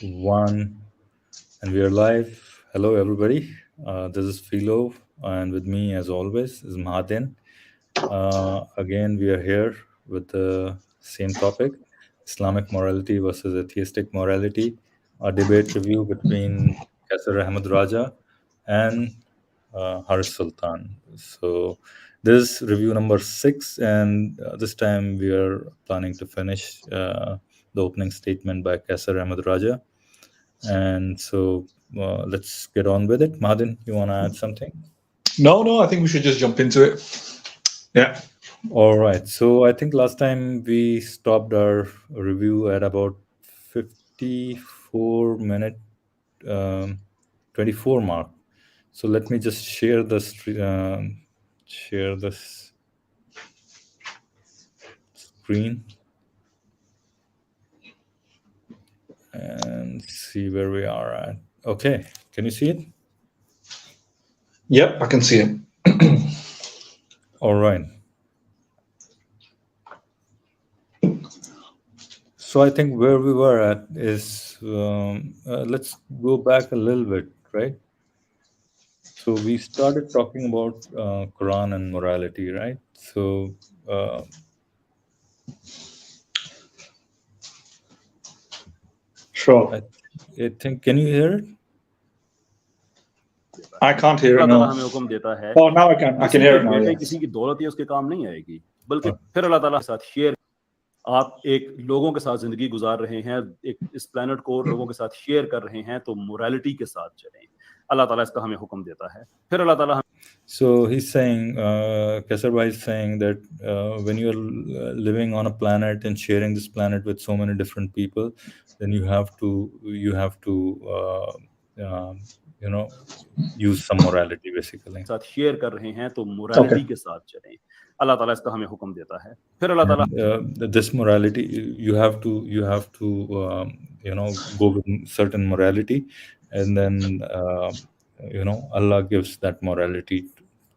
One, and we are live. Hello, everybody. This is Philo, and with me, as always, is Mahaden. Again, we are here with the same topic: Islamic morality versus atheistic morality. A debate review between Qaiser Ahmed Raja and Harris Sultan. So, this is review number 6, and this time we are planning to finish the opening statement by Qaiser Ahmed Raja. And so let's get on with it. Madin, you want to add something? No, I think we should just jump into it. Yeah. All right. So I think last time we stopped our review at about 54 minute 24 mark. So let me just share this screen and see where we are at. Okay, can you see it? Yep, I can see it. All right. So I think where we were at is, let's go back a little bit, right? So we started talking about Quran and morality, right? So Sure. I think, can you hear it? I can't hear it now. हमें हुक्म देता है Oh, now I can hear it now. बेटे Yes. किसी की दौलत ही उसके काम नहीं आएगी, बल्कि फिर अल्लाह ताला के साथ शेयर, आप एक लोगों के साथ जिंदगी गुजार रहे हैं, एक इस प्लेनेट को लोगों के साथ शेयर कर रहे हैं, तो मोरालिटी के साथ चलें। अल्लाह ताला इसका हमें हुक्म देता है। फिर अल्लाह ताला So he's saying, Qaiser Bhai is saying that when you're living on a planet and sharing this planet with so many different people, then you have to use some morality basically. साथ share कर रहे हैं, तो morality के साथ चलें। अल्लाह ताला इसका हमें हुक्म देता है। फिर अल्लाह ताला this morality, you have to go with certain morality, and then Allah gives that morality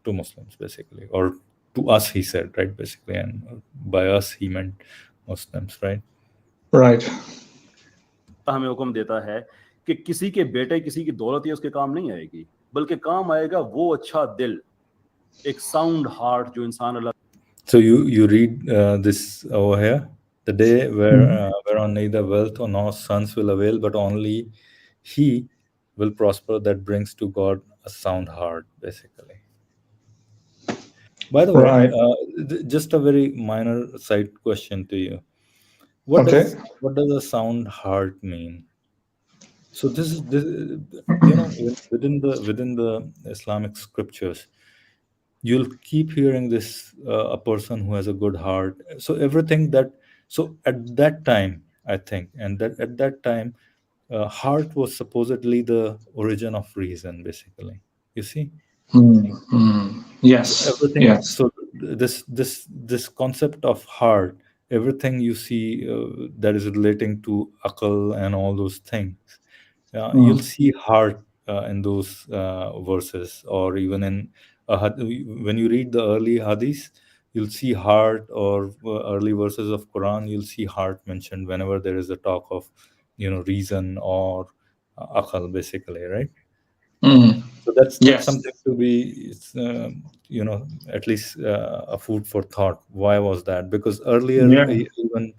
to Muslims basically, or to us, he said, right, basically, and by us he meant Muslims, right? Right. हमें हुक्म देता है कि किसी के बेटे किसी की दौलत ही उसके काम नहीं आएगी, बल्कि काम आएगा वो अच्छा दिल, एक साउंड हार्ट जो इंसान अल्लाह। So you read this over here, the day whereon neither wealth nor sons will avail, but only he will prosper that brings to God a sound heart, basically. By the way, just a very minor side question to you. What does a sound heart mean? So this is within the Islamic scriptures, you'll keep hearing this, a person who has a good heart. So at that time, I think, and that at that time, heart was supposedly the origin of reason, basically. You see? Yes. Everything. Yes. So this concept of heart, everything you see that is relating to aql and all those things, you'll see heart in those verses, or even in when you read the early hadith, you'll see heart, or early verses of Quran, you'll see heart mentioned whenever there is a talk of reason or aql, basically, right? So that's something to be at least a food for thought. Why was that? Because earlier, even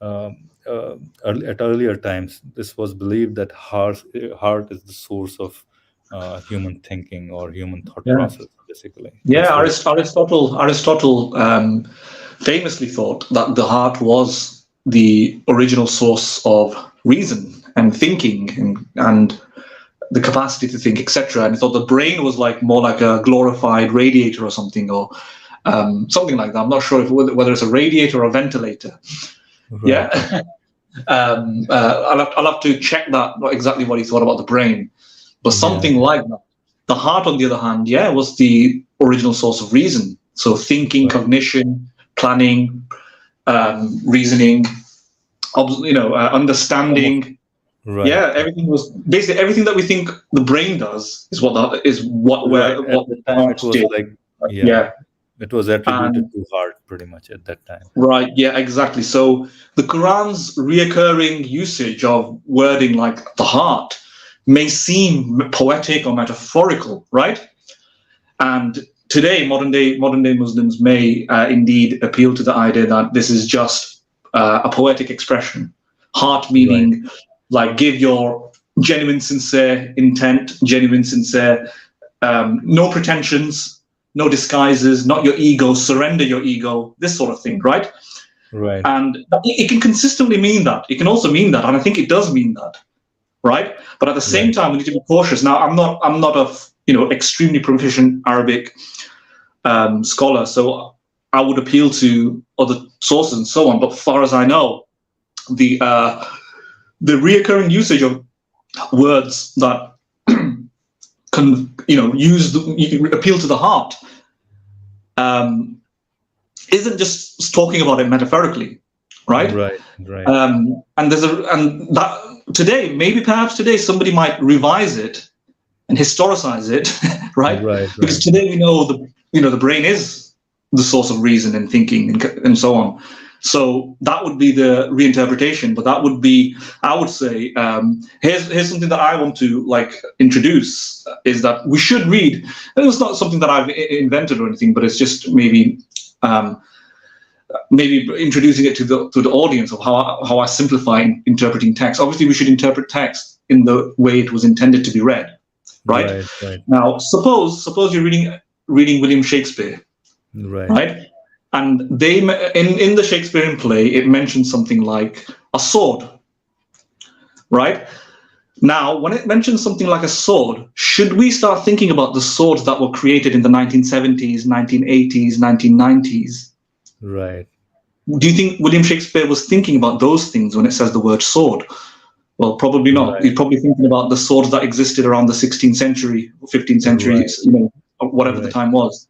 at earlier times, this was believed that heart is the source of human thinking or human thought process, basically. Yeah, Aristotle famously thought that the heart was the original source of reason and thinking and the capacity to think, etc. And he thought the brain was more like a glorified radiator or something, or something like that. I'm not sure whether it's a radiator or a ventilator. Right. Yeah. I'll have to check that, exactly what he thought about the brain, but something like that. The heart, on the other hand, was the original source of reason. So thinking, cognition, planning, reasoning, understanding. Right. Yeah, everything was basically everything that we think the brain does is what the time it was did. like. Yeah. It was attributed to heart pretty much at that time. Right, yeah, exactly. So the Quran's reoccurring usage of wording like the heart may seem poetic or metaphorical, right? And today, modern day Muslims may indeed appeal to the idea that this is just a poetic expression. Heart meaning like give your genuine, sincere intent, genuine, sincere, no pretensions, no disguises, not your ego, surrender your ego, this sort of thing, right? Right. And it can consistently mean that. It can also mean that, and I think it does mean that, right? But at the same time, we need to be cautious. Now, I'm not a extremely proficient Arabic scholar, so I would appeal to other sources and so on. But far as I know, the reoccurring usage of words that can appeal to the heart isn't just talking about it metaphorically, right? Right. And that today, perhaps today, somebody might revise it and historicize it, right? Because today we know the brain is the source of reason and thinking and so on. So that would be the reinterpretation, but that would be, I would say, here's something that I want to introduce, is that we should read, and it's not something that I've invented or anything, but it's just maybe introducing it to the audience of how I simplify interpreting text. Obviously, we should interpret text in the way it was intended to be read, right? Now, suppose you're reading William Shakespeare, right? And they in the Shakespearean play, it mentions something like a sword, right? Now, when it mentions something like a sword, should we start thinking about the swords that were created in the 1970s, 1980s, 1990s? Right. Do you think William Shakespeare was thinking about those things when it says the word sword? Well, probably not. Right. He's probably thinking about the swords that existed around the 16th century, 15th century, whatever the time was.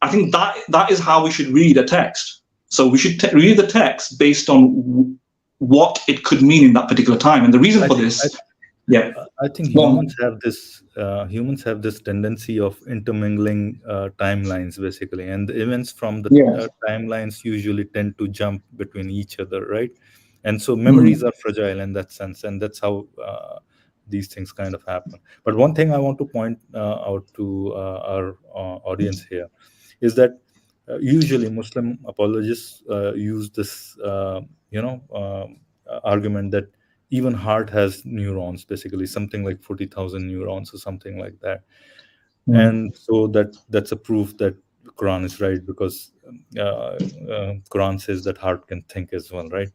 I think that is how we should read a text. So we should read the text based on what it could mean in that particular time. And the reason for this, I think humans have this tendency of intermingling timelines, basically, and the events from the timelines usually tend to jump between each other, right? And so memories are fragile in that sense, and that's how these things kind of happen. But one thing I want to point out to our audience here is that usually Muslim apologists use this, argument that even heart has neurons, basically something like 40,000 neurons or something like that. And so that's a proof that the Quran is right, because Quran says that heart can think as well, right?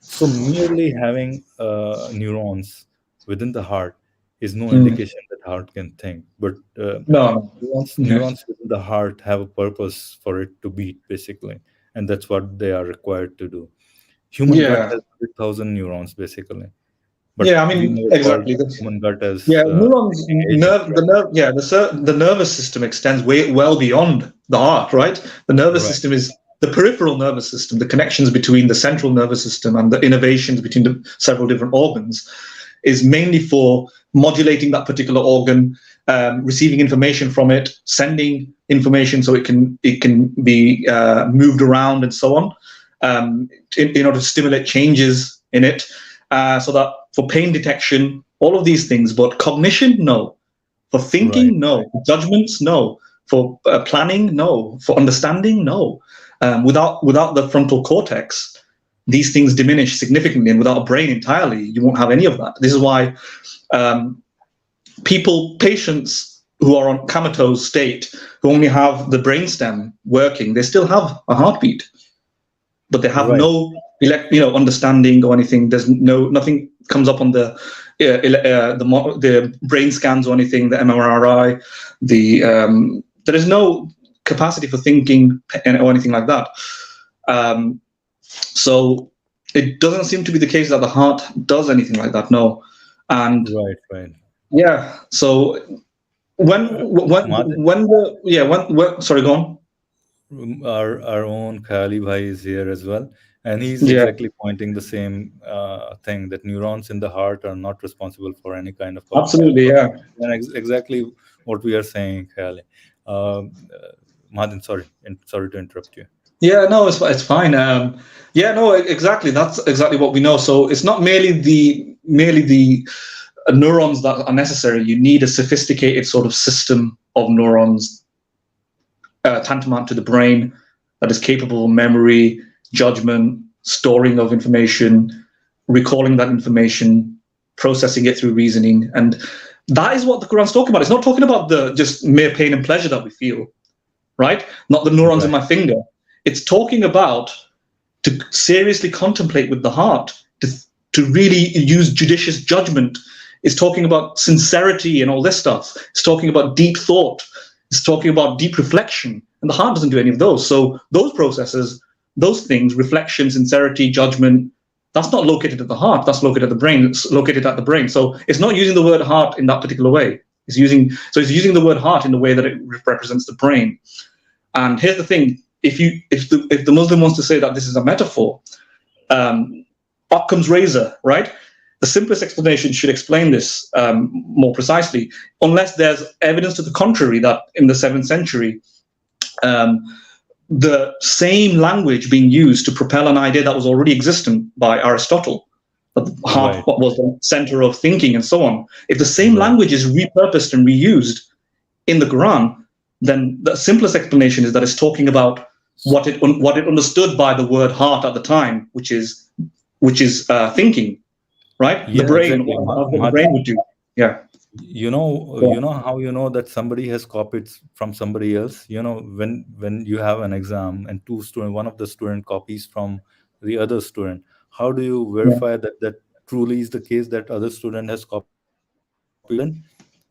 So merely having neurons within the heart is no indication that heart can think, but neurons within the heart have a purpose for it to beat, basically, and that's what they are required to do. Human gut has 100,000 neurons, basically. But exactly. Human gut as neurons, the nervous system extends well beyond the heart, right? The nervous system is the peripheral nervous system, the connections between the central nervous system and the innervations between the several different organs is mainly for modulating that particular organ, receiving information from it, sending information so it can be moved around and so on, in order to stimulate changes in it, so that for pain detection, all of these things. But cognition, no. For thinking, no. For judgments, no. For planning, no. For understanding, no. Without the frontal cortex, these things diminish significantly, and without a brain entirely, you won't have any of that. This is why patients who are on comatose state, who only have the brainstem working, they still have a heartbeat, but they have no understanding or anything. There's nothing comes up on the brain scans or anything, the MRI. There is no capacity for thinking or anything like that. So it doesn't seem to be the case that the heart does anything like that. No. And yeah. So sorry, go on. Our own Khayali Bhai is here as well, and he's exactly pointing the same thing, that neurons in the heart are not responsible for any kind of absolutely, and exactly what we are saying, Khayali. Mahadan, sorry to interrupt you. Yeah, no, it's fine. Yeah, no, exactly. That's exactly what we know. So it's not merely the neurons that are necessary. You need a sophisticated sort of system of neurons tantamount to the brain that is capable of memory, judgment, storing of information, recalling that information, processing it through reasoning. And that is what the Quran's talking about. It's not talking about the just mere pain and pleasure that we feel, right? Not the neurons in my finger. It's talking about to seriously contemplate with the heart, to really use judicious judgment. It's talking about sincerity and all this stuff. It's talking about deep thought. It's talking about deep reflection. And the heart doesn't do any of those. So those processes, those things, reflection, sincerity, judgment, that's not located at the heart. That's located at the brain. It's located at the brain. So it's not using the word heart in that particular way. It's using the word heart in the way that it represents the brain. And here's the thing: if the Muslim wants to say that this is a metaphor, Occam's razor, right? The simplest explanation should explain this more precisely, unless there's evidence to the contrary that in the 7th century, the same language being used to propel an idea that was already existent by Aristotle, that the heart was the center of thinking and so on. If the same language is repurposed and reused in the Quran, then the simplest explanation is that it's talking about what it understood by the word heart at the time, which is thinking, right? Yeah, the brain, exactly. what the brain would do. Yeah. You know how you know that somebody has copied from somebody else. When you have an exam and one of the student copies from the other student, how do you verify that truly is the case that other student has copied?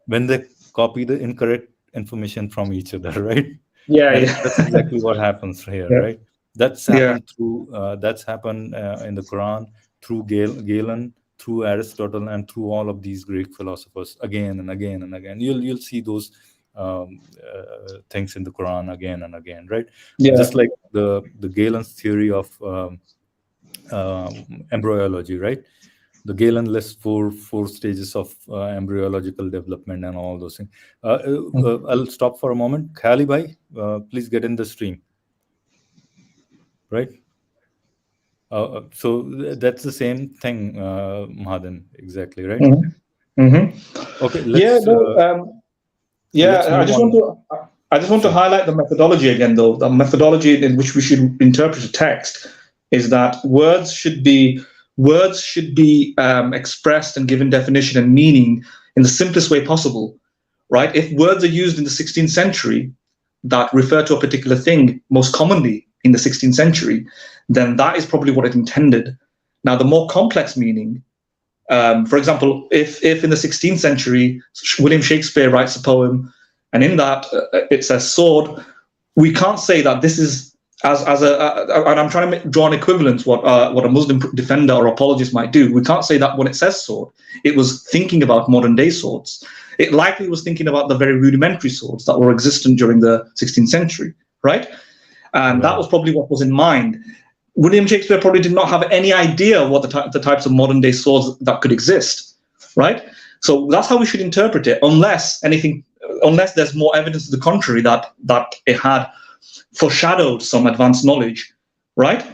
When they copy the incorrect information from each other, right? That's exactly what happens here, right? That's happened in the Quran through Galen, through Aristotle, and through all of these Greek philosophers again and again and again. You'll see those things in the Quran again and again, right? Just like the Galen's theory of embryology, right? The Galen lists four stages of embryological development and all those things. I'll stop for a moment. Khali bhai, please get in the stream. Right? So that's the same thing, Mahadan, exactly, right? Okay, let's. I just want to highlight the methodology again, though. The methodology in which we should interpret a text is that words should be expressed and given definition and meaning in the simplest way possible, right? If words are used in the 16th century that refer to a particular thing most commonly in the 16th century, then that is probably what it intended. Now, the more complex meaning, for example, if in the 16th century, William Shakespeare writes a poem, and in that it says sword, we can't say that this is and I'm trying to draw an equivalence what a Muslim defender or apologist might do. We can't say that when it says sword, it was thinking about modern day swords. It likely was thinking about the very rudimentary swords that were existent during the 16th century, right? And that was probably what was in mind. William Shakespeare probably did not have any idea what the types of modern day swords that could exist, right? So that's how we should interpret it, unless there's more evidence to the contrary that it had foreshadowed some advanced knowledge, right?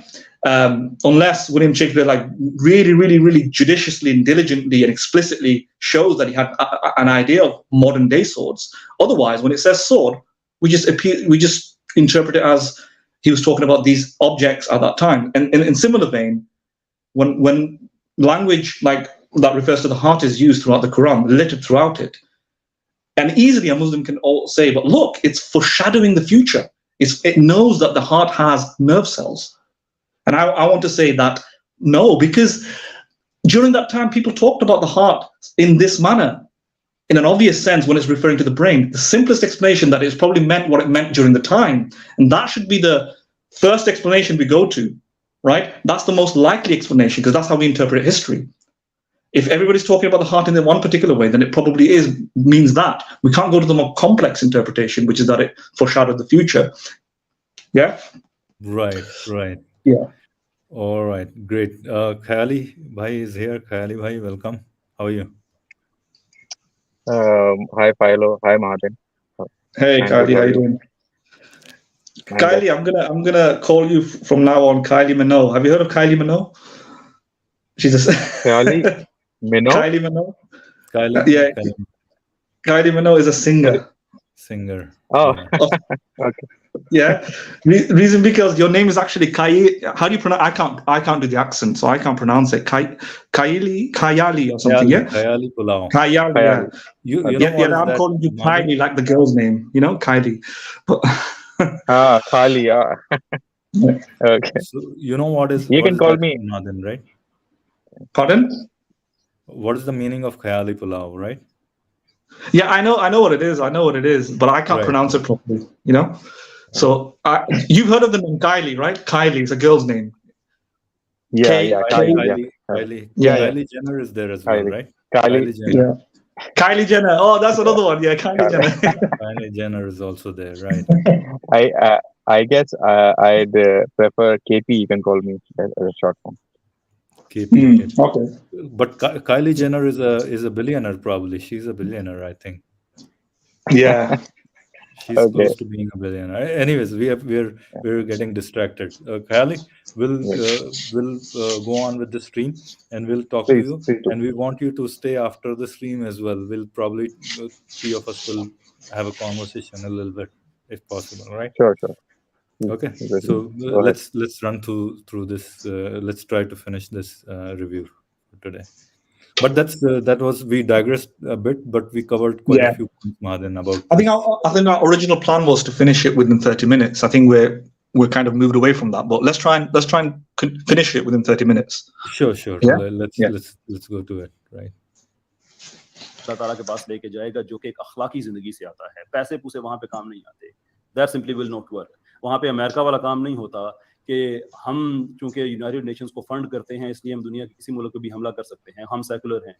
Unless William Shakespeare really judiciously and diligently and explicitly shows that he had an idea of modern day swords. Otherwise, when it says sword, we just interpret it as he was talking about these objects at that time. And in similar vein, when language like that refers to the heart is used throughout the Quran, littered throughout it, and easily a Muslim can all say, but look, it's foreshadowing the future. It knows that the heart has nerve cells. And I want to say that no, because during that time, people talked about the heart in this manner, in an obvious sense when it's referring to the brain. The simplest explanation that it's probably meant what it meant during the time. And that should be the first explanation we go to, right? That's the most likely explanation because that's how we interpret history. If everybody's talking about the heart in one particular way, then it probably means that. We can't go to the more complex interpretation, which is that it foreshadowed the future. Yeah? Right. Yeah. All right, great. Khayali bhai is here. Khayali bhai, welcome. How are you? Hi, Philo. Hi, Martin. Hey, Khayali, how you doing? Kylie, I'm gonna call you from now on Kylie Minogue. Have you heard of Kylie Minogue? She's a Kylie Minogue? Kylie Minogue. Kylie, Yeah, Kylie Minogue is a singer. singer. Oh, Yeah. okay. Yeah, reason because your name is actually Kai. How do you pronounce? I can't do the accent, so I can't pronounce it. Kayali or something. Yeah, Kayali Pulao. Kayali. Yeah, You know yeah. what is I'm that, calling you Madhu? Kylie, like the girl's name. You know, Kylie. But Kylie. Okay. So you know what is You can call that, me. Madhan, right? pardon? What is the meaning of Kayali Pulao, right? Yeah, I know what it is. I know what it is, but I can't Right. pronounce it properly. You know. So you've heard of the name Kylie, right? Kylie is a girl's name. Yeah, Kylie. Kylie Yeah. Jenner is there as well, Kylie. right? Kylie. Jenner. Yeah. Kylie Jenner. Oh, that's another one. Yeah, Kylie Jenner. Kylie Jenner is also there, right? I guess I'd prefer KP. You can call me as a short form. KP. Okay. But Kylie Jenner is a billionaire, probably. She's a billionaire, I think. Yeah. She's Okay. close to being a billionaire. Anyways, we're getting distracted. Kylie, we'll go on with the stream, and we'll talk to you. Please do. And we want you to stay after the stream as well. We'll probably three of us will have a conversation a little bit, if possible, right? Sure. Okay. Good. So Go ahead. let's run through this. Let's try to finish this review for today. But we digressed a bit, but we covered quite a few points, Madan, about. I think our original plan was to finish it within 30 minutes. I think we're kind of moved away from that, but let's try and finish it within 30 minutes. Sure. Yeah? Let's go to it, right? अल्लाह ताला के पास लेके जाएगा जो कि एक अखलाकी जिंदगी से आता है. पैसे पूसे वहां पे काम नहीं आते. That simply will not work. वहां पे अमेरिका वाला काम नहीं होता कि हम चूंकि यूनाइटेड नेशंस को फंड करते हैं इसलिए हम दुनिया के किसी मुल्क पे भी हमला कर सकते हैं. हम सेकुलर हैं,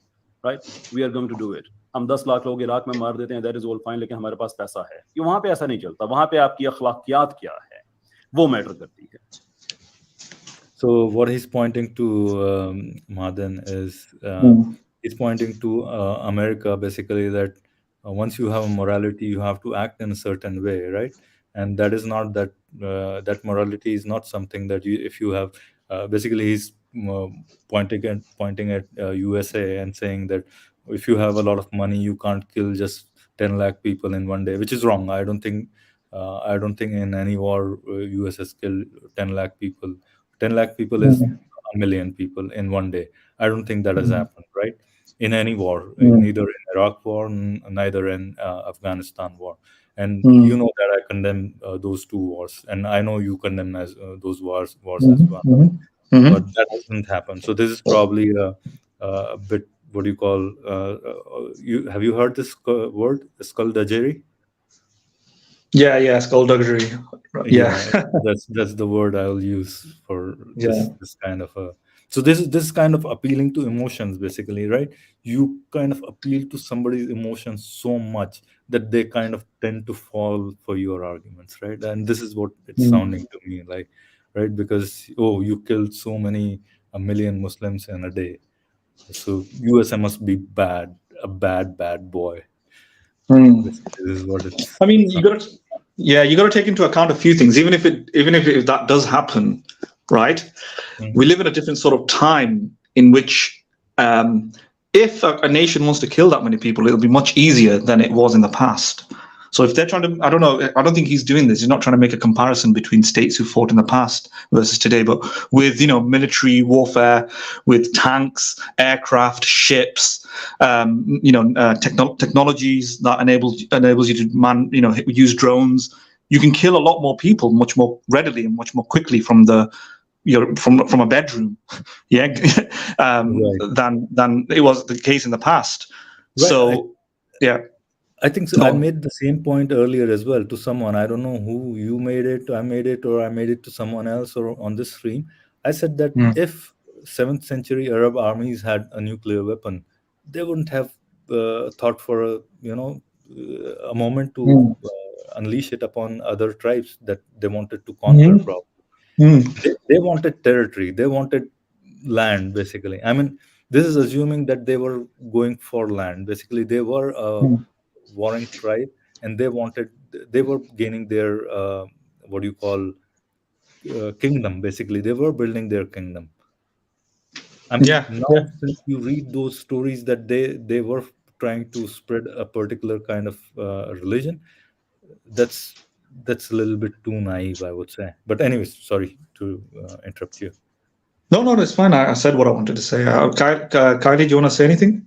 right? We are going to do it. हम 10 लाख लोग इराक में मार देते हैं, दैट इज ऑल फाइन, लेकिन हमारे पास पैसा है. ये वहां पे ऐसा नहीं चलता. वहां पे आपकी अखलाकियात क्या है वो मैटर करती है. So what he's pointing to, Madan, is he's pointing to America, basically, that once you have a morality, you have to act in a certain way, right? And that is not that that morality is not something that if you have basically he's pointing at USA and saying that if you have a lot of money, you can't kill just 10 lakh people in one day, which is wrong. I don't think in any war US has killed 10 lakh people. 10 lakh people is a million people in one day. I don't think that has happened, right? In any war, neither in Iraq war, neither in Afghanistan war. And you know that I condemn those two wars, and I know you condemn those wars as well. But that hasn't happened. So this is probably a bit, what do you call? Have you heard this word, skullduggery? Yeah, skullduggery. Yeah. that's the word I'll use for this kind of a. So this is kind of appealing to emotions, basically, right? You kind of appeal to somebody's emotions so much that they kind of tend to fall for your arguments, right? And this is what it's sounding to me like, right? Because you killed so many, a million Muslims in a day, so USA must be bad, a bad boy. This is what it's. I mean, you got to take into account a few things. Even if that does happen, right? We live in a different sort of time in which, if a nation wants to kill that many people, it'll be much easier than it was in the past. So if they're trying to, I don't know, I don't think he's doing this. He's not trying to make a comparison between states who fought in the past versus today, but with, military warfare, with tanks, aircraft, ships, technologies that enables you to use drones. You can kill a lot more people much more readily and much more quickly from from a bedroom, than it was the case in the past. Right. So, I think so. I made the same point earlier as well to someone. I don't know who you made it. I made it, or I made it to someone else, or on this stream. I said that if 7th century Arab armies had a nuclear weapon, they wouldn't have thought for a moment to unleash it upon other tribes that they wanted to conquer. Probably they wanted territory. They wanted land, basically. I mean, this is assuming that they were going for land. Basically, they were a warring tribe, and they were gaining their what you call kingdom. Basically, they were building their kingdom. I mean, Yeah, now yeah. since you read those stories that they were trying to spread a particular kind of religion, that's a little bit too naive, I would say. But anyways, sorry to interrupt you. No, it's fine. I said what I wanted to say. Kylie, do you want to say anything?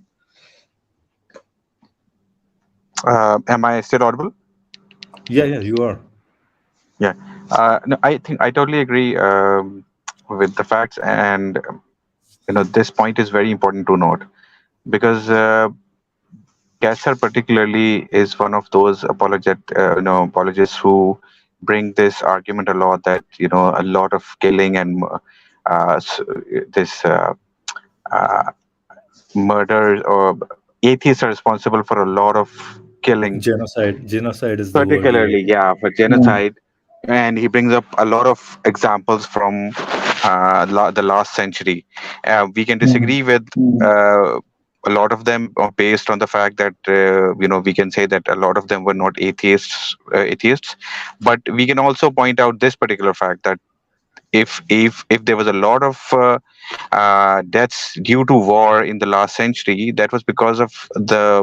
Am I still audible? Yeah, you are. Yeah. No, I think I totally agree with the facts, and this point is very important to note because Qaiser particularly is one of those apologists who bring this argument a lot that a lot of killing and this uh, murder or atheists are responsible for a lot of killing, Genocide is the word you particularly for genocide. And he brings up a lot of examples from the last century. We can disagree with a lot of them based on the fact that we can say that a lot of them were not atheists, but we can also point out this particular fact that if there was a lot of deaths due to war in the last century, that was because of the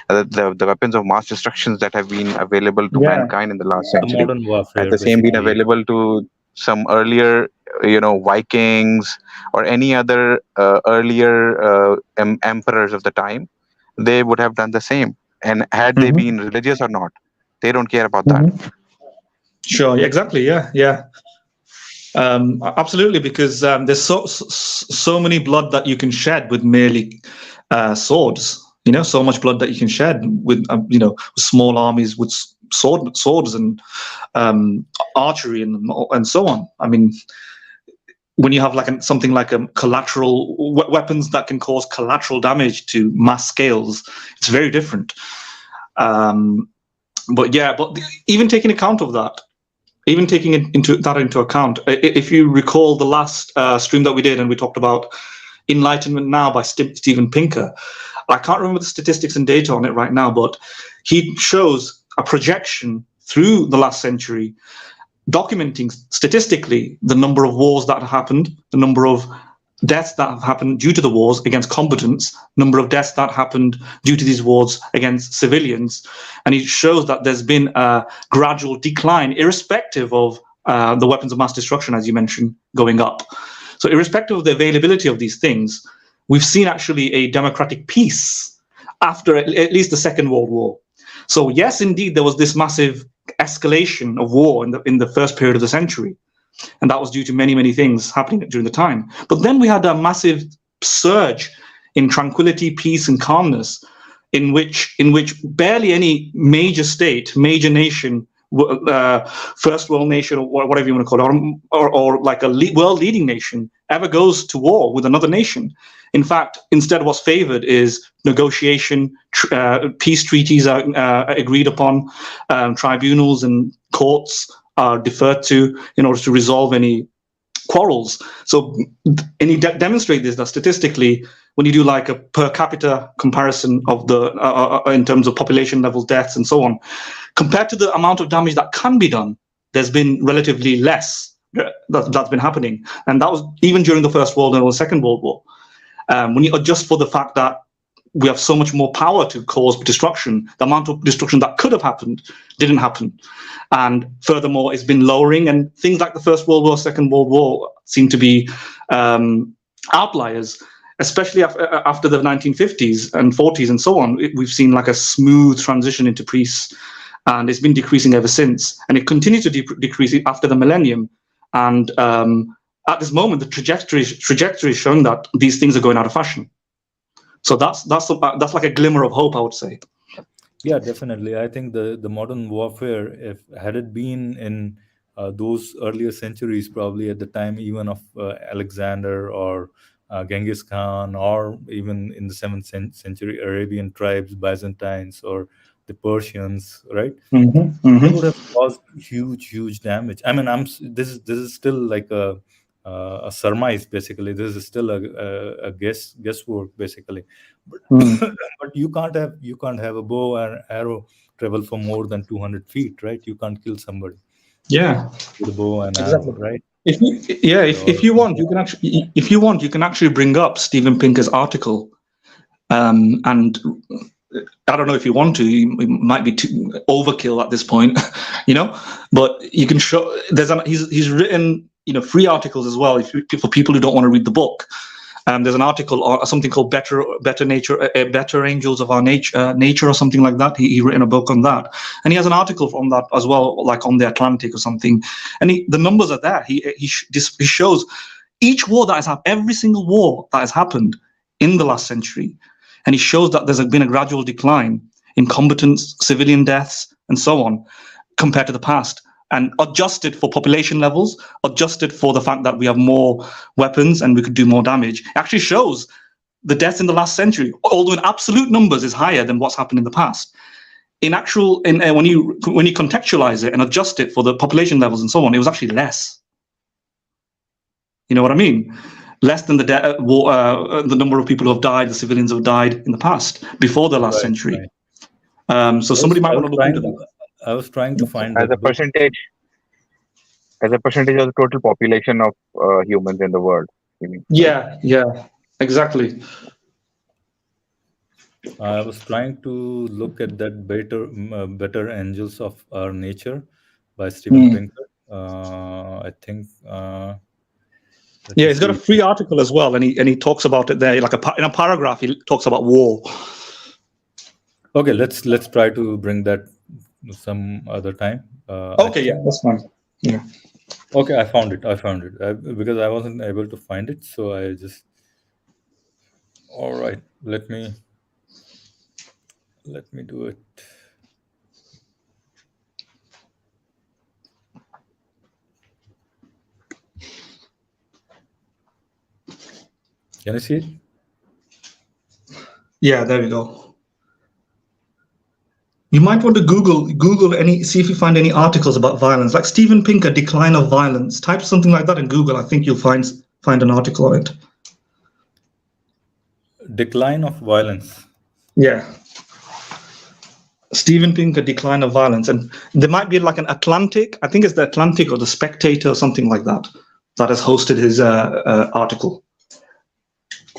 the weapons of mass destructions that have been available to Yeah. mankind in the last the century. modern Had warfare, the same been basically. available to some earlier, Vikings or any other earlier emperors of the time, they would have done the same. And had they been religious or not, they don't care about that. Sure. Exactly. Yeah. Absolutely, because there's so many blood that you can shed with merely swords. So much blood that you can shed with small armies with swords and archery and so on. I mean, when you have something like a collateral weapons that can cause collateral damage to mass scales, it's very different. But even taking account of that. Even taking into account, if you recall the last stream that we did and we talked about Enlightenment Now by Steven Pinker, I can't remember the statistics and data on it right now, but he shows a projection through the last century, documenting statistically the number of wars that happened, the number of deaths that have happened due to the wars against combatants, number of deaths that happened due to these wars against civilians. And it shows that there's been a gradual decline, irrespective of the weapons of mass destruction, as you mentioned, going up. So irrespective of the availability of these things, we've seen actually a democratic peace after at least the Second World War. So yes, indeed, there was this massive escalation of war in the first period of the century. And that was due to many, many things happening during the time. But then we had a massive surge in tranquility, peace, and calmness, in which barely any major state, major nation, first world nation, or whatever you want to call it, or like a world leading nation ever goes to war with another nation. In fact, instead, what's favored is negotiation, peace treaties are agreed upon, tribunals and courts are deferred to in order to resolve any quarrels. So, and you demonstrate this that statistically, when you do like a per capita comparison of the in terms of population level, deaths, and so on, compared to the amount of damage that can be done, there's been relatively less that's been happening, and that was even during the First World War and the Second World War. When you adjust for the fact that we have so much more power to cause destruction, the amount of destruction that could have happened didn't happen. And furthermore, it's been lowering, and things like the First World War, Second World War seem to be outliers, especially after the 1950s and 40s and so on. We've seen like a smooth transition into peace, and it's been decreasing ever since. And it continues to decrease after the millennium. And at this moment, the trajectory is showing that these things are going out of fashion. So that's like a glimmer of hope, I would say. Yeah, definitely. I think the modern warfare, if had it been in those earlier centuries, probably at the time even of Alexander or Genghis Khan, or even in the 7th century Arabian tribes, Byzantines, or the Persians, right? They would have caused huge damage. I mean, this is still like a surmise, basically. This is still a guesswork, basically. But you can't have a bow and arrow travel for more than 200 feet, right? You can't kill somebody. Yeah, with a bow and arrow, exactly. right? If you want, you can actually bring up Steven Pinker's article, and I don't know if you want to. It might be too overkill at this point, But you can show. He's written free articles as well for people who don't want to read the book. There's an article or something called "Better Nature, Better Angels of Our Nature" or something like that. He written a book on that, and he has an article on that as well, like on the Atlantic or something. And the numbers are there. He shows each war that has happened, every single war that has happened in the last century, and he shows that there's been a gradual decline in combatants, civilian deaths, and so on, compared to the past. And adjusted for population levels, adjusted for the fact that we have more weapons and we could do more damage, it actually shows the deaths in the last century, although in absolute numbers is higher than what's happened in the past. When you contextualize it and adjust it for the population levels and so on, it was actually less. You know what I mean? Less than the number of people who have died, the civilians who have died in the past, before the last century. Right. So somebody might want to look into that. I was trying to find As that a book. percentage of the total population of humans in the world. You mean? Yeah, exactly. I was trying to look at that Better Angels of Our Nature by Steven Pinker. I think. He's got a free article as well, and he talks about it there, like in a paragraph. He talks about war. Okay, let's try to bring that some other time. Okay, that's fine. Yeah. Okay, I found it. Because I wasn't able to find it, so I just. All right, let me do it. Can you see it? Yeah, there we go. You might want to Google see if you find any articles about violence, like Steven Pinker, Decline of Violence. Type something like that in Google. I think you'll find an article on it. Decline of Violence. Yeah. Steven Pinker, Decline of Violence. And there might be like an Atlantic, I think it's the Atlantic or the Spectator or something like that has hosted his article.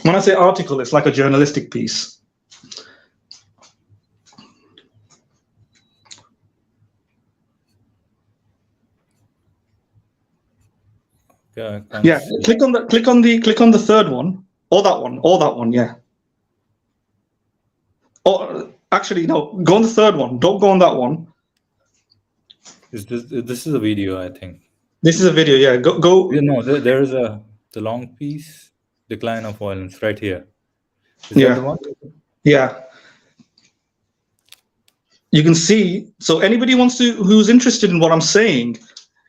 When I say article, it's like a journalistic piece. Yeah, click on the third one, or that one, yeah. Or actually, no, go on the third one. Don't go on that one. This is a video, I think. This is a video, yeah. Go. No, there is the long piece, Decline of Violence, right here. Is that the one? Yeah. You can see. So anybody who's interested in what I'm saying,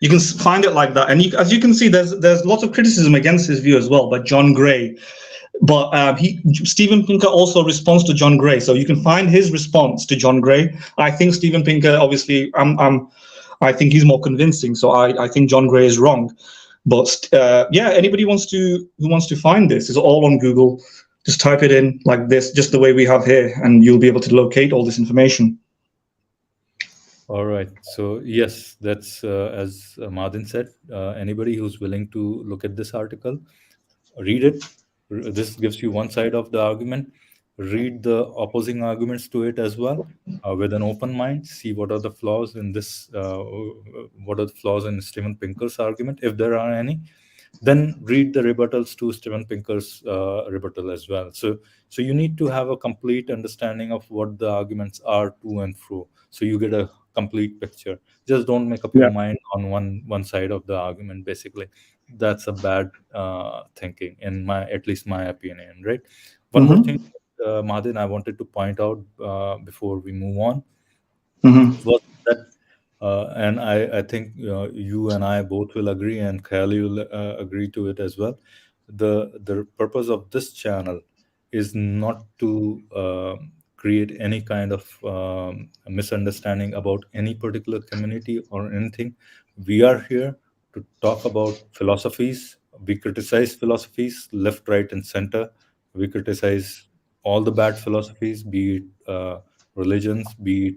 you can find it like that. And as you can see, there's lots of criticism against his view as well by John Gray. But Steven Pinker also responds to John Gray, so you can find his response to John Gray. I think Steven Pinker, obviously, I think he's more convincing. So I think John Gray is wrong. But anybody who wants to find this, is all on Google. Just type it in like this, just the way we have here, and you'll be able to locate all this information. All right. So yes, that's as Madin said. Anybody who's willing to look at this article, read it. This gives you one side of the argument. Read the opposing arguments to it as well, with an open mind. See what are the flaws in this. What are the flaws in Steven Pinker's argument, if there are any. Then read the rebuttals to Steven Pinker's rebuttal as well. So you need to have a complete understanding of what the arguments are to and fro, so you get a complete picture. Just don't make up your mind on one side of the argument. Basically, that's a bad thinking, in at least my opinion, right? One more thing, Madin, I wanted to point out before we move on, was that, and I think you and I both will agree, and Khayali will agree to it as well. The purpose of this channel is not to create any kind of misunderstanding about any particular community or anything. We are here to talk about philosophies. We criticize philosophies, left, right, and center. We criticize all the bad philosophies, be it religions, be it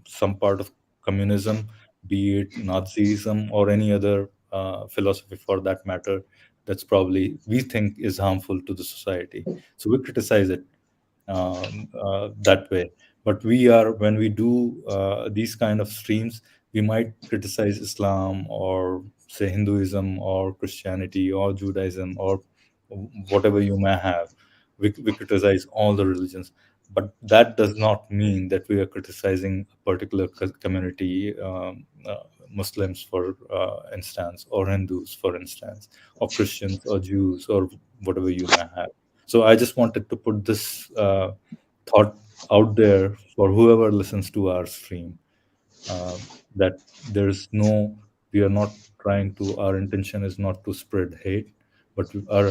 some part of communism, be it Nazism or any other philosophy for that matter, that's probably we think is harmful to the society. So we criticize it that way. But we are, when we do these kind of streams, we might criticize Islam or say Hinduism or Christianity or Judaism or whatever you may have. We criticize all the religions, but that does not mean that we are criticizing a particular community, Muslims for instance, or Hindus for instance, or Christians or Jews or whatever you may have. So I just wanted to put this thought out there for whoever listens to our stream, that there's no, we are not trying to, our intention is not to spread hate, but our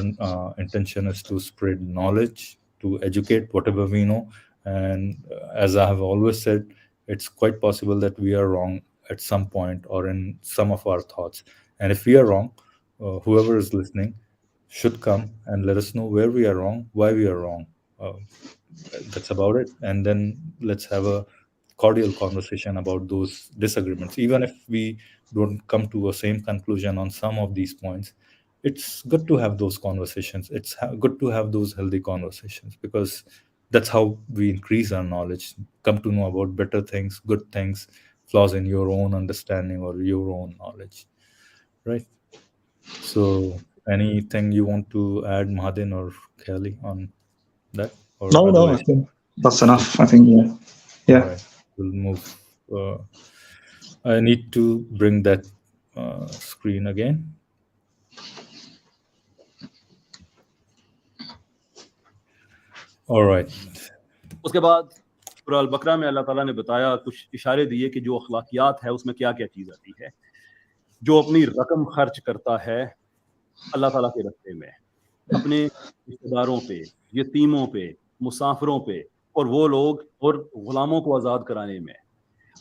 intention is to spread knowledge, to educate whatever we know. And as I have always said, it's quite possible that we are wrong at some point or in some of our thoughts. And if we are wrong, whoever is listening should come and let us know where we are wrong, why we are wrong. That's about it. And then let's have a cordial conversation about those disagreements. Even if we don't come to a same conclusion on some of these points, it's good to have those conversations. It's good to have those healthy conversations, because that's how we increase our knowledge, come to know about better things, good things, flaws in your own understanding or your own knowledge, right? So anything you want to add, Mahadin or Kelly, on that? Or No, I otherwise, think that's enough. I think, all right, we'll move. I need to bring that screen again. All right. उसके बाद सूरह अल बकरा में अल्लाह ताला ने बताया, कुछ इशारे दिए कि जो अखलाकियात है उसमें क्या क्या चीज़ आती है। जो अपनी रकम खर्च करता है अल्लाह ताला के रास्ते में, अपने रिश्तेदारों पे, यतीमों पे, मुसाफिरों पे, और वो लोग और गुलामों को आज़ाद कराने में,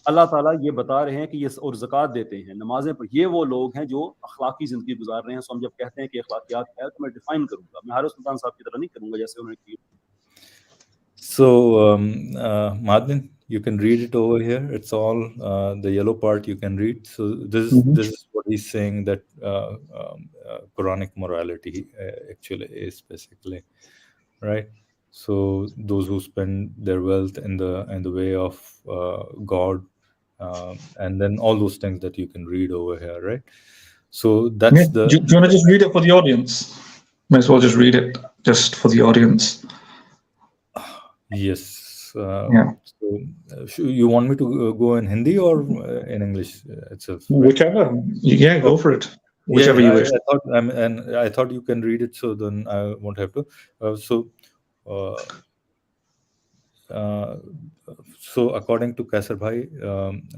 अल्लाह ताला ये बता रहे हैं कि ये, और ज़कात देते हैं, नमाज़ें पर, ये वो लोग हैं जो अखलाकी ज़िंदगी गुजार रहे हैं। सो हम जब कहते हैं कि अखलाकियात है, तो मैं डिफाइन करूँगा, मैं हारिस सुल्तान साहब की तरह नहीं करूँगा जैसे उन्होंने की। So, Madin, you can read it over here. It's all the yellow part you can read. So this is what he's saying, that Quranic morality actually is basically, right? So those who spend their wealth in the way of God, and then all those things that you can read over here, right? So that's the. Do you want to just read it for the audience? Might as well just read it just for the audience. Yes. So, you want me to go in Hindi or in English itself? Whichever. Yeah, go for it. Whichever you wish. I thought you can read it, so then I won't have to. So according to Qaiser Bhai,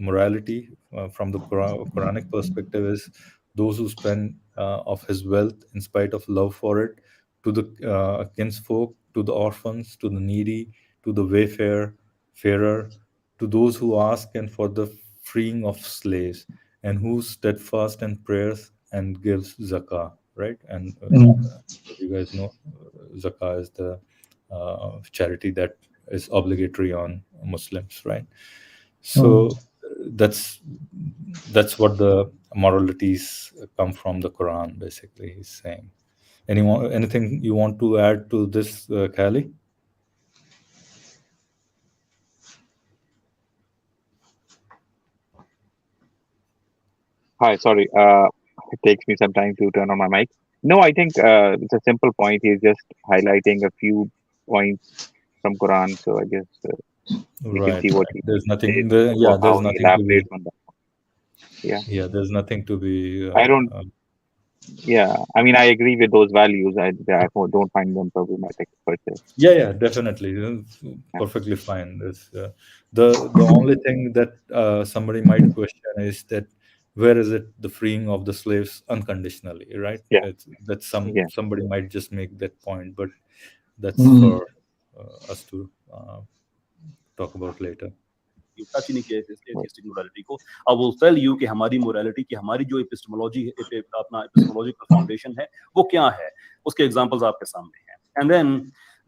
morality from the Quranic perspective is those who spend of his wealth in spite of love for it, to the kinsfolk, to the orphans, to the needy, to the wayfarer, to those who ask, and for the freeing of slaves, and who's steadfast in prayers and gives zakah, right? And you guys know zakah is the charity that is obligatory on Muslims, right? So that's what the moralities come from the Quran, basically, he's saying. Anything you want to add to this, Kali? Hi, sorry. It takes me some time to turn on my mic. No, I think it's a simple point. He's just highlighting a few points from Quran. So I guess we can see what he there's nothing. says, There's nothing to be. On that. Yeah, there's nothing to be. I don't. Yeah, I mean, I agree with those values. I don't find them problematic per se. Yeah, definitely, perfectly fine. The only thing that somebody might question is that where is it the freeing of the slaves unconditionally, right? Yeah, somebody might just make that point, but that's for us to talk about later. Touch नहीं किया atheistic morality को। I will tell you कि हमारी morality की, हमारी जो epistemology, अपना epistemological foundation है, वो क्या है, उसके एग्जांपल्स आपके सामने हैं। And then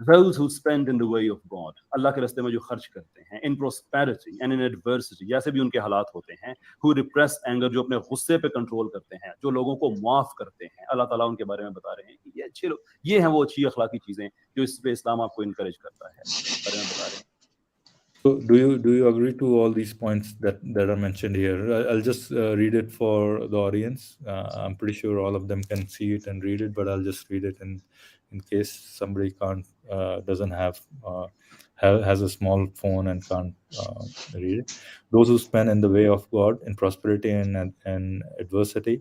those who spend in the way of God, Allah के रास्ते में जो खर्च करते हैं, in prosperity and in adversity, जैसे भी उनके हालात होते हैं, who repress anger, जो अपने गुस्से पे कंट्रोल करते हैं, जो लोगों को माफ करते हैं, अल्लाह ताला उनके बारे में बता रहे हैं कि ये अच्छे लोग, ये हैं वो अच्छी अखलाकी चीजें जो इस पे इस्लाम आपको इनकरेज करता है, बारे में बता रहे हैं. So do you agree to all these points that are mentioned here? I'll just read it for the audience. I'm pretty sure all of them can see it and read it, but I'll just read it in case somebody can't doesn't have has a small phone and can't read it. Those who spend in the way of God in prosperity and adversity,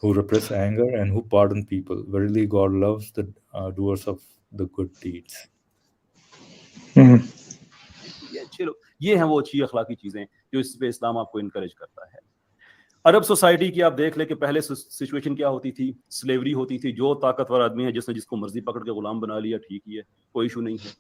who repress anger and who pardon people. Verily, God loves the doers of the good deeds. ये अच्छे लोग, ये हैं वो अच्छी अखलाकी चीजें जो इस पे इस्लाम आपको इनकरेज करता है. अरब सोसाइटी की आप देख ले कि पहले सिचुएशन क्या होती थी, स्लेवरी होती थी. जो ताकतवर आदमी है जिसने जिसको मर्जी पकड़ के गुलाम बना लिया, ठीक ही है, कोई इशू नहीं है.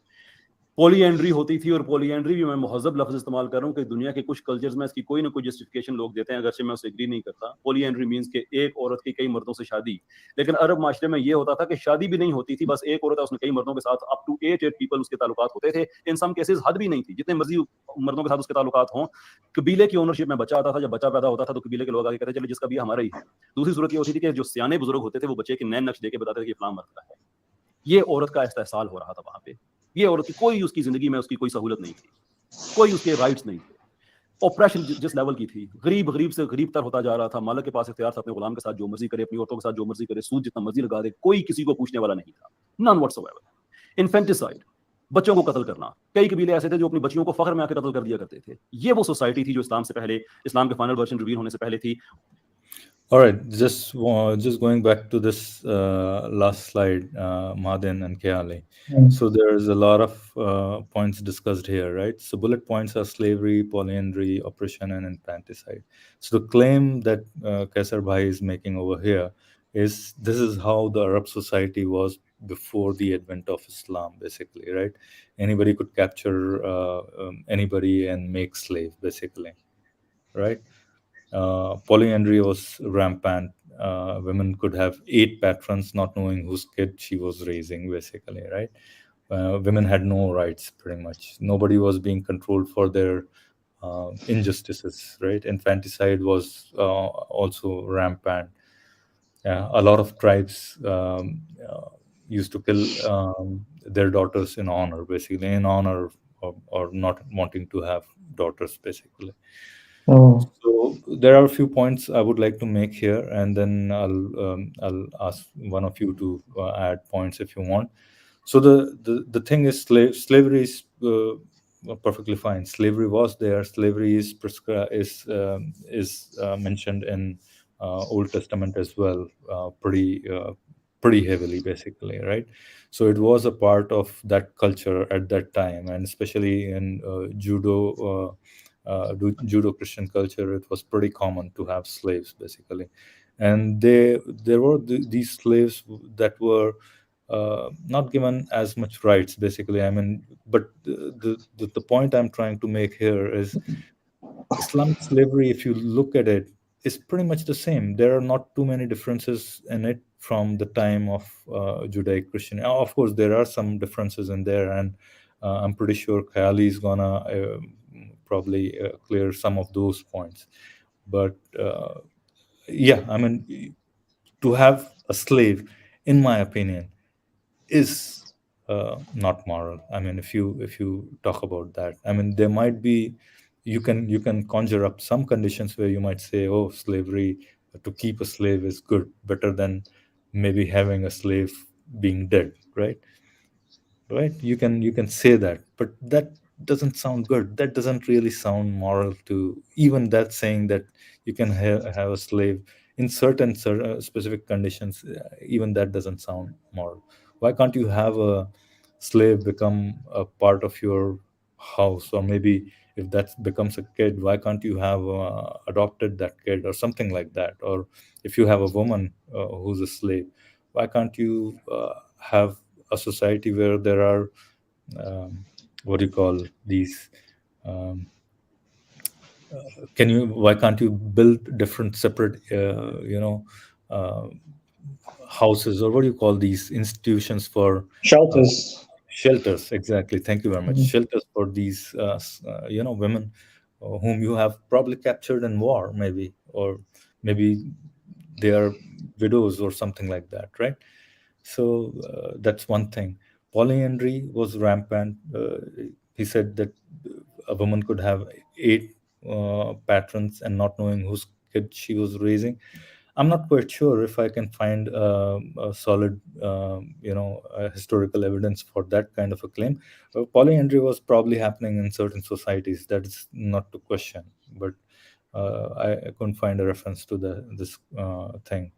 पॉलीएंड्री होती थी, और पॉलीएंड्री भी मैं मुहज़्ज़ब लफ्ज़ इस्तेमाल कर रहा हूँ कि दुनिया के कुछ कल्चर्स में इसकी कोई ना कोई जस्टिफिकेशन लोग देते हैं, अगरचे मैं उससे एग्री नहीं करता. पॉलीएंड्री मींस कि एक औरत की कई मर्दों से शादी. लेकिन अरब माशरे में ये होता था कि शादी भी नहीं होती थी, बस एक औरत है, उसने कई मर्दों के साथ अप टू 8 पीपल उसके ताल्लुकात होते थे. इन सम केसेस हद भी नहीं थी, जितने मर्जी मर्दों के साथ उसके ताल्लुकात हों. कबीले की ओनरशिप में बच्चा आता था, जब बच्चा पैदा होता था तो कबीले के लोग आगे कहते चले जिसका भी हमारा ही है. दूसरी सूरत ये होती थी कि जो सियाने बुजुर्ग होते थे वो बच्चे के नैन नक्श देके बताते थे कि फलां मर्द का है. ये औरत का इस्तेहसाल हो रहा था वहां पे. ये औरत की कोई उसकी जिंदगी में उसकी कोई सहूलत नहीं थी, कोई उसके राइट्स नहीं थे. ऑपरेशन जिस लेवल की थी, गरीब गरीब से गरीब तर होता जा रहा था. मालिक के पास इख्तियार था अपने गुलाम के साथ जो मर्जी करे, अपनी औरतों के साथ जो मर्जी करे, सूद जितना मर्जी लगा दे, कोई किसी को पूछने वाला नहीं था. Non whatsoever. इन्फेंटिसाइड, बच्चों को कत्ल करना. कई कबीले ऐसे थे जो अपनी बच्चियों को फख्र में आकर कत्ल कर दिया करते थे. ये वो सोसाइटी थी जो इस्लाम से पहले, इस्लाम के फाइनल वर्जन रिवील होने से पहले थी. All right, just going back to this last slide, Madin and Keale. So there's a lot of points discussed here, right? So bullet points are slavery, polyandry, oppression, and infanticide. So the claim that Qaiser Bhai is making over here is this is how the Arab society was before the advent of Islam, basically, right? Anybody could capture anybody and make slave, basically, right? Polyandry was rampant. Women could have 8 patrons, not knowing whose kid she was raising, basically, right? Women had no rights, pretty much. Nobody was being controlled for their injustices, right? Infanticide was also rampant. A lot of tribes used to kill their daughters in honor, basically, in honor or not wanting to have daughters, basically. So there are a few points I would like to make here, and then I'll ask one of you to add points if you want. So the thing is, slavery is perfectly fine. Slavery was there. Slavery is mentioned in Old Testament as well, pretty heavily, basically, right? So it was a part of that culture at that time, and especially in Judo-Christian culture, it was pretty common to have slaves, basically. And there were these slaves that were not given as much rights, basically. I mean, but the point I'm trying to make here is Islamic slavery, if you look at it, is pretty much the same. There are not too many differences in it from the time of Judaic-Christian. Of course, there are some differences in there, and I'm pretty sure Khayali is gonna probably clear some of those points. But yeah, I mean, to have a slave, in my opinion, is not moral. I mean, if you talk about that, I mean, there might be, you can conjure up some conditions where you might say, oh, slavery, to keep a slave is good, better than maybe having a slave being dead, right? You can say that, but that doesn't sound good. That doesn't really sound moral. To even that saying that you can have a slave in certain specific conditions, even that doesn't sound moral. Why can't you have a slave become a part of your house? Or maybe if that becomes a kid, why can't you have adopted that kid or something like that? Or if you have a woman who's a slave, why can't you have a society where there are what do you call these why can't you build different separate houses, or what do you call these institutions for Shelters. Shelters, exactly. Thank you very much. Shelters for these, women whom you have probably captured in war, maybe, or maybe they are widows or something like that, right? So that's one thing. Polyandry was rampant. He said that a woman could have 8 patrons and not knowing whose kid she was raising. I'm not quite sure if I can find a solid, historical evidence for that kind of a claim. Polyandry was probably happening in certain societies. That is not to question, but I couldn't find a reference to this thing.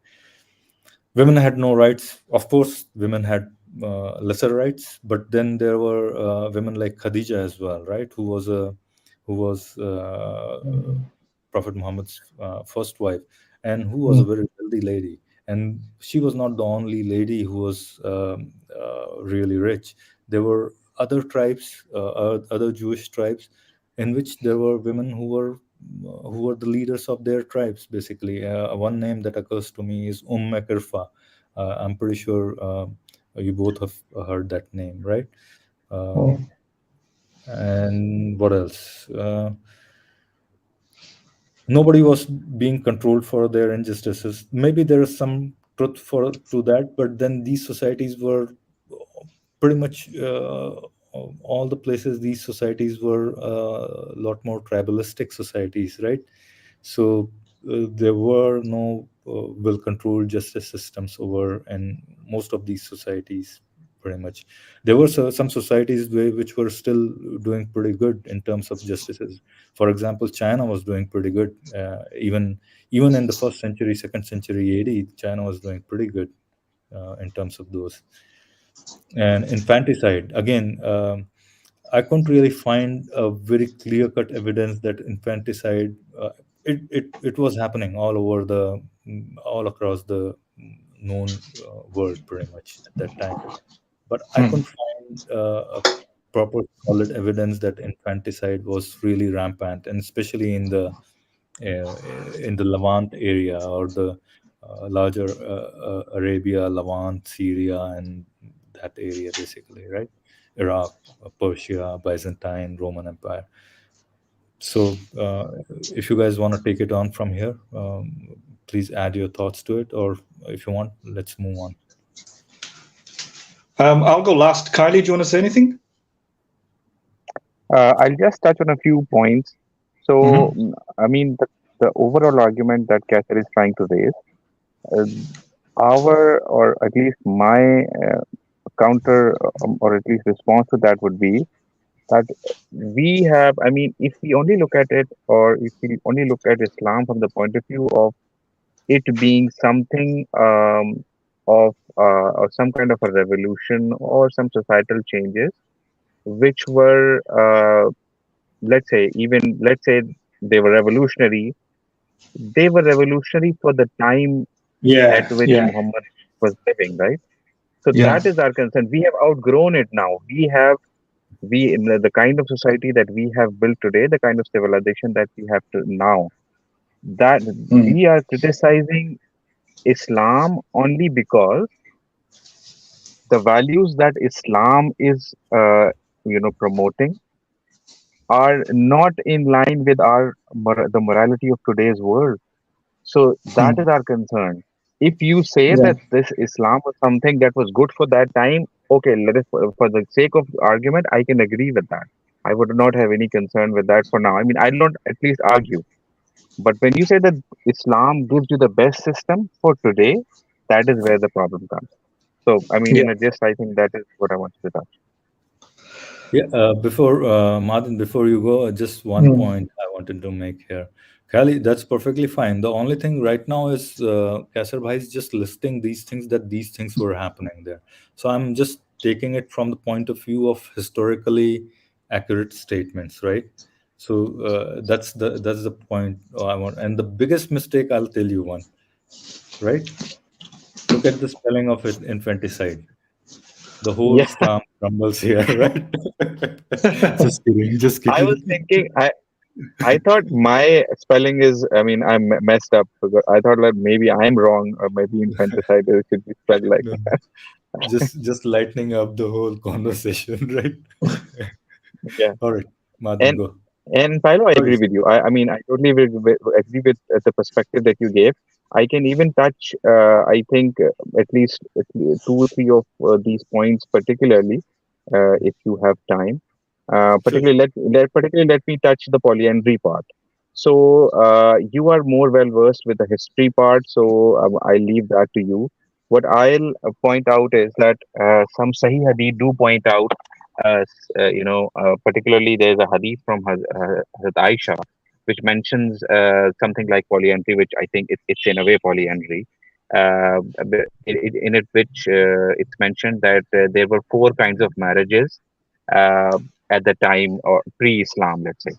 Women had no rights. Of course, women had lesser rights, but then there were women like Khadija as well, right? Who was Prophet Muhammad's first wife, and who was a very wealthy lady. And she was not the only lady who was really rich. There were other tribes, other Jewish tribes, in which there were women who were the leaders of their tribes. Basically, one name that occurs to me is Kirfa. I'm pretty sure you both have heard that name, right? And what else? Nobody was being controlled for their injustices. Maybe there is some truth to that, but then these societies were pretty much all the places. These societies were a lot more tribalistic societies, right? So there were no well-controlled justice systems over in most of these societies. Pretty much, there were some societies which were still doing pretty good in terms of justices. For example, China was doing pretty good. Even in the first century, second century AD, China was doing pretty good in terms of those. And infanticide, again, I couldn't really find a very clear-cut evidence that infanticide it was happening all across the known world, pretty much at that time. But I couldn't find a proper solid evidence that infanticide was really rampant, and especially in the Levant area, or the larger Arabia, Levant, Syria, and that area, basically, right? Iraq, Persia, Byzantine, Roman Empire. So if you guys want to take it on from here, please add your thoughts to it, or if you want, let's move on. I'll go last. Kylie, do you want to say anything? I'll just touch on a few points. So, I mean, the overall argument that Qaiser is trying to raise, or at least my counter, or at least response to that would be that we have, I mean, if we only look at it, or if we only look at Islam from the point of view of it being something or some kind of a revolution or some societal changes, which were, let's say they were revolutionary. They were revolutionary for the time at which Muhammad was living, right? So that is our concern. We have outgrown it now. In the kind of society that we have built today, the kind of civilization that we have now, that we are criticizing Islam only because the values that Islam is, promoting are not in line with the morality of today's world. So that is our concern. If you say that this Islam was something that was good for that time, okay, let us, for the sake of argument, I can agree with that. I would not have any concern with that for now. I mean, I don't at least argue. But when you say that Islam gives you the best system for today, that is where the problem comes. So, I mean, in a gist, I think that is what I wanted to touch. Yeah, Martin, before you go, just one point I wanted to make here. Kali, that's perfectly fine. The only thing right now is Qaiser Bhai is just listing these things were happening there. So I'm just taking it from the point of view of historically accurate statements, right? So that's the point I want. And the biggest mistake, I'll tell you one, right? Look at the spelling of it, infanticide. The whole Islam crumbles here, right? Just kidding. I was thinking, I thought my spelling is, I mean, I'm messed up. I thought like maybe I'm wrong, or maybe infanticide should be spelled like that. just lightening up the whole conversation, right? Yeah. All right, Madhu, And go. Philo, I Sorry. agree with you. I mean, I totally agree with the perspective that you gave. I can even touch, I think, at least two or three of these points, particularly, if you have time. Sure. Particularly, let me touch the polyandry part. So, you are more well versed with the history part, so I'll leave that to you. What I'll point out is that some Sahih Hadith do point out particularly there's a hadith from Hazrat Aisha, which mentions something like polyandry, which I think it's in a way polyandry. In it, which it's mentioned that there were four kinds of marriages uh, at the time or pre-Islam, let's say,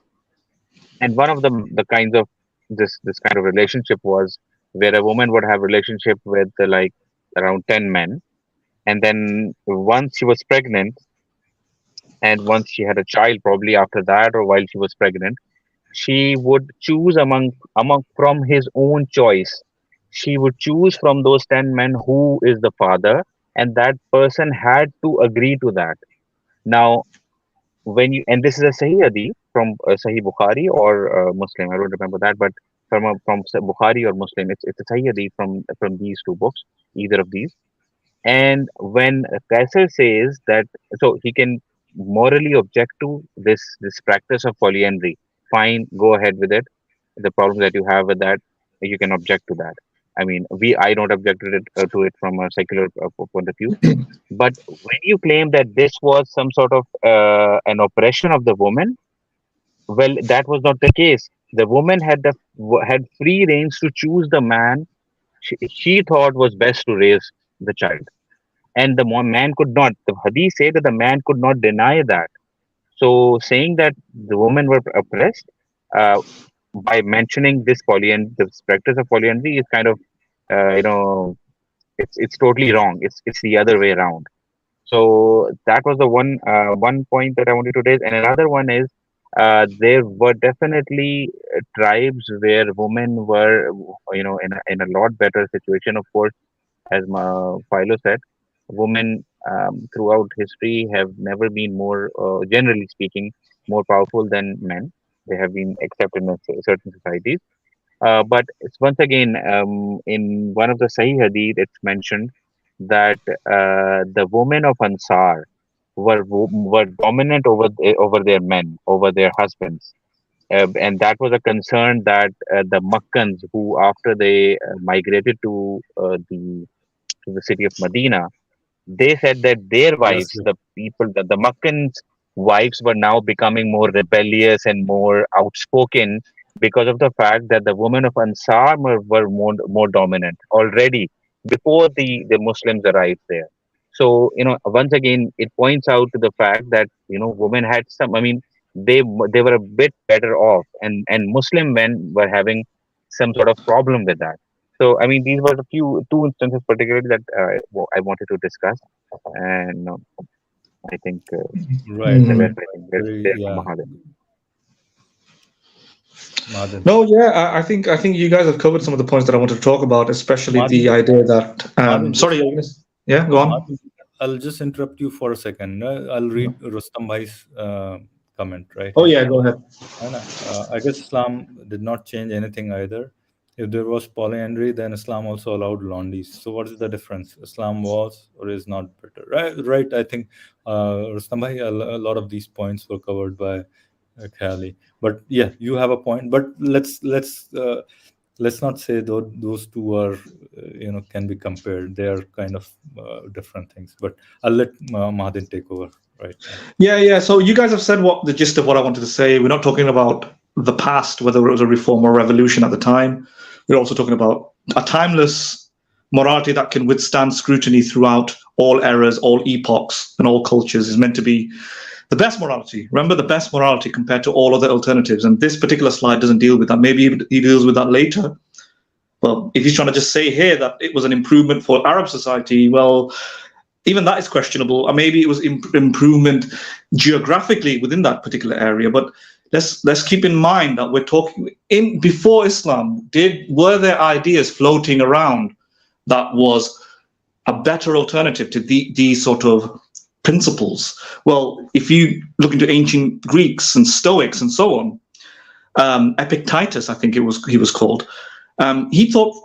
and one of the kinds of this kind of relationship was where a woman would have relationship with like around 10 men, and then once she was pregnant and once she had a child, probably after that or while she was pregnant, she would choose among from his own choice. She would choose from those 10 men who is the father, and that person had to agree to that. Now, when you, and this is a Sahih Hadith from Sahih Bukhari or Muslim, I don't remember that, but from Bukhari or Muslim, it's a Sahih Hadith from these two books, either of these. And when Qaiser says that, so he can morally object to this practice of polyandry. Fine, go ahead with it. The problem that you have with that, you can object to that. I mean, I don't object to it from a secular point of view. But when you claim that this was some sort of an oppression of the woman, well, that was not the case. The woman had free range to choose the man she thought was best to raise the child, and the man could not. The hadith say that the man could not deny that. So saying that the women were oppressed uh, by mentioning this practice of polyandry is kind of uh, you know it's totally wrong. It's the other way around. So that was the one point that I wanted to raise, and another one is there were definitely tribes where women were in a lot better situation. Of course, as Philo said, women throughout history have never been more, generally speaking, more powerful than men. They have been accepted in certain societies. But it's once again, in one of the Sahih Hadith, it's mentioned that the women of Ansar were dominant over their men, over their husbands. And that was a concern that the Makkans, who after they migrated to the city of Medina, they said that their Yes, wives, the Makkans' wives, were now becoming more rebellious and more outspoken because of the fact that the women of Ansar were more dominant already before the Muslims arrived there. So, once again, it points out to the fact that, women had some, I mean, they were a bit better off, and Muslim men were having some sort of problem with that. So, I mean, these were the two instances particularly that I wanted to discuss, and I think right, the right. rest, I think, that's Very, there from yeah, Mahadev. Madhu. No, yeah, I think you guys have covered some of the points that I wanted to talk about, especially the Madhu, idea that. Madhu, Sorry, just, yeah, go on. Madhu, I'll just interrupt you for a second. I'll read Rustam Bhai's comment, right? Oh yeah, go ahead. I guess Islam did not change anything either. If there was polyandry, then Islam also allowed laundries. So what is the difference? Islam was or is not better, right? Right. I think Rustam Bhai, a lot of these points were covered by Khali. But yeah, you have a point. But let's not say those two are can be compared. They are kind of different things. But I'll let Mahadin take over right now. Yeah. So you guys have said what the gist of what I wanted to say. We're not talking about the past, whether it was a reform or revolution at the time. We're also talking about a timeless morality that can withstand scrutiny throughout all eras, all epochs, and all cultures is meant to be the best morality. Remember, the best morality compared to all other alternatives. And this particular slide doesn't deal with that. Maybe he deals with that later. Well, if he's trying to just say here that it was an improvement for Arab society, well, even that is questionable. Or maybe it was improvement geographically within that particular area. But let's keep in mind that we're talking in before Islam. Were there ideas floating around that was a better alternative to these sort of principles? Well, if you look into ancient Greeks and Stoics and so on, Epictetus, I think he was called, he thought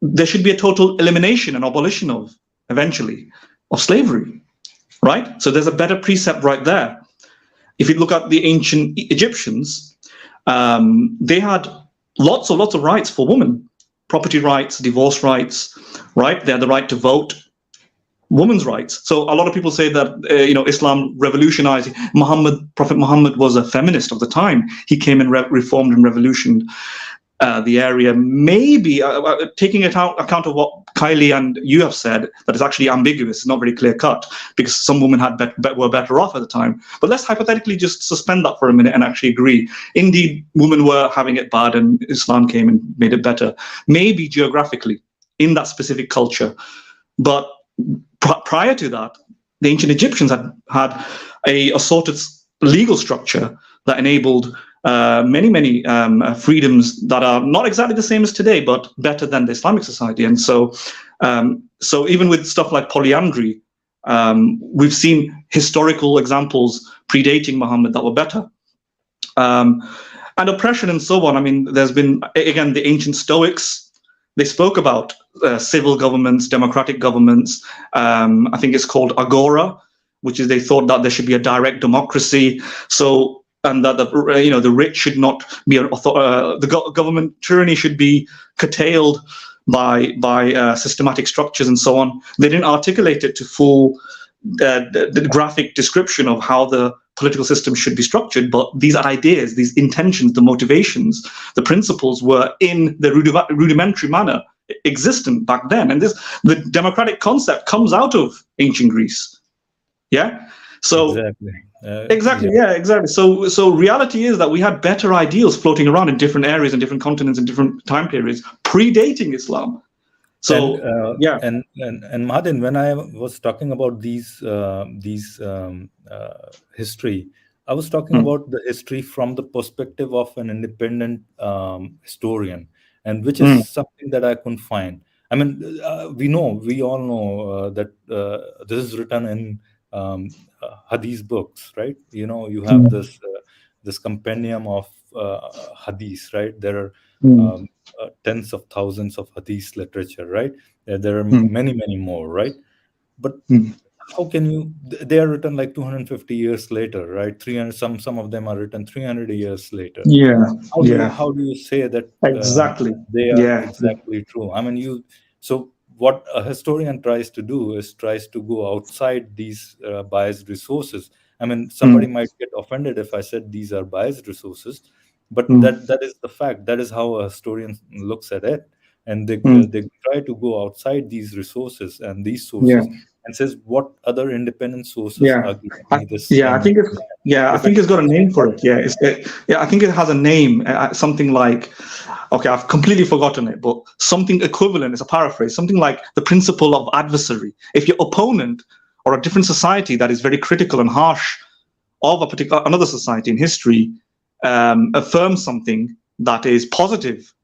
there should be a total elimination and abolition of, eventually, of slavery, right? So there's a better precept right there. If you look at the ancient Egyptians, they had lots of rights for women, property rights, divorce rights, right? They had the right to vote, women's rights. So a lot of people say that Islam revolutionized. Prophet Muhammad was a feminist of the time. He came and reformed and revolutioned the area. Maybe taking account of what Kylie and you have said, that is actually ambiguous, not very clear cut, because some women were better off at the time. But let's hypothetically just suspend that for a minute and actually agree. Indeed, women were having it bad, and Islam came and made it better. Maybe geographically in that specific culture, but prior to that, the ancient Egyptians had a sort of legal structure that enabled many freedoms that are not exactly the same as today, but better than the Islamic society. And so even with stuff like polyandry, we've seen historical examples predating Muhammad that were better. And oppression and so on. I mean, there's been, again, the ancient Stoics, they spoke about civil governments, democratic governments. I think it's called agora, which is they thought that there should be a direct democracy. So, and that the rich should not be the government tyranny should be curtailed by systematic structures and so on. They didn't articulate it to full the graphic description of how the political system should be structured, but these ideas, these intentions, the motivations, the principles were in the rudimentary manner existent back then. And the democratic concept comes out of ancient Greece. Yeah. So exactly. So reality is that we had better ideals floating around in different areas and different continents and different time periods predating Islam. So and Mahathir, when I was talking about these history, I was talking about the history from the perspective of an independent historian, and which is something that I couldn't find. I mean, we all know that this is written in Hadith books, right? You have this compendium of Hadith, right? There are tens of thousands of Hadith literature, right? There are many more, right? But how can you? They are written like 250 years later, right? 300. Some of them are written 300 years later. How do you say that exactly they are exactly true? I mean, so what a historian tries to do is tries to go outside these biased resources. I mean, somebody might get offended if I said these are biased resources, but that is the fact. That is how a historian looks at it, and they try to go outside these resources and these sources and says what other independent sources are giving me this. I think it's got a name for it. I think it has a name, something like, okay, I've completely forgotten it, but something equivalent is a paraphrase, something like the principle of adversary. If your opponent or a different society that is very critical and harsh of another society in history affirms something that is positive,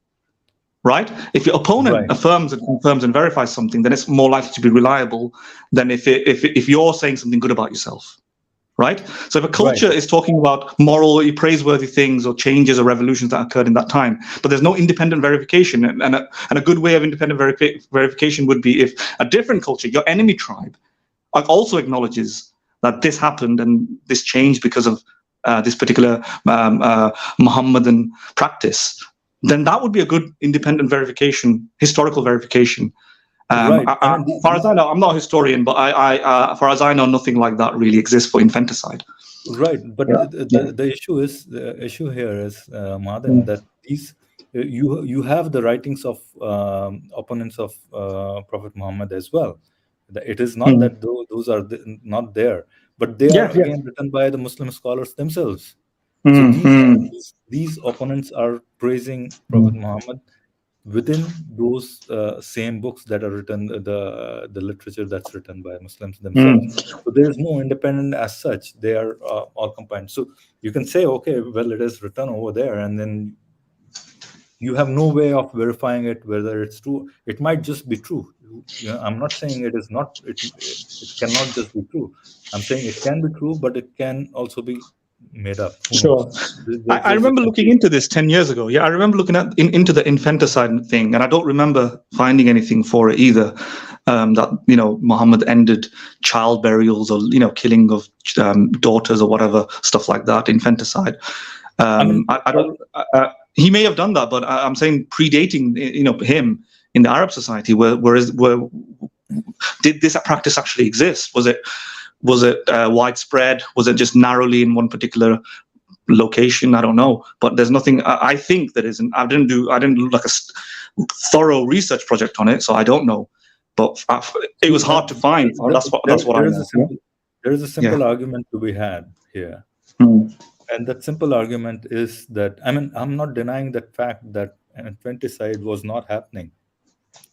right? If your opponent affirms and confirms and verifies something, then it's more likely to be reliable than if you're saying something good about yourself, right? So if a culture is talking about morally praiseworthy things or changes or revolutions that occurred in that time, but there's no independent verification, and a good way of independent verification would be if a different culture, your enemy tribe, also acknowledges that this happened and this changed because of this particular Muhammadan practice, then that would be a good independent verification, historical verification. Far as I know, I'm not a historian, but far as I know, nothing like that really exists for infanticide. Right, but the issue here is, Mahathir, that these you have the writings of opponents of Prophet Muhammad as well. It is not that those are not there, but they are again written by the Muslim scholars themselves. So these opponents are praising Prophet Muhammad within those same books that are written, the literature that's written by Muslims themselves. So there is no independent as such. They are all combined. So you can say, okay, well, it is written over there, and then you have no way of verifying it whether it's true. It might just be true. I'm not saying it is not. It cannot just be true. I'm saying it can be true, but it can also be made up. Who Sure. knows? I remember looking into this 10 years ago. Yeah, I remember looking into the infanticide thing, and I don't remember finding anything for it either. That Muhammad ended child burials or killing of daughters or whatever, stuff like that, infanticide. I don't. He may have done that, but I'm saying predating him in the Arab society, where did this practice actually exist? Was it widespread? Was it just narrowly in one particular location? I don't know, but there's nothing. I think that isn't. I didn't do like a thorough research project on it, so I don't know. But it was hard to find. That's what I know. There is a simple argument to be had here, and that simple argument is that I'm not denying that fact that infanticide was not happening.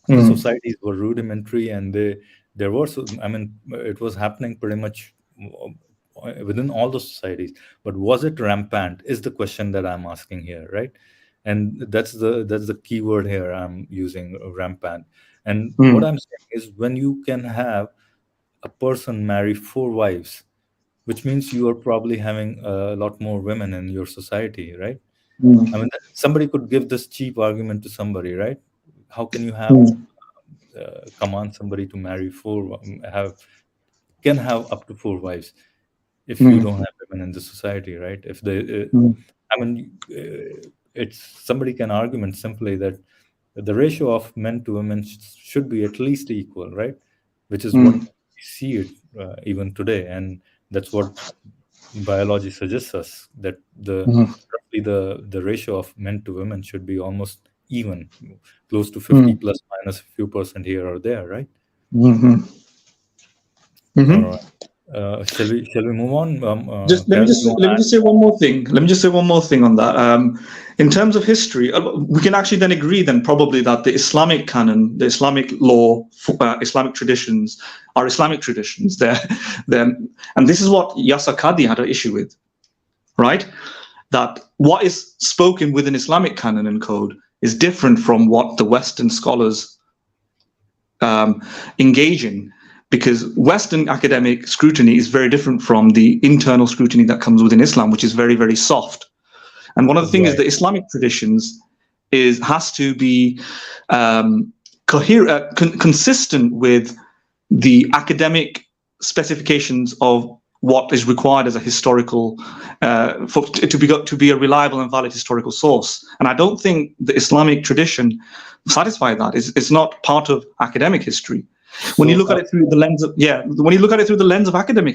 The societies were rudimentary, and there was. It was happening pretty much within all the societies. But was it rampant? Is the question that I'm asking here, right? And that's the key word here I'm using, rampant. And what I'm saying is, when you can have a person marry 4 wives, which means you are probably having a lot more women in your society, right? Somebody could give this cheap argument to somebody, right? How can you have command somebody to marry 4, can have up to 4 wives if you don't have women in the society, right? If they, it's somebody can argument simply that the ratio of men to women should be at least equal, right? Which is what we see it even today, and that's what biology suggests us, that roughly the ratio of men to women should be almost even, close to 50 plus minus a few percent here or there, right? All right. Shall we move on? Let me just say one more thing. Let me just say one more thing on that. In terms of history, we can actually then agree probably that the Islamic canon, the Islamic law, Islamic traditions are Islamic traditions. And this is what Yasser Qadhi had an issue with, right? That what is spoken within Islamic canon and code is different from what the Western scholars engage in. Because Western academic scrutiny is very different from the internal scrutiny that comes within Islam, which is very, very soft. And one of the things is the Islamic traditions has to be consistent with the academic specifications of what is required as a historical, to be a reliable and valid historical source. And I don't think the Islamic tradition satisfies that. It's not part of academic history. When you look at it through the lens of academic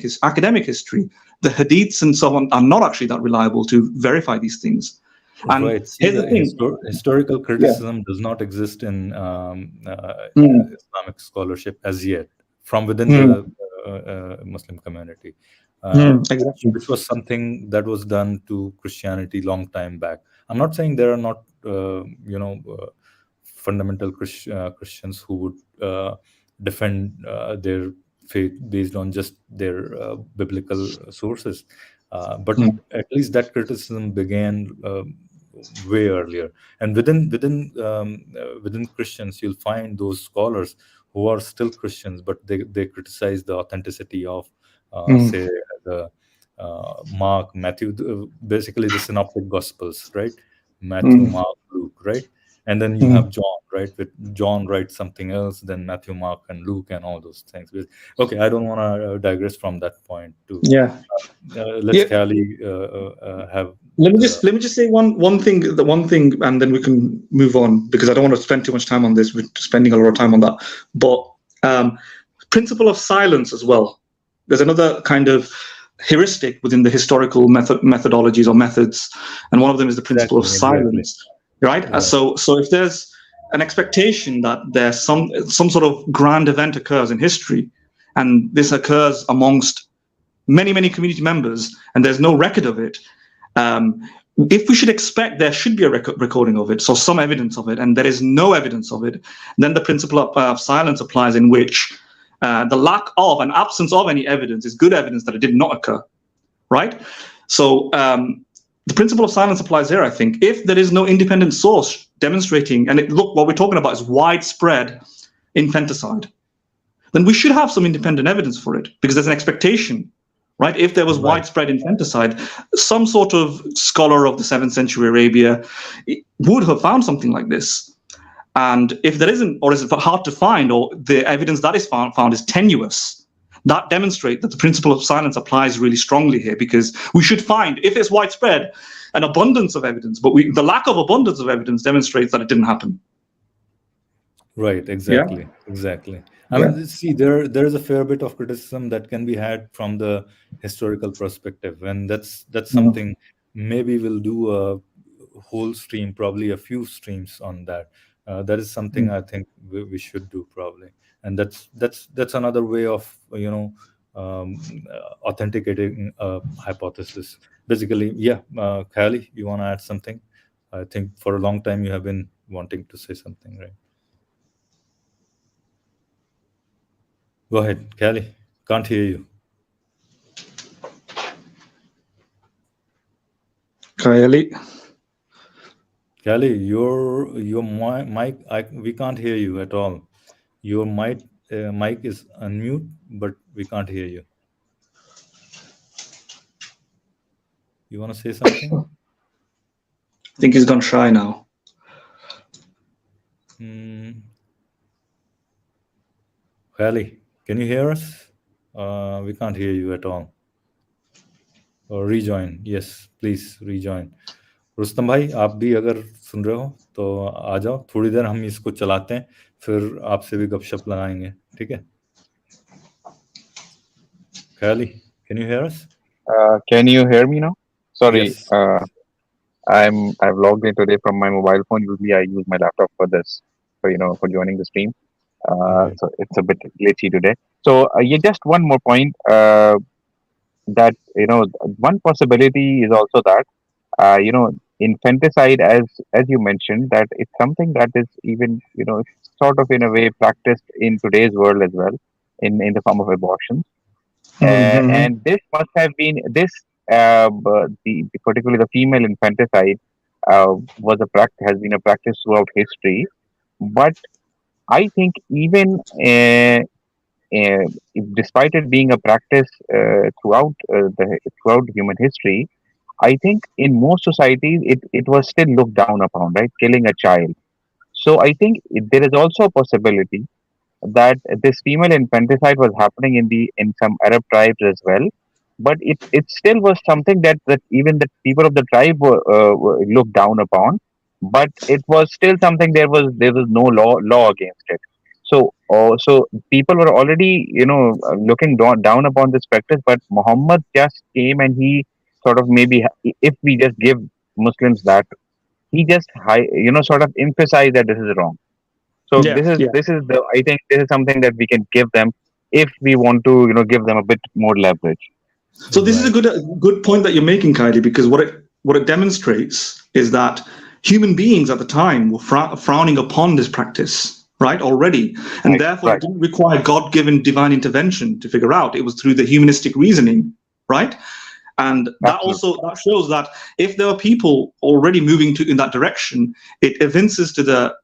history, the hadiths and so on are not actually that reliable to verify these things. And here's the thing: historical criticism does not exist in Islamic scholarship as yet from within the Muslim community, which was something that was done to Christianity long time back. I'm not saying there are not fundamental Christians who would defend their faith based on just their biblical sources, but at least that criticism began way earlier. And within Christians, you'll find those scholars who are still Christians, but they criticize the authenticity of say the Mark, Matthew, basically the synoptic gospels, right? Matthew, Mark, Luke, right? And then you have John, right? With John writes something else, then Matthew, Mark, and Luke, and all those things. Okay, I don't want to digress from that point. Let's Cali have. Let me just say one thing, and then we can move on, because I don't want to spend too much time on this. We're spending a lot of time on that. But principle of silence as well. There's another kind of heuristic within the historical methodologies or methods, and one of them is the principle of silence. Right. So if there's an expectation that there's some sort of grand event occurs in history, and this occurs amongst many community members, and there's no record of it, if we should expect there should be a recording of it, so some evidence of it, and there is no evidence of it, then the principle of silence applies, in which the lack of and absence of any evidence is good evidence that it did not occur. Right. So the principle of silence applies here, I think. If there is no independent source demonstrating, and look, what we're talking about is widespread infanticide, then we should have some independent evidence for it, because there's an expectation, right? If there was widespread infanticide, some sort of scholar of the 7th century Arabia would have found something like this. And if there isn't, or is it hard to find, or the evidence that is found is tenuous, that demonstrates that the principle of silence applies really strongly here, because we should find, if it's widespread, an abundance of evidence, but the lack of abundance of evidence demonstrates that it didn't happen. Right, exactly, exactly. I mean, see, there is a fair bit of criticism that can be had from the historical perspective, and that's something maybe we'll do a whole stream, probably a few streams on that. That is something I think we should do probably, and that's another way of authenticating a hypothesis. Basically, yeah. Khayali, you want to add something? I think for a long time you have been wanting to say something, right? Go ahead, Khayali. Can't hear you. Khayali, your mic, we can't hear you at all. Your mic is unmute, but we can't hear you. You want to say something? I think he's gone shy now. Khayali, can you hear us? We can't hear you at all. Or rejoin. Yes, please rejoin. Rustam भाई, आप भी अगर सुन रहे हो तो आ जाओ, थोड़ी देर हम इसको चलाते हैं, फिर आपसे भी गपशप लगाएंगे, ठीक है? Khayali, can you hear us? Can you hear me now? Sorry, Yes. I've logged in today from my mobile phone. Usually I use my laptop for this, for joining the stream. So it's a bit glitchy today. So yeah, just one more point. That one possibility is also that infanticide, as you mentioned, that it's something that is even sort of in a way practiced in today's world as well, in the form of abortion. And this must have been particularly the female infanticide has been a practice throughout history. But I think even despite it being a practice throughout human history, I think in most societies it was still looked down upon, right? Killing a child. So I think there is also a possibility that this female infanticide was happening in some Arab tribes as well, but it still was something that even the people of the tribe were looked down upon, but it was still something there was no law against it. So people were already looking down upon this practice, but Muhammad just came and he sort of, maybe if we just give Muslims that, he just sort of emphasized that this is wrong. So I think this is something that we can give them if we want to give them a bit more leverage. So this is a good point that you're making, Khayali, because what it demonstrates is that human beings at the time were frowning upon this practice, right, already, and therefore it didn't require God-given divine intervention to figure out. It was through the humanistic reasoning, right? And that shows that if there were people already moving in that direction, it evinces to the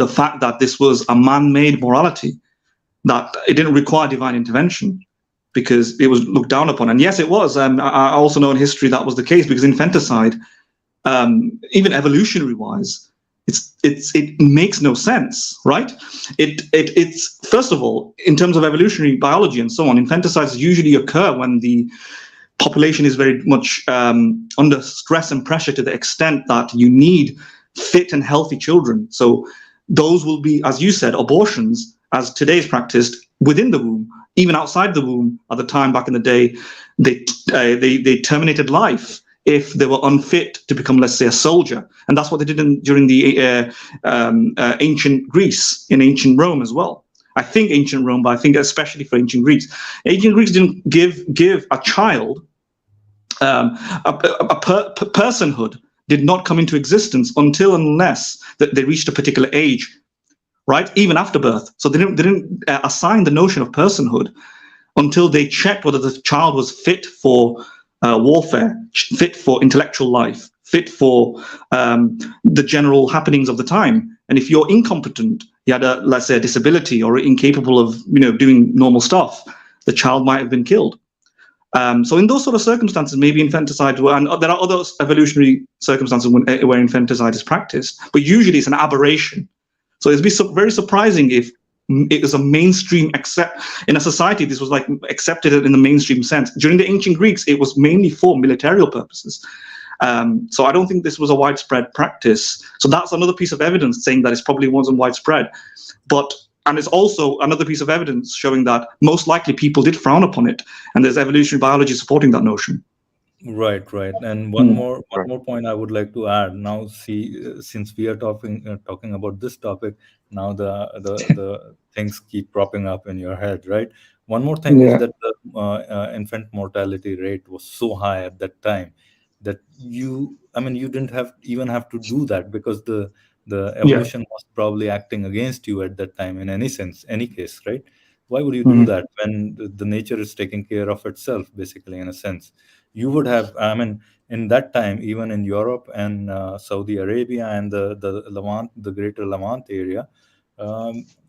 fact that this was a man-made morality, that it didn't require divine intervention because it was looked down upon. And yes, it was. I also know in history that was the case, because infanticide, even evolutionary-wise, it makes no sense, right? It's first of all, in terms of evolutionary biology and so on, infanticides usually occur when the population is very much under stress and pressure to the extent that you need fit and healthy children. So those will be, as you said, abortions, as today is practiced, within the womb. Even outside the womb, at the time back in the day, they terminated life if they were unfit to become, let's say, a soldier. And that's what they did during the ancient Greece, in ancient Rome as well. I think ancient Rome, but I think especially for ancient Greeks. Ancient Greeks didn't give a child, personhood did not come into existence until unless they reached a particular age, right? Even after birth. So they didn't assign the notion of personhood until they checked whether the child was fit for warfare, fit for intellectual life, fit for the general happenings of the time. And if you're incompetent, you had let's say a disability or incapable of doing normal stuff, the child might have been killed. So in those sort of circumstances, maybe infanticide, and there are other evolutionary circumstances where infanticide is practiced, but usually it's an aberration. So it'd be very surprising if it was a mainstream in a society. This was like accepted in the mainstream sense. During the ancient Greeks, it was mainly for military purposes. So I don't think this was a widespread practice. So that's another piece of evidence saying that it probably wasn't widespread. And it's also another piece of evidence showing that most likely people did frown upon it, and there's evolutionary biology supporting that notion. Right. And one more point I would like to add. Now, see, since we are talking about this topic, now the things keep propping up in your head, right? One more thing is that the infant mortality rate was so high at that time that you didn't even have to do that, because the evolution was probably acting against you at that time in any case, right? Why would you do that when the nature is taking care of itself, basically, in a sense? You would have, in that time, even in Europe and Saudi Arabia and the Levant, the greater Levant area,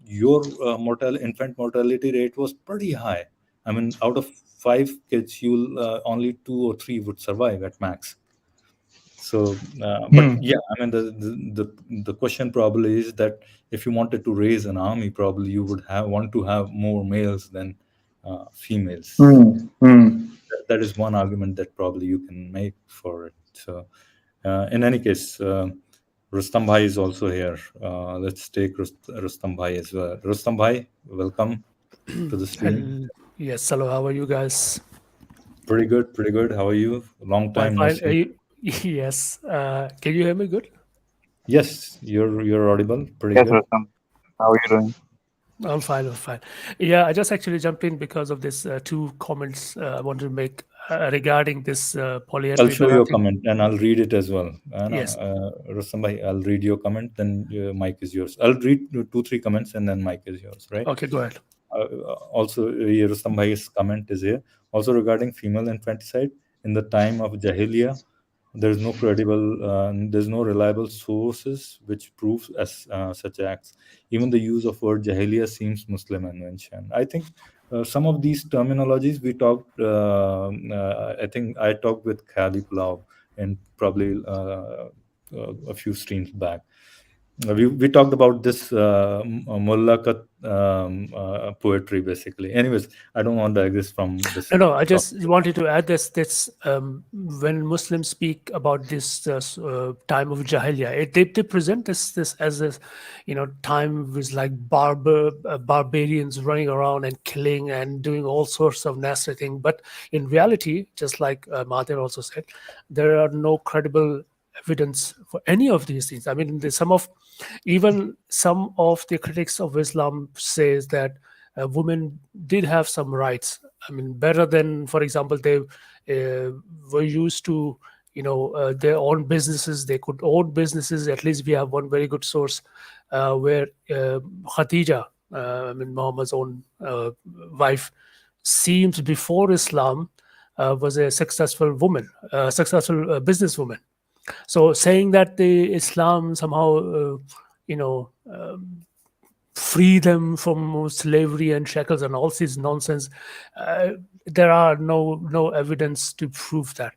your infant mortality rate was pretty high. Out of 5 kids, only 2 or 3 would survive at max. So, but yeah, the question probably is that if you wanted to raise an army, probably you would want to have more males than females. That is one argument that probably you can make for it. So, in any case, Rustam Bhai is also here. Let's take Rustam Bhai as well. Rustam Bhai, welcome to the stream. Yes, hello. How are you guys? Pretty good. How are you? Long time no see. Yes. Can you hear me good? Yes, you're audible. Pretty Yes, good. Rustam. How are you doing? I'm fine. Yeah, I just actually jumped in because of this 2 comments I wanted to make regarding this polyandry. I'll show your comment and I'll read it as well. Yes. Rustam bhai, I'll read your comment, then mic is yours. I'll read 2-3 comments and then mic is yours, right? Okay, go ahead. Also, Rustam bhai's comment is here. Also regarding female infanticide, in the time of Jahiliyyah, there's no reliable sources which proves as such acts. Even the use of word Jahiliyyah seems Muslim invention. I think some of these terminologies we talked. I think I talked with Khali Pulav and probably a few streams back. We talked about this mullakat poetry, basically. Anyways, I don't want to digress from this. No, I just wanted to add this when Muslims speak about this time of Jahiliyyah, they present this as a time with like barbarians running around and killing and doing all sorts of nasty things. But in reality, just like Mahathir also said, there are no credible evidence for any of these things. I mean, even some of the critics of Islam says that women did have some rights. I mean, better than, for example, they were used to, their own businesses. They could own businesses. At least we have one very good source where Khadija, Muhammad's own wife, seems before Islam was a successful woman, successful businesswoman. So saying that the Islam somehow, free them from slavery and shackles and all this nonsense, there are no evidence to prove that.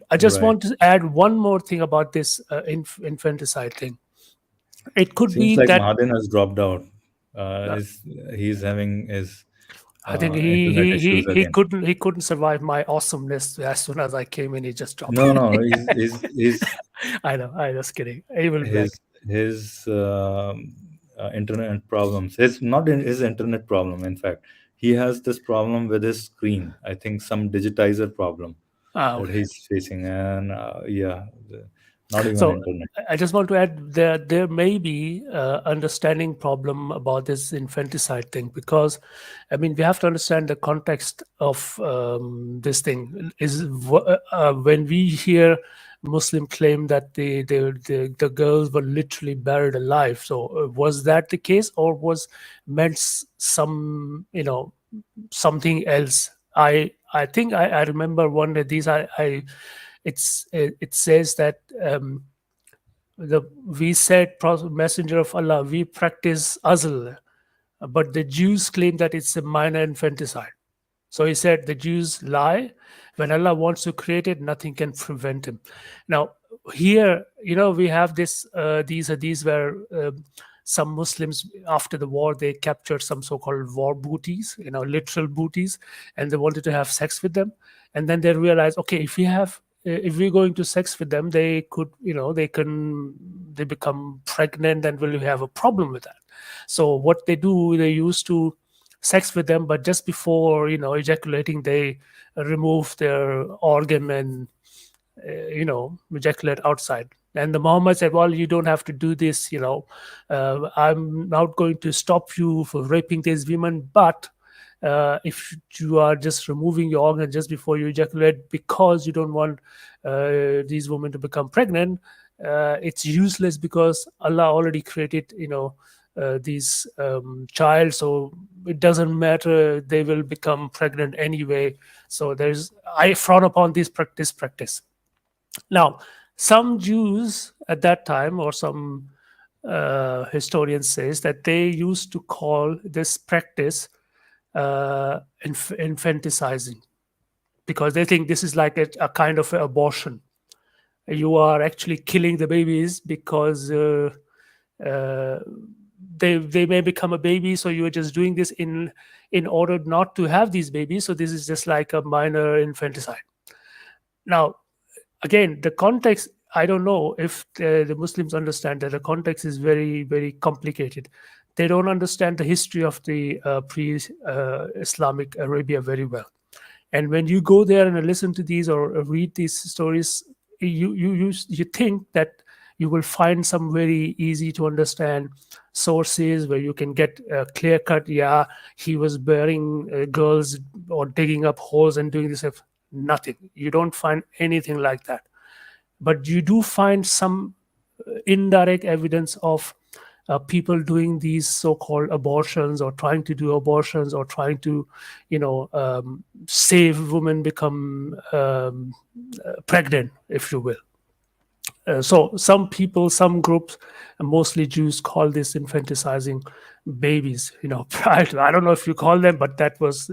I just want to add one more thing about this infanticide thing. It could Seems be like that Mahathir has dropped out. He's having his. I think he couldn't survive my awesomeness as soon as I came in. He just dropped. No, he's I know. I'm just kidding. He will be back. His internet problems. It's not his internet problem. In fact, he has this problem with his screen. I think some digitizer problem that he's facing, and not even internet. I just want to add that there may be understanding problem about this infanticide thing, because we have to understand the context of this thing. Is when we hear Muslim claim that the girls were literally buried alive. So was that the case, or was meant some something else? I think I remember one of these. it says that we said, Messenger of Allah, we practice azl, but the Jews claim that it's a minor infanticide. So he said the Jews lie. When Allah wants to create it, nothing can prevent him. Now, here, we have these hadiths where some Muslims, after the war, they captured some so-called war booties, literal booties, and they wanted to have sex with them. And then they realized, okay, if we're going to sex with them, they could, they become pregnant, and will have a problem with that. So what they do, they used to sex with them, but just before ejaculating, they remove their organ and ejaculate outside. And the Muhammad said, well, you don't have to do this, I'm not going to stop you for raping these women, but if you are just removing your organ just before you ejaculate because you don't want these women to become pregnant, it's useless, because Allah already created these child, so it doesn't matter, they will become pregnant anyway. So I frown upon this practice. Now, some Jews at that time, or some historians says that they used to call this practice infanticizing, because they think this is like a kind of abortion. You are actually killing the babies because they may become a baby, so you are just doing this in order not to have these babies. So this is just like a minor infanticide. Now, again, the context, I don't know if the Muslims understand that the context is very, very complicated. They don't understand the history of the pre-Islamic Arabia very well. And when you go there and listen to these or read these stories, you think that you will find some very easy to understand sources where you can get a clear cut, he was burying girls or digging up holes and doing this. Nothing. You don't find anything like that. But you do find some indirect evidence of people doing these so-called abortions, or trying to do abortions, or trying to, save women become pregnant, if you will. So some people, some groups, mostly Jews, call this infanticizing babies. I don't know if you call them, but that was,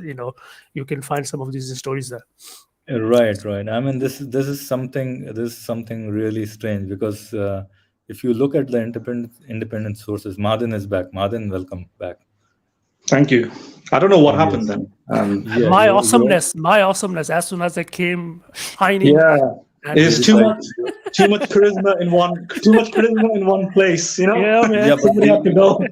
you can find some of these stories there. Right. I mean, this is something really strange, because if you look at the independent sources, Madan is back. Madan, welcome back. Thank you. I don't know what happened then. My awesomeness, as soon as I came shining. It's too much charisma in one place, Yeah, man. Yeah, but have to go.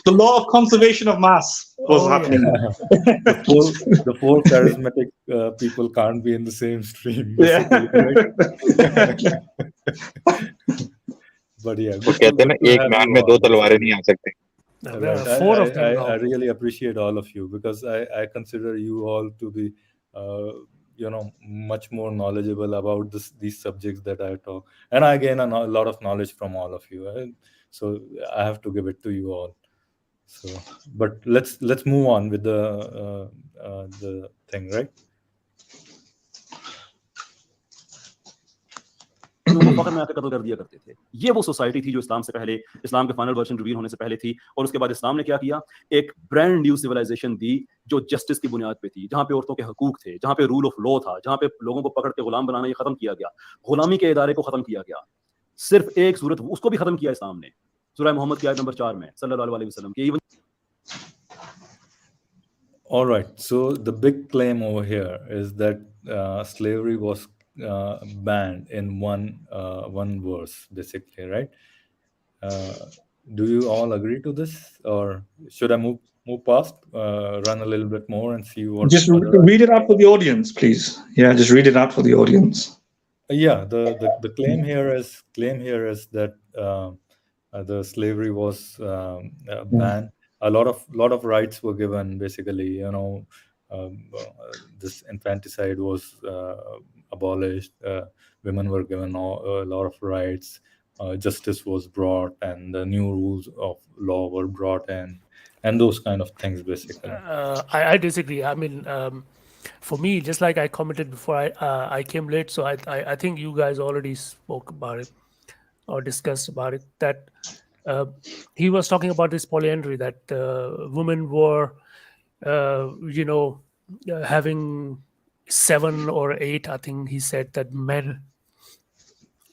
The law of conservation of mass was happening. The four charismatic people can't be in the same stream. Yeah. But yeah, वो कहते हैं ना, एक man में दो तलवारें नहीं आ सकती. There are four of them now. I really appreciate all of you, because I consider you all to be much more knowledgeable about these subjects that I talk, and I gain a lot of knowledge from all of you. So I have to give it to you all. So, but let's move on with the thing, right? फखर में आकर कत्ल कर दिया करते थे। ये वो society थी जो इस्लाम से पहले, इस्लाम के फाइनल वर्जन रिवील होने से पहले थी। और उसके बाद इस्लाम ने क्या किया, एक ब्रांड न्यू सिविलाइजेशन दी जो जस्टिस की बुनियाद पे थी, जहां पे औरतों के हकूक थे, जहां पे रूल ऑफ लॉ था, जहां पे लोगों को पकड़ के गुलाम बनाना ये खत्म किया गया, गुलामी के इदारे को खत्म किया गया। सिर्फ एक सूरत, उसको भी खत्म किया इस्लाम ने, सूरह मोहम्मद की आयत नंबर 4 में सल्लल्लाहु अलैहि वसल्लम की। All right, so the big claim over here is that slavery was banned in one verse, basically, right? Do you all agree to this, or should I move past, run a little bit more and see what? Just read it out for the audience, please. Yeah, just read it out for the audience. Yeah, the claim here is that the slavery was banned. A lot of rights were given, basically. This infanticide was abolished. Women were given a lot of rights. Justice was brought, and the new rules of law were brought in, and those kind of things, basically. I disagree. I mean, for me, just like I commented before, I came late, so I think you guys already spoke about it or discussed about it, that he was talking about this polyandry, that women were, having 7 or 8, I think he said, that men,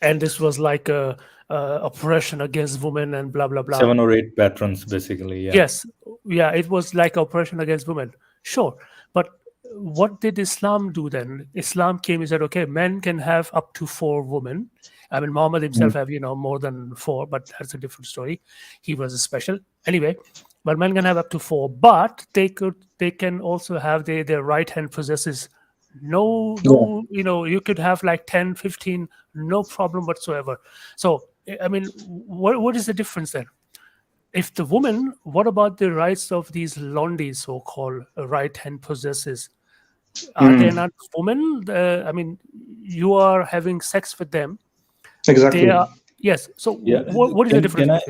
and this was like a oppression against women and blah blah blah. 7 or 8 patrons, basically. Yeah. Yes, yeah, it was like oppression against women. Sure, but what did Islam do then? Islam came and said, okay, men can have up to 4 women. I mean, Muhammad himself have more than 4, but that's a different story. He was a special anyway. But men can have up to 4, but they can also have their right hand possesses. No, you could have like 10, 15, no problem whatsoever. So, I mean, what is the difference then? If the woman, what about the rights of these londis, so-called right-hand possessors? Are they not women? I mean, you are having sex with them. Exactly. They are, yes. So Yeah. what is the difference?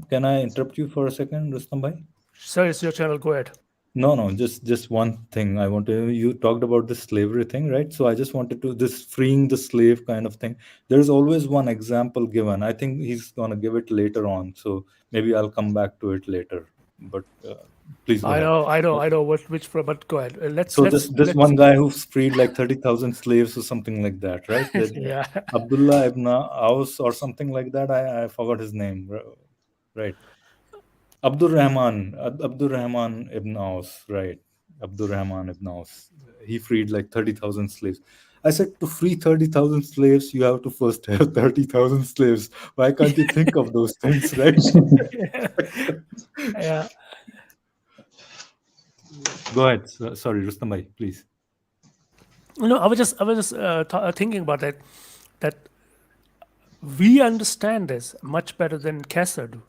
Can I interrupt you for a second, Rustam bhai? Sir, it's your channel. Go ahead. No, just one thing I want to. You talked about the slavery thing, right? So I just wanted to, this freeing the slave kind of thing. There's always one example given. I think he's gonna give it later on, so maybe I'll come back to it later. But please go ahead. I know which, but go ahead. Let's. This one guy who's freed like 30,000 slaves or something like that, right? Yeah. Abdullah ibn Aus or something like that. I forgot his name, right? Abdur Rahman ibn Aus, right? Abdur Rahman ibn Aus. He freed like 30,000 slaves. I said, to free 30,000 slaves, you have to first have 30,000 slaves. Why can't you think of those things, right? Yeah. Go ahead. Sorry, Rustam bhai, please. No, I was just thinking about that we understand this much better than Qaiser do.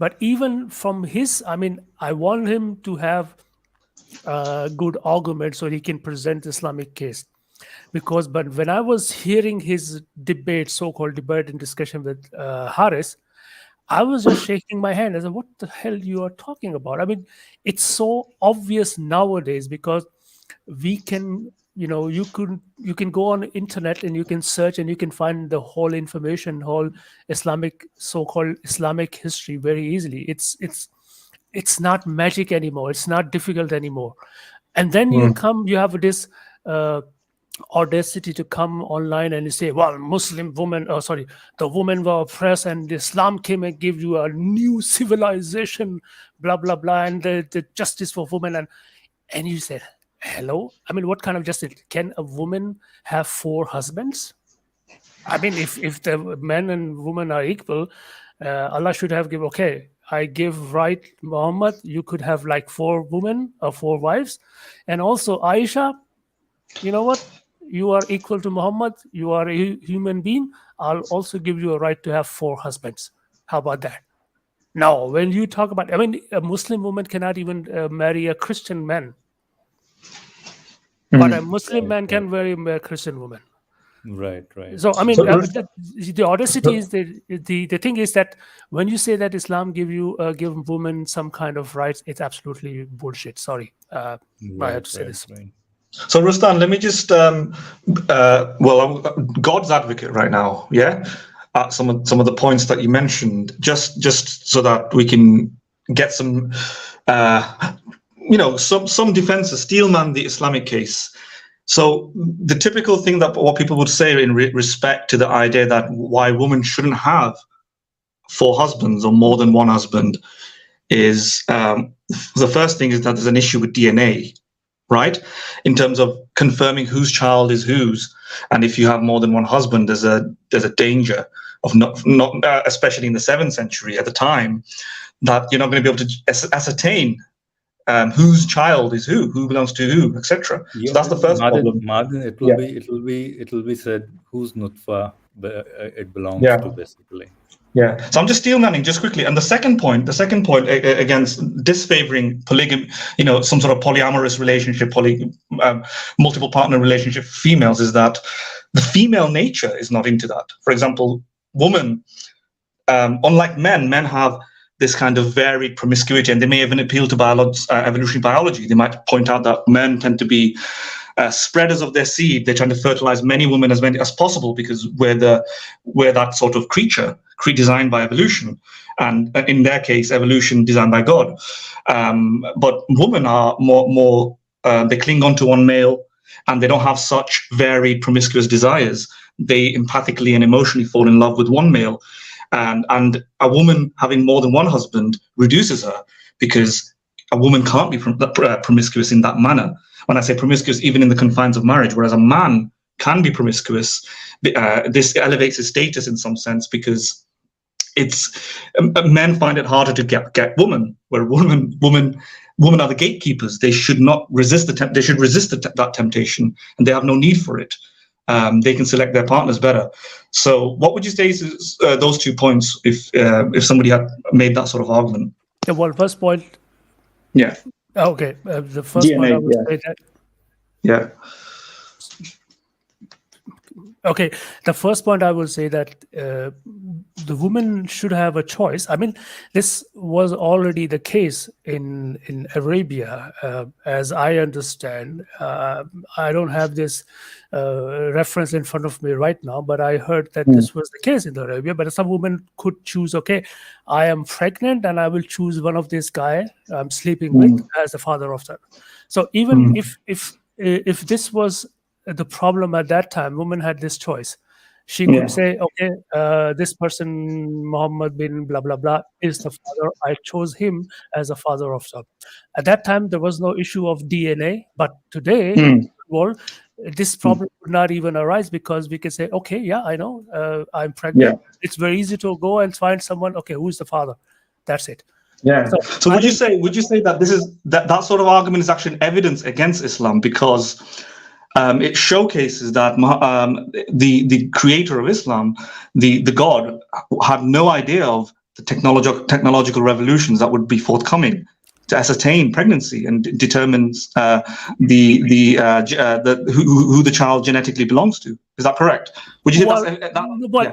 But even from his, I mean, I want him to have a good argument so he can present the Islamic case. But when I was hearing his debate, so-called debate and discussion with Harris, I was just shaking my hand. I said, what the hell you are talking about? I mean, it's so obvious nowadays, because we can, you can go on the internet and you can search and you can find the whole information, whole Islamic, so-called Islamic history very easily. It's not magic anymore. It's not difficult anymore. And then you have this audacity to come online and you say, well, the women were oppressed and Islam came and gave you a new civilization, blah, blah, blah, and the justice for women. And you said, hello? I mean, what kind of justice? Can a woman have 4 husbands? I mean, if the men and women are equal, Allah should have given, okay, I give right Muhammad, you could have like 4 women or 4 wives. And also Aisha, you know what? You are equal to Muhammad. You are a human being. I'll also give you a right to have 4 husbands. How about that? Now, when you talk about, I mean, a Muslim woman cannot even marry a Christian man. But a Muslim man can marry a Christian woman. Right. So, I mean, the audacity is the thing is that when you say that Islam give women some kind of rights, it's absolutely bullshit. Sorry. I have to say this. Right. So Rustan, let me just, I'm God's advocate right now, yeah? Some of the points that you mentioned, just so that we can get some, some defenses, steelman the Islamic case. So the typical thing that what people would say in respect to the idea that why women shouldn't have 4 husbands or more than 1 husband is, the first thing is that there's an issue with DNA. Right, in terms of confirming whose child is whose, and if you have more than 1 husband, there's a danger of not especially in the 7th century at the time, that you're not going to be able to ascertain whose child is who belongs to who, etc. Yeah, so that's the first problem. It will be said whose nutfa it belongs to, basically. Yeah, so I'm just steelmanning just quickly. And the second point against disfavoring polygamy, some sort of polyamorous relationship, multiple partner relationship for females, is that the female nature is not into that. For example, women, unlike men have this kind of varied promiscuity, and they may even appeal to evolutionary biology. They might point out that men tend to be spreaders of their seed. They're trying to fertilize many women, as many as possible, because we're that sort of creature designed by evolution, and in their case, evolution designed by God. But women are more they cling on to one male, and they don't have such varied promiscuous desires. They empathically and emotionally fall in love with one male, and a woman having more than one husband reduces her, because a woman can't be promiscuous in that manner. When I say promiscuous, even in the confines of marriage, whereas a man can be promiscuous, this elevates his status in some sense, because men find it harder to get women, where women are the gatekeepers. They should not resist they should resist that temptation, and they have no need for it. They can select their partners better. So, what would you say is those 2 points if somebody had made that sort of argument? Yeah, well, first point. Yeah. Okay. The first DNA, point I would say that. Yeah. Okay, the first point I will say that the woman should have a choice. I mean, this was already the case in Arabia, as I understand. I don't have this reference in front of me right now, but I heard that this was the case in Arabia. But some women could choose, okay, I am pregnant and I will choose one of these guys I'm sleeping with as the father of them. So even if this was the problem at that time, women had this choice. She could say, okay, this person, Muhammad bin blah, blah, blah, is the father. I chose him as a father of some. At that time, there was no issue of DNA. But today, in the world, this problem would not even arise, because we can say, okay, yeah, I know, I'm pregnant. Yeah. It's very easy to go and find someone, okay, who's the father? That's it. Yeah. So would you say that this is that sort of argument is actually evidence against Islam, because it showcases that the creator of Islam, the God, had no idea of the technological revolutions that would be forthcoming to ascertain pregnancy and determines who the child genetically belongs to. Is that correct? Would you say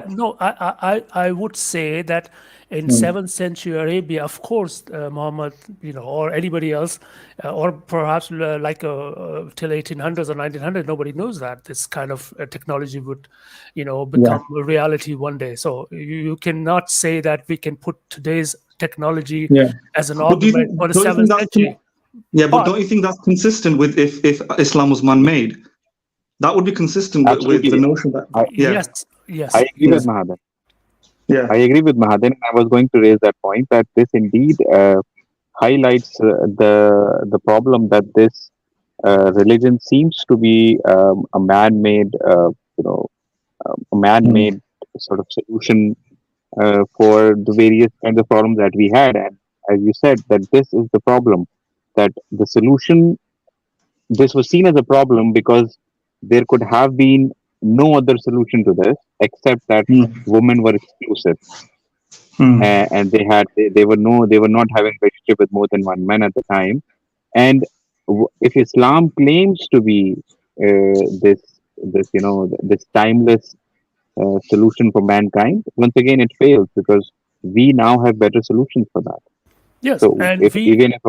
No, I would say that in 7th century Arabia, of course, Muhammad, or anybody else, or perhaps till 1800s or 1900s, nobody knows that this kind of technology would, become a reality one day. So you cannot say that we can put today's technology as an argument for the 7th century. Yeah, but don't you think that's consistent with if Islam was man-made? That would be consistent with the notion that yes, I agree with Mahadan. Yeah, I agree with Mahadan. I was going to raise that point, that this indeed highlights the problem that this religion seems to be a man-made, sort of solution for the various kinds of problems that we had. And as you said, that this is the problem, that the solution, this was seen as a problem because there could have been no other solution to this except that women were exclusive, and they were not having a relationship with more than one man at the time. And if Islam claims to be this timeless solution for mankind, once again it fails, because we now have better solutions for that. Yes, so even if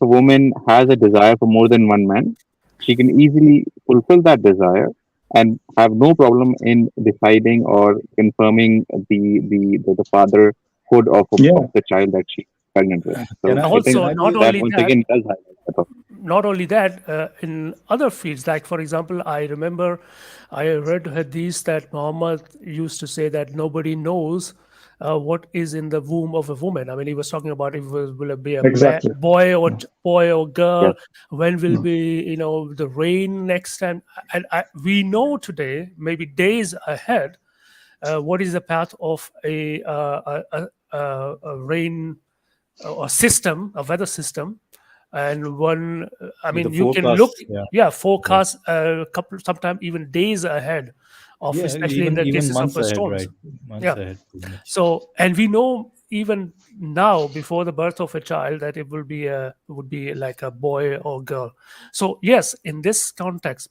a woman has a desire for more than one man, she can easily fulfill that desire and have no problem in deciding or confirming the fatherhood of the child that she's pregnant with. So also, not only that, in other fields, like for example, I remember I read hadith that Muhammad used to say that nobody knows what is in the womb of a woman. I mean, he was talking about if it will be a boy or girl, when will be the rain next time. And we know today, maybe days ahead, what is the path of a rain or system, a weather system. And one, I mean, you can look, forecast sometime even days ahead of, especially in the cases of storms. Ahead, so, and we know even now, before the birth of a child, that it would be like a boy or girl. So yes, in this context,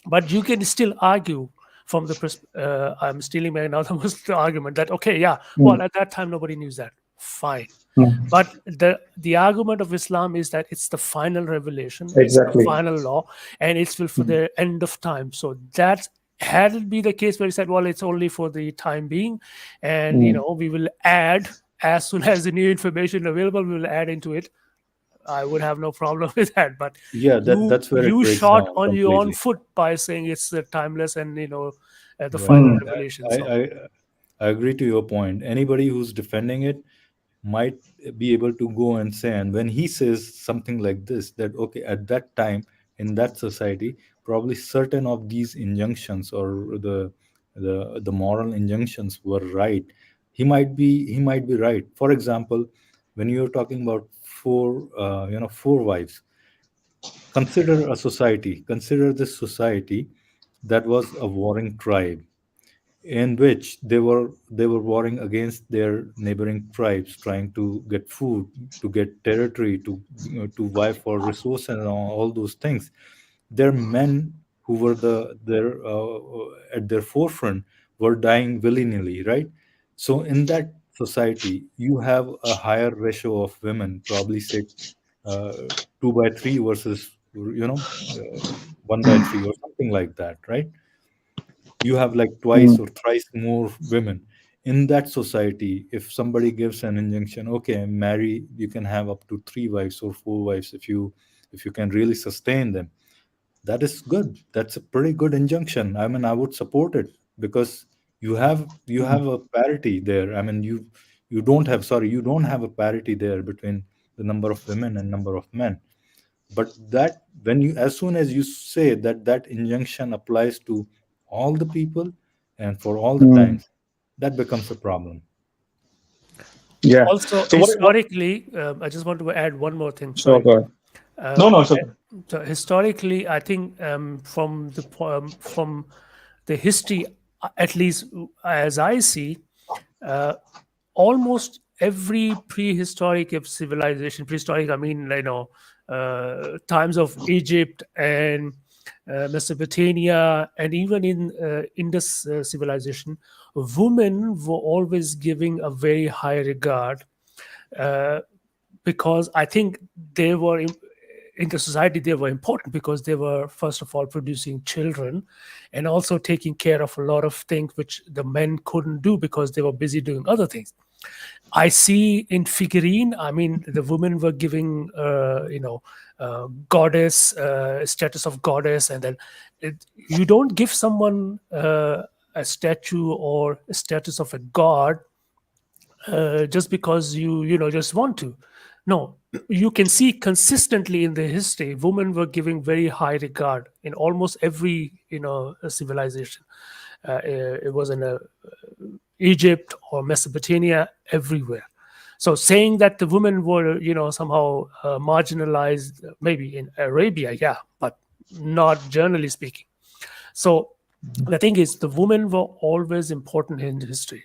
but you can still argue from the I'm stealing my another argument that well, at that time nobody knew that. fine. Mm. But the argument of Islam is that it's the final revelation, it's Exactly. the final law, and it's for the end of time. So that had it be the case where he said, well, it's only for the time being, and we will add as soon as the new information available, we will add into it. I would have no problem with that. But Yeah, that's where it you breaks shot down on your own completely. foot by saying it's timeless and the Right. final revelation. So. I agree to your point. Anybody who's defending it might be able to go and say, and when he says something like this, that okay, at that time in that society, probably certain of these injunctions or the moral injunctions were right. He might be right. For example, when you're talking about four wives, consider this society that was a warring tribe, in which they were warring against their neighboring tribes, trying to get food, to get territory, to vie for resources and all those things. Their men who were at their forefront were dying willy-nilly, right? So in that society, you have a higher ratio of women, probably say 2 by 3 versus 1 by 3 or something like that, right? You have like twice or thrice more women in that society. If somebody gives an injunction, okay, marry, you can have up to 3 wives or 4 wives if you can really sustain them. That is good. That's a pretty good injunction. I mean, I would support it, because you have a parity there. I mean, you don't have a parity there between the number of women and number of men. But that, as soon as you say that injunction applies to all the people and for all the times, that becomes a problem. Yeah. Also, So historically, I just want to add one more thing. Sure, Sorry. go ahead. No, it's okay. So historically, I think from the history, at least as I see, almost every prehistoric civilization, prehistoric, I mean, times of Egypt and Mesopotamia, and even in Indus civilization, women were always giving a very high regard, because I think they were in the society, they were important because they were, first of all, producing children and also taking care of a lot of things which the men couldn't do because they were busy doing other things. I see in figurine, I mean, the women were giving, goddess, status of goddess, and then you don't give someone a statue or a status of a god just because you just want to. No, you can see consistently in the history, women were giving very high regard in almost every civilization. It was in Egypt or Mesopotamia, everywhere. So saying that the women were somehow marginalized, maybe in Arabia, yeah, but not generally speaking. So the thing is, the women were always important in history.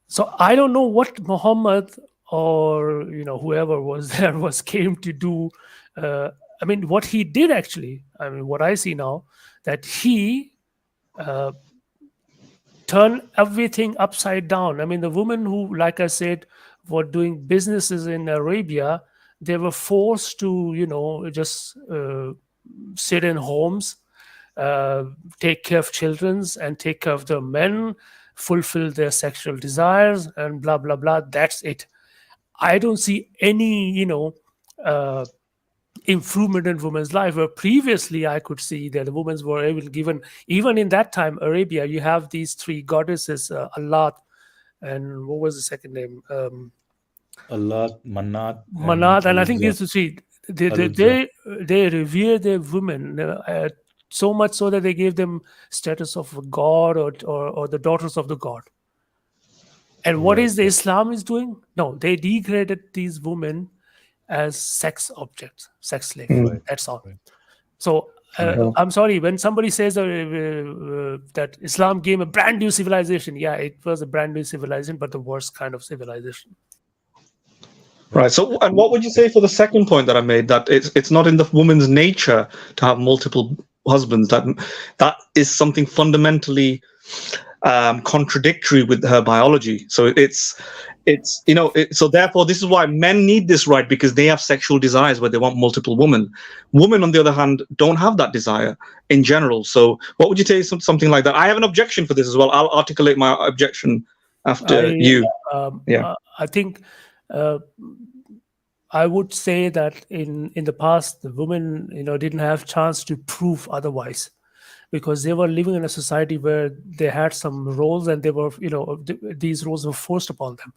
So I don't know what Muhammad or whoever was there came to do. I mean, what he did actually, I mean, what I see now, that he turned everything upside down. I mean, the women who, like I said, were doing businesses in Arabia, they were forced to just sit in homes, take care of children and take care of the men, fulfill their sexual desires, and blah blah blah. That's it. I don't see any improvement in women's life, where previously I could see that the women were able given, even in that time, Arabia, you have these three goddesses, Allah, and what was the second name? Allah, Manat, and I think these three, they revere their women so much so that they gave them status of a god or the daughters of the god. And what is the Islam is doing? No, they degraded these women as sex objects, sex slaves. Right. That's all. Right. So I'm sorry, when somebody says that Islam gave a brand new civilization, yeah, it was a brand new civilization, but the worst kind of civilization. Right. So, and what would you say for the second point that I made, that it's not in the woman's nature to have multiple husbands? That is something fundamentally contradictory with her biology. So so therefore this is why men need this right, because they have sexual desires where they want multiple women. Women, on the other hand, don't have that desire in general. So what would you say, something like that? I have an objection for this as well. I'll articulate my objection after you. I think I would say that in the past, the women, didn't have chance to prove otherwise, because they were living in a society where they had some roles, and they were, these roles were forced upon them.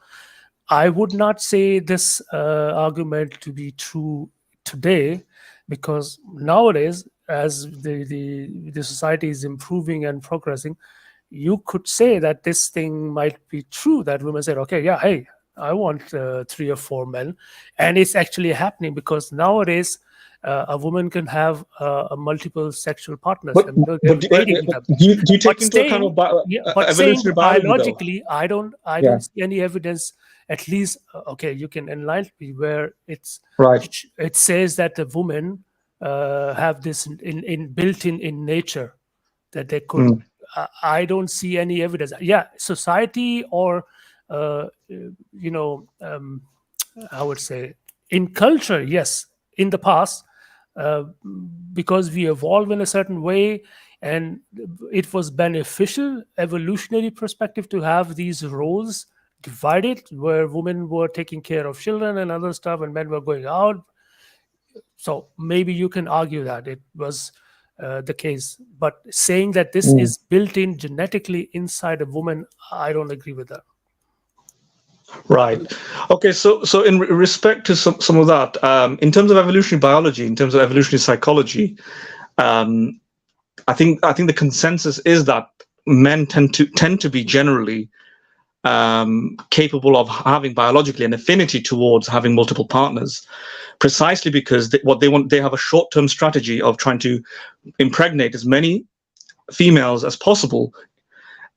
I would not say this argument to be true today, because nowadays, as the society is improving and progressing, you could say that this thing might be true, that women said, okay, yeah, hey, I want 3 or 4 men. And it's actually happening, because nowadays a woman can have multiple sexual partners. Do you take into account evolutionary biology? Biologically, I don't see any evidence, at least, okay, you can enlighten me, where it says that the women have this built in nature, that they could. I don't see any evidence. Yeah, society or I would say in culture, yes, in the past, because we evolve in a certain way, and it was beneficial, evolutionary perspective, to have these roles divided, where women were taking care of children and other stuff, and men were going out. So maybe you can argue that it was the case, but saying that this is built in genetically inside a woman, I don't agree with that. Right. Okay. So in respect to some of that, in terms of evolutionary biology, in terms of evolutionary psychology, I think the consensus is that men tend to be generally capable of having biologically an affinity towards having multiple partners, precisely because they have a short-term strategy of trying to impregnate as many females as possible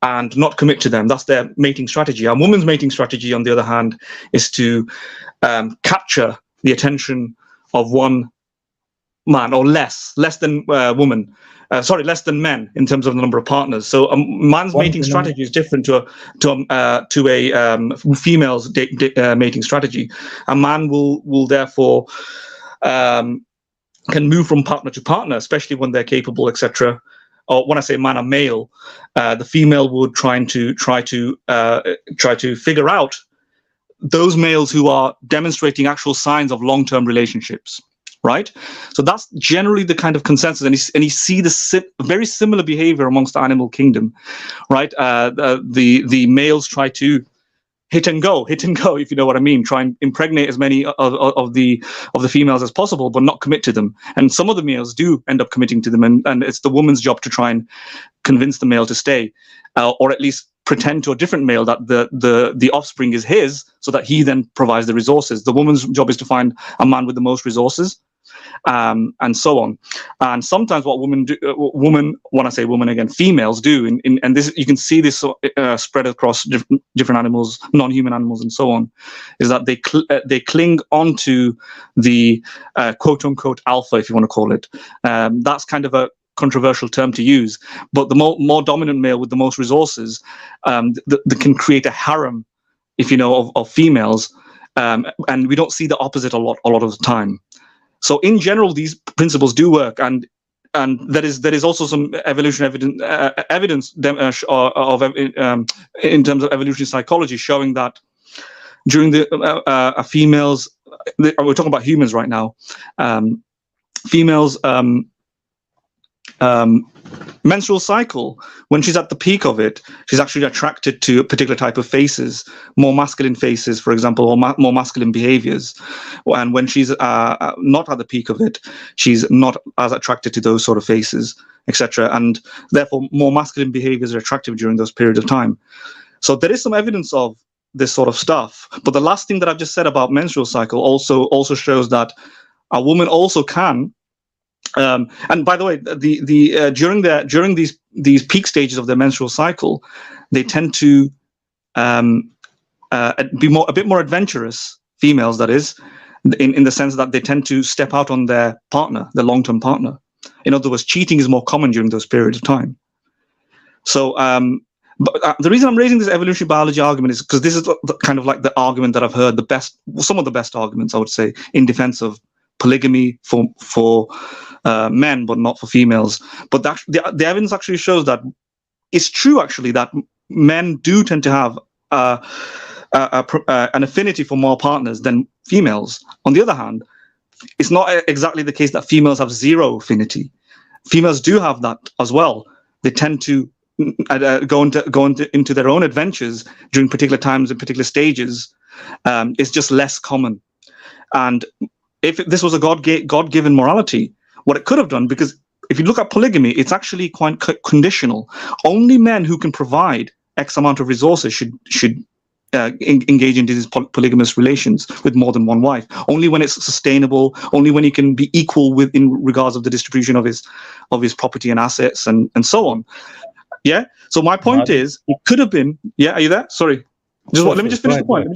and not commit to them. That's their mating strategy. A woman's mating strategy, on the other hand, is to capture the attention of one man, or less than woman. Less than men in terms of the number of partners. So a man's mating strategy is different to a female's mating strategy. A man will therefore can move from partner to partner, especially when they're capable, etc. Or when I say man, a male, the female would try to figure out those males who are demonstrating actual signs of long-term relationships. Right, so that's generally the kind of consensus, and you see the very similar behavior amongst the animal kingdom, right? The males try to hit and go, if you know what I mean. Try and impregnate as many of the females as possible, but not commit to them. And some of the males do end up committing to them, and it's the woman's job to try and convince the male to stay, or at least pretend to a different male that the offspring is his, so that he then provides the resources. The woman's job is to find a man with the most resources, and so on. And sometimes what women do, when I say women again, females do, and this, you can see this spread across different animals, non-human animals, and so on, is that they cling onto the quote unquote alpha, if you want to call it. That's kind of a controversial term to use, but the more dominant male with the most resources, that can create a harem, if you know, of females, and we don't see the opposite a lot of the time. So in general, these principles do work, and there is also some evolutionary evidence in terms of evolutionary psychology showing that during the females, we're talking about humans right now, females menstrual cycle, when she's at the peak of it, she's actually attracted to a particular type of faces, more masculine faces, for example, or more masculine behaviors. And when she's not at the peak of it, she's not as attracted to those sort of faces, etc. And therefore, more masculine behaviors are attractive during those periods of time. So there is some evidence of this sort of stuff. But the last thing that I've just said about menstrual cycle also shows that a woman also can. And by the way, during these peak stages of their menstrual cycle, they tend to be a bit more adventurous, females that is, in the sense that they tend to step out on their partner, their long-term partner. In other words, cheating is more common during those periods of time. So But the reason I'm raising this evolutionary biology argument is because this is kind of like the argument that I've heard some of the best arguments, I would say, in defense of polygamy for men, but not for females. But the evidence actually shows that it's true, actually, that men do tend to have an affinity for more partners than females. On the other hand, it's not exactly the case that females have zero affinity. Females do have that as well. They tend to go into their own adventures during particular times and particular stages. It's just less common. And if this was a God-given morality, what it could have done, because if you look at polygamy, it's actually quite conditional. Only men who can provide X amount of resources should engage in these polygamous relations with more than one wife. Only when it's sustainable. Only when he can be equal in regards of the distribution of his property and assets and so on. Yeah. So my point is, it could have been. Yeah. Are you there? Sorry. Let me just finish the point.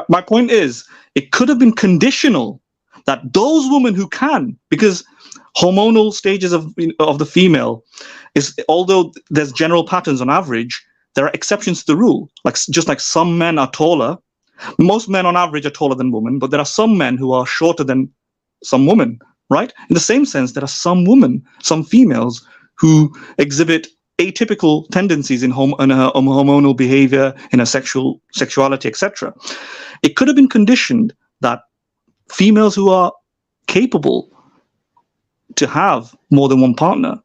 My point is, it could have been conditional that those women who can, because hormonal stages of the female is, although there's general patterns on average, there are exceptions to the rule. Just like some men are taller, most men on average are taller than women, but there are some men who are shorter than some women, right? In the same sense, there are some females who exhibit atypical tendencies in hormonal behavior, in her sexuality, etc. It could have been conditioned that females who are capable to have more than one partner,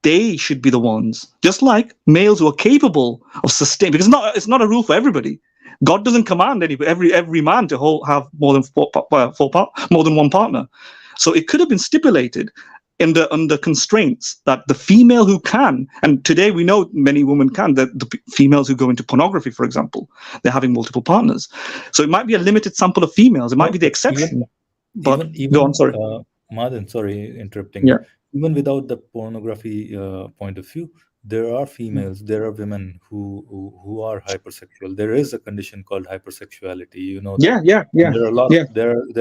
they should be the ones, just like males who are capable of sustaining. Because it's not a rule for everybody. God doesn't command every man to have more than one partner. So it could have been stipulated under constraints that the female who can, and today we know many women can, the females who go into pornography, for example, they're having multiple partners. So it might be a limited sample of females. It might be the exception. But go on, sorry. Madan, sorry, interrupting. Yeah. Even without the pornography point of view, there are females, there are women who are hypersexual. There is a condition called hypersexuality. You know that. Yeah. There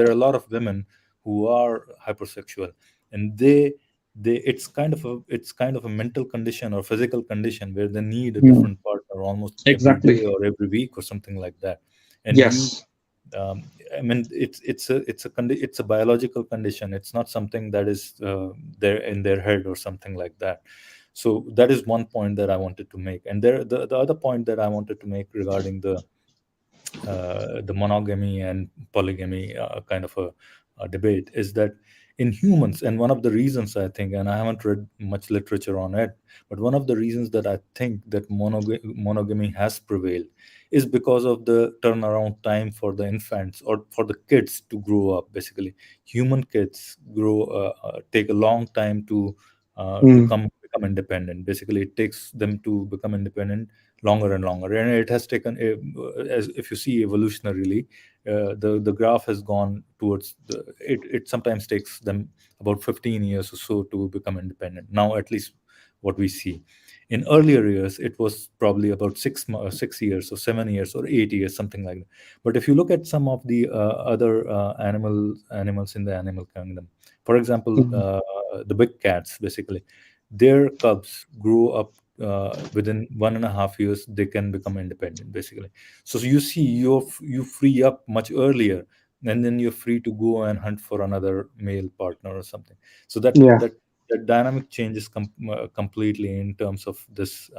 are a lot of women who are hypersexual, and it's kind of a mental condition or physical condition where they need a different partner almost every day or every week or something like that. And yes. I mean, it's a biological condition. It's not something that is there in their head or something like that. So that is one point that I wanted to make. And the other point that I wanted to make regarding the monogamy and polygamy kind of a debate is that in humans, and one of the reasons I think, and I haven't read much literature on it, but one of the reasons that I think that monogamy has prevailed is because of the turnaround time for the infants or for the kids to grow up. Basically, human kids take a long time to become independent. Basically, it takes them to become independent longer and longer, and it has taken, as if you see evolutionarily, the graph has gone towards it sometimes takes them about 15 years or so to become independent. Now, at least what we see. In earlier years, it was probably about 6 years or 7 years or 8 years, something like that. But if you look at some of the other animals in the animal kingdom, for example, the big cats, basically, their cubs grow up within 1.5 years, they can become independent, basically. So you see, you free up much earlier, and then you're free to go and hunt for another male partner or something. So that dynamic changes completely in terms of this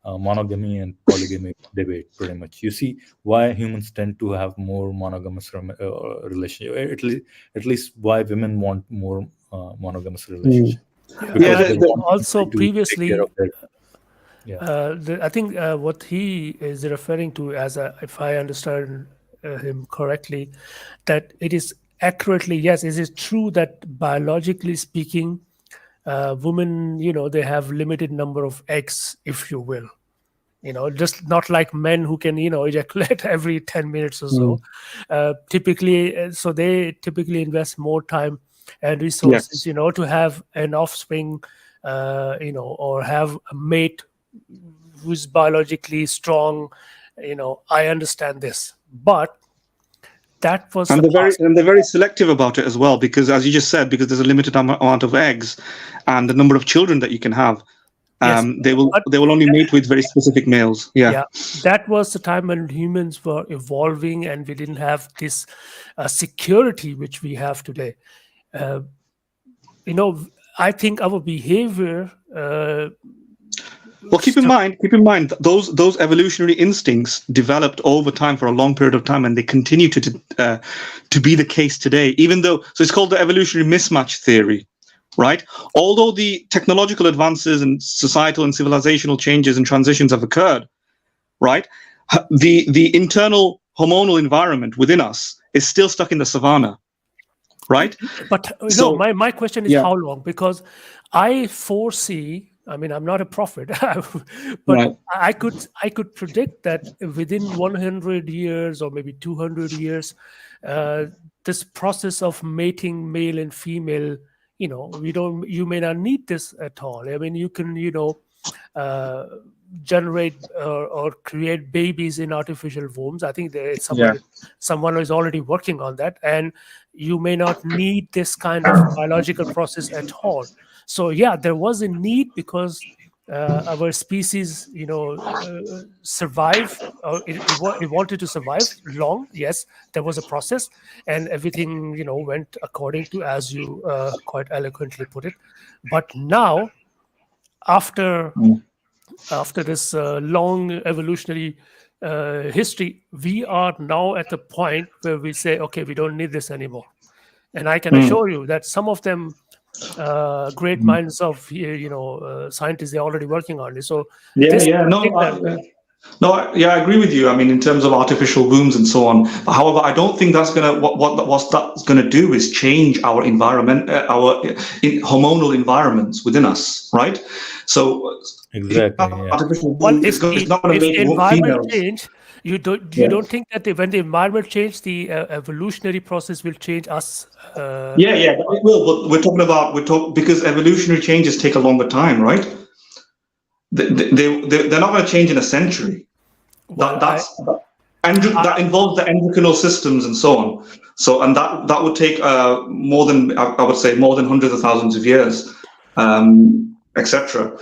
monogamy and polygamy debate. Pretty much, you see why humans tend to have more monogamous relationship. At least why women want more monogamous relationship. Also previously, I think what he is referring to as if I understand him correctly, that it is accurately, yes, it is true that biologically speaking, women, they have limited number of eggs, if you will. Just not like men who can, ejaculate every 10 minutes or so. So they typically invest more time and resources, to have an offspring, or have a mate who's biologically strong. I understand this, but that was and they're very selective about it as well, because, as you just said, because there's a limited amount of eggs and the number of children that you can have. Yes. They will only mate with very specific males. Yeah. That was the time when humans were evolving, and we didn't have this security which we have today. I think our behavior. Well, keep in mind those evolutionary instincts developed over time for a long period of time, and they continue to be the case today. Even though, so it's called the evolutionary mismatch theory, right? Although the technological advances and societal and civilizational changes and transitions have occurred, right? The internal hormonal environment within us is still stuck in the savannah, right? But my question is how long? Because I foresee. I mean, I'm not a prophet, but I could predict that within 100 years or maybe 200 years, this process of mating male and female, you may not need this at all. I mean, you can, generate or create babies in artificial wombs. I think there is someone is already working on that, and you may not need this kind of biological process at all. So there was a need because our species, survived. It wanted to survive long. Yes, there was a process, and everything went according to, as you quite eloquently put it. But now, after this long evolutionary history, we are now at the point where we say, okay, we don't need this anymore. And I can assure you that some of them, great minds of scientists, they're already working on it. So I agree with you. I mean, in terms of artificial wombs and so on. However, I don't think that's gonna what that's gonna do is change our environment, our hormonal environments within us, right? So exactly. Artificial wombs is not going to make environment change. You don't think that when the environment changes, the evolutionary process will change us? It will. But because evolutionary changes take a longer time, right? They're not going to change in a century. That involves the endocrinal systems and so on. So, and that would take more than hundreds of thousands of years, etc.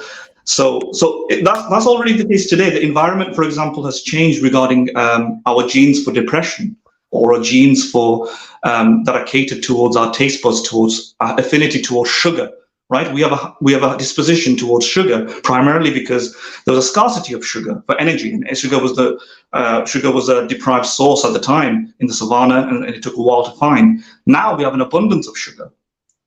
So that's already the case today. The environment, for example, has changed regarding our genes for depression, or our genes for that are catered towards our taste buds, towards affinity towards sugar. Right? We have a disposition towards sugar primarily because there was a scarcity of sugar for energy, and sugar was a deprived source at the time in the savannah, and it took a while to find. Now we have an abundance of sugar.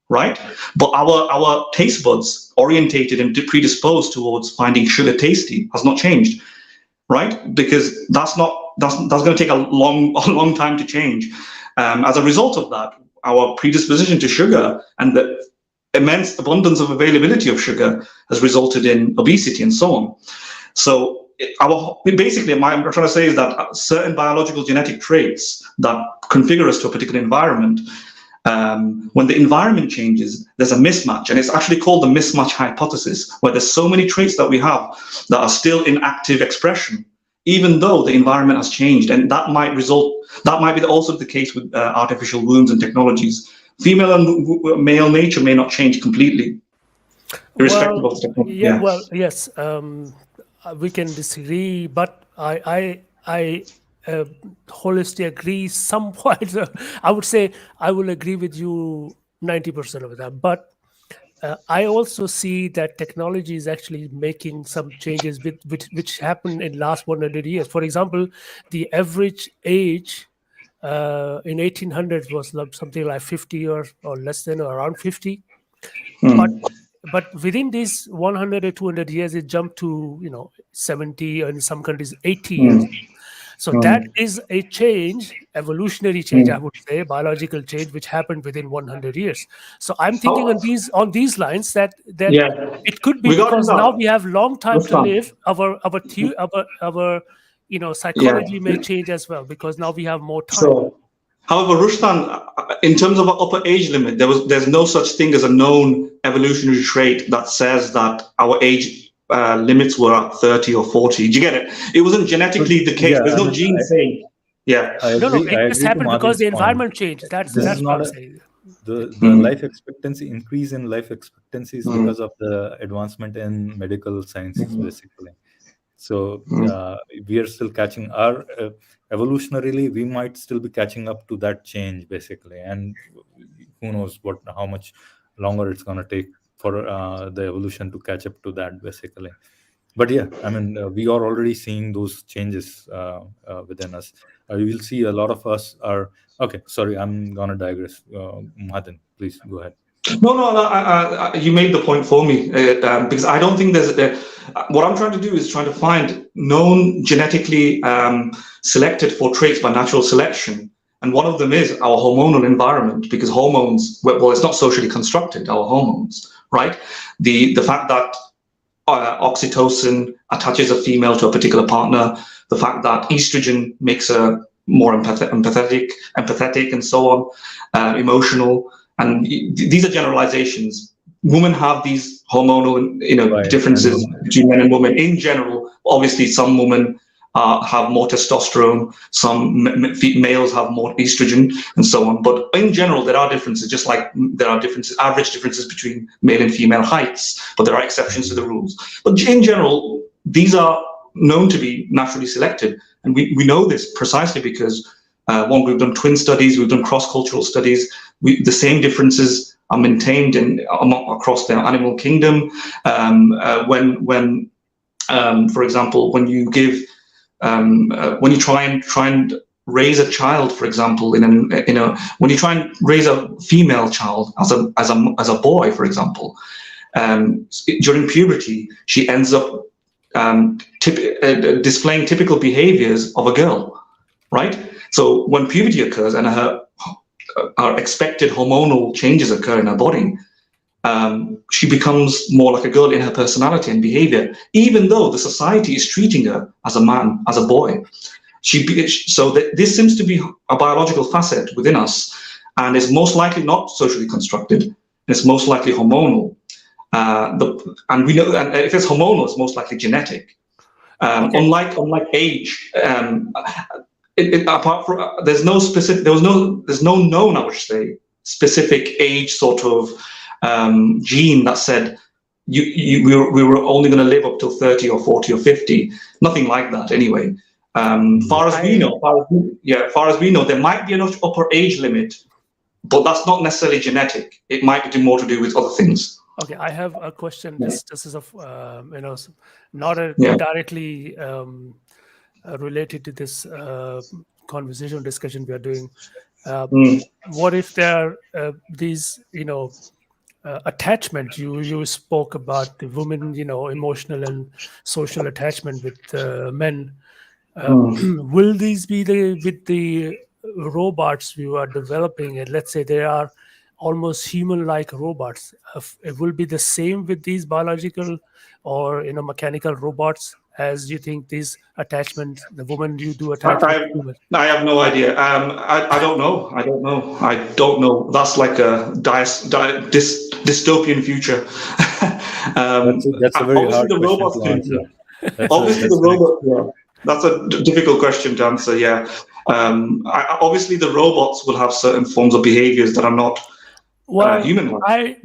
Right, but our taste buds, orientated and predisposed towards finding sugar tasty, has not changed, right? Because that's going to take a long time to change. As a result of that, our predisposition to sugar and the immense abundance of availability of sugar has resulted in obesity and so on. So basically, what I'm trying to say is that certain biological genetic traits that configure us to a particular environment. When the environment changes, there's a mismatch, and it's actually called the mismatch hypothesis, where there's so many traits that we have that are still in active expression, even though the environment has changed. And that might be also the case with artificial wombs and technologies. Female and male nature may not change completely, irrespective of technology. Well, yes, we can disagree, but I wholly agree somewhat. I would say I will agree with you 90% of that. But I also see that technology is actually making some changes which happened in last 100 years. For example, the average age in 1800s was something like 50 or less than, or around 50. But within these 100 or 200 years, it jumped to 70, or in some countries 80 years. So that is a change, evolutionary change, I would say, biological change, which happened within 100 years. So I'm thinking on these lines that it could be because now we have long time to live. Our psychology may change as well because now we have more time. So, however, Rustan, in terms of an upper age limit, there's no such thing as a known evolutionary trait that says that our age limits were at 30 or 40. Do you get it? It wasn't genetically the case. There's no gene saying. No, it just happened because the environment changed. That's what I'm saying. the life expectancy increase in life expectancy is because of the advancement in medical sciences, basically. So we are still catching our evolutionarily. We might still be catching up to that change, basically, and who knows how much longer it's going to take for the evolution to catch up to that, basically. But yeah, I mean, we are already seeing those changes within us. You will see a lot of us are okay. Sorry, I'm going to digress. Mahadan, please go ahead. No, you made the point for me, because I don't think what I'm trying to do is trying to find known genetically selected for traits by natural selection. And one of them is our hormonal environment, because hormones, well, it's not socially constructed, our hormones, right? The fact that oxytocin attaches a female to a particular partner, the fact that estrogen makes her more empathetic, and so on, emotional. And these are generalizations. Women have these hormonal, differences between men and women in general. Obviously, some women have more testosterone, some males have more estrogen, and so on. But in general, there are differences, just like there are average differences between male and female heights, but there are exceptions to the rules. But in general, these are known to be naturally selected. And we know this precisely because, one, we've done twin studies, we've done cross-cultural studies. The same differences are maintained across the animal kingdom. When for example, when you give when you try and raise a child, for example, when you try and raise a female child as a boy, for example, during puberty, she ends up displaying typical behaviors of a girl, right? So when puberty occurs and our expected hormonal changes occur in her body, she becomes more like a girl in her personality and behavior, even though the society is treating her as a man, as a boy. This seems to be a biological facet within us, and is most likely not socially constructed. It's most likely hormonal. And we know, and if it's hormonal, it's most likely genetic. Unlike age, apart from there's no known, I would say, specific age sort of gene that said we were only going to live up till 30 or 40 or 50. Nothing like that, anyway. Far as we know, there might be an upper age limit, but that's not necessarily genetic. It might be more to do with other things. Okay, I have a question. This is of not directly related to this discussion we are doing. What if there are these attachment? You spoke about the women, emotional and social attachment with men. Will these be with the robots we are developing? And let's say they are almost human-like robots. It will be the same with these biological or mechanical robots, as you think these attachments, the woman you do attachment to? I have no idea. I don't know. I don't know. That's like a dystopian future. That's a very hard question to answer. Obviously, the robot. Yeah, that's a difficult question to answer. Yeah. Obviously, the robots will have certain forms of behaviors that are not human-like.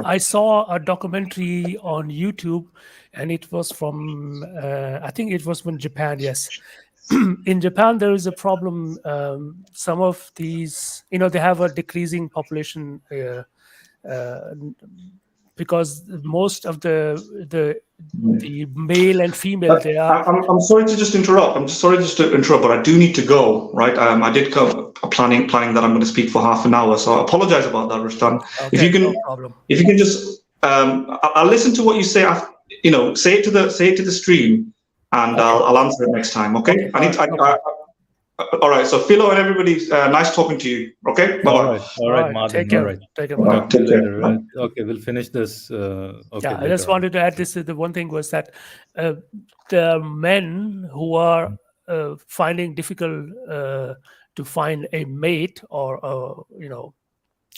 I saw a documentary on YouTube, and it was from I think it was from Japan. Yes. In Japan, there is a problem. Some of these, they have a decreasing population because most of the male and female, they are. I'm sorry to just interrupt. But I do need to go. Right. I did come planning that I'm going to speak for half an hour, so I apologize about that, Rustan. Okay, if you can, no problem. If you can just, I'll listen to what you say. Say it to the stream, and okay. I'll answer it next time. Okay. All right. So Philo and everybody, nice talking to you. Okay. Bye. All right, Martin. Take care. All right. Take care. Talk to you later. Right. Okay, we'll finish this. Okay. I just wanted to add this. The one thing was that the men who are finding difficult to find a mate, or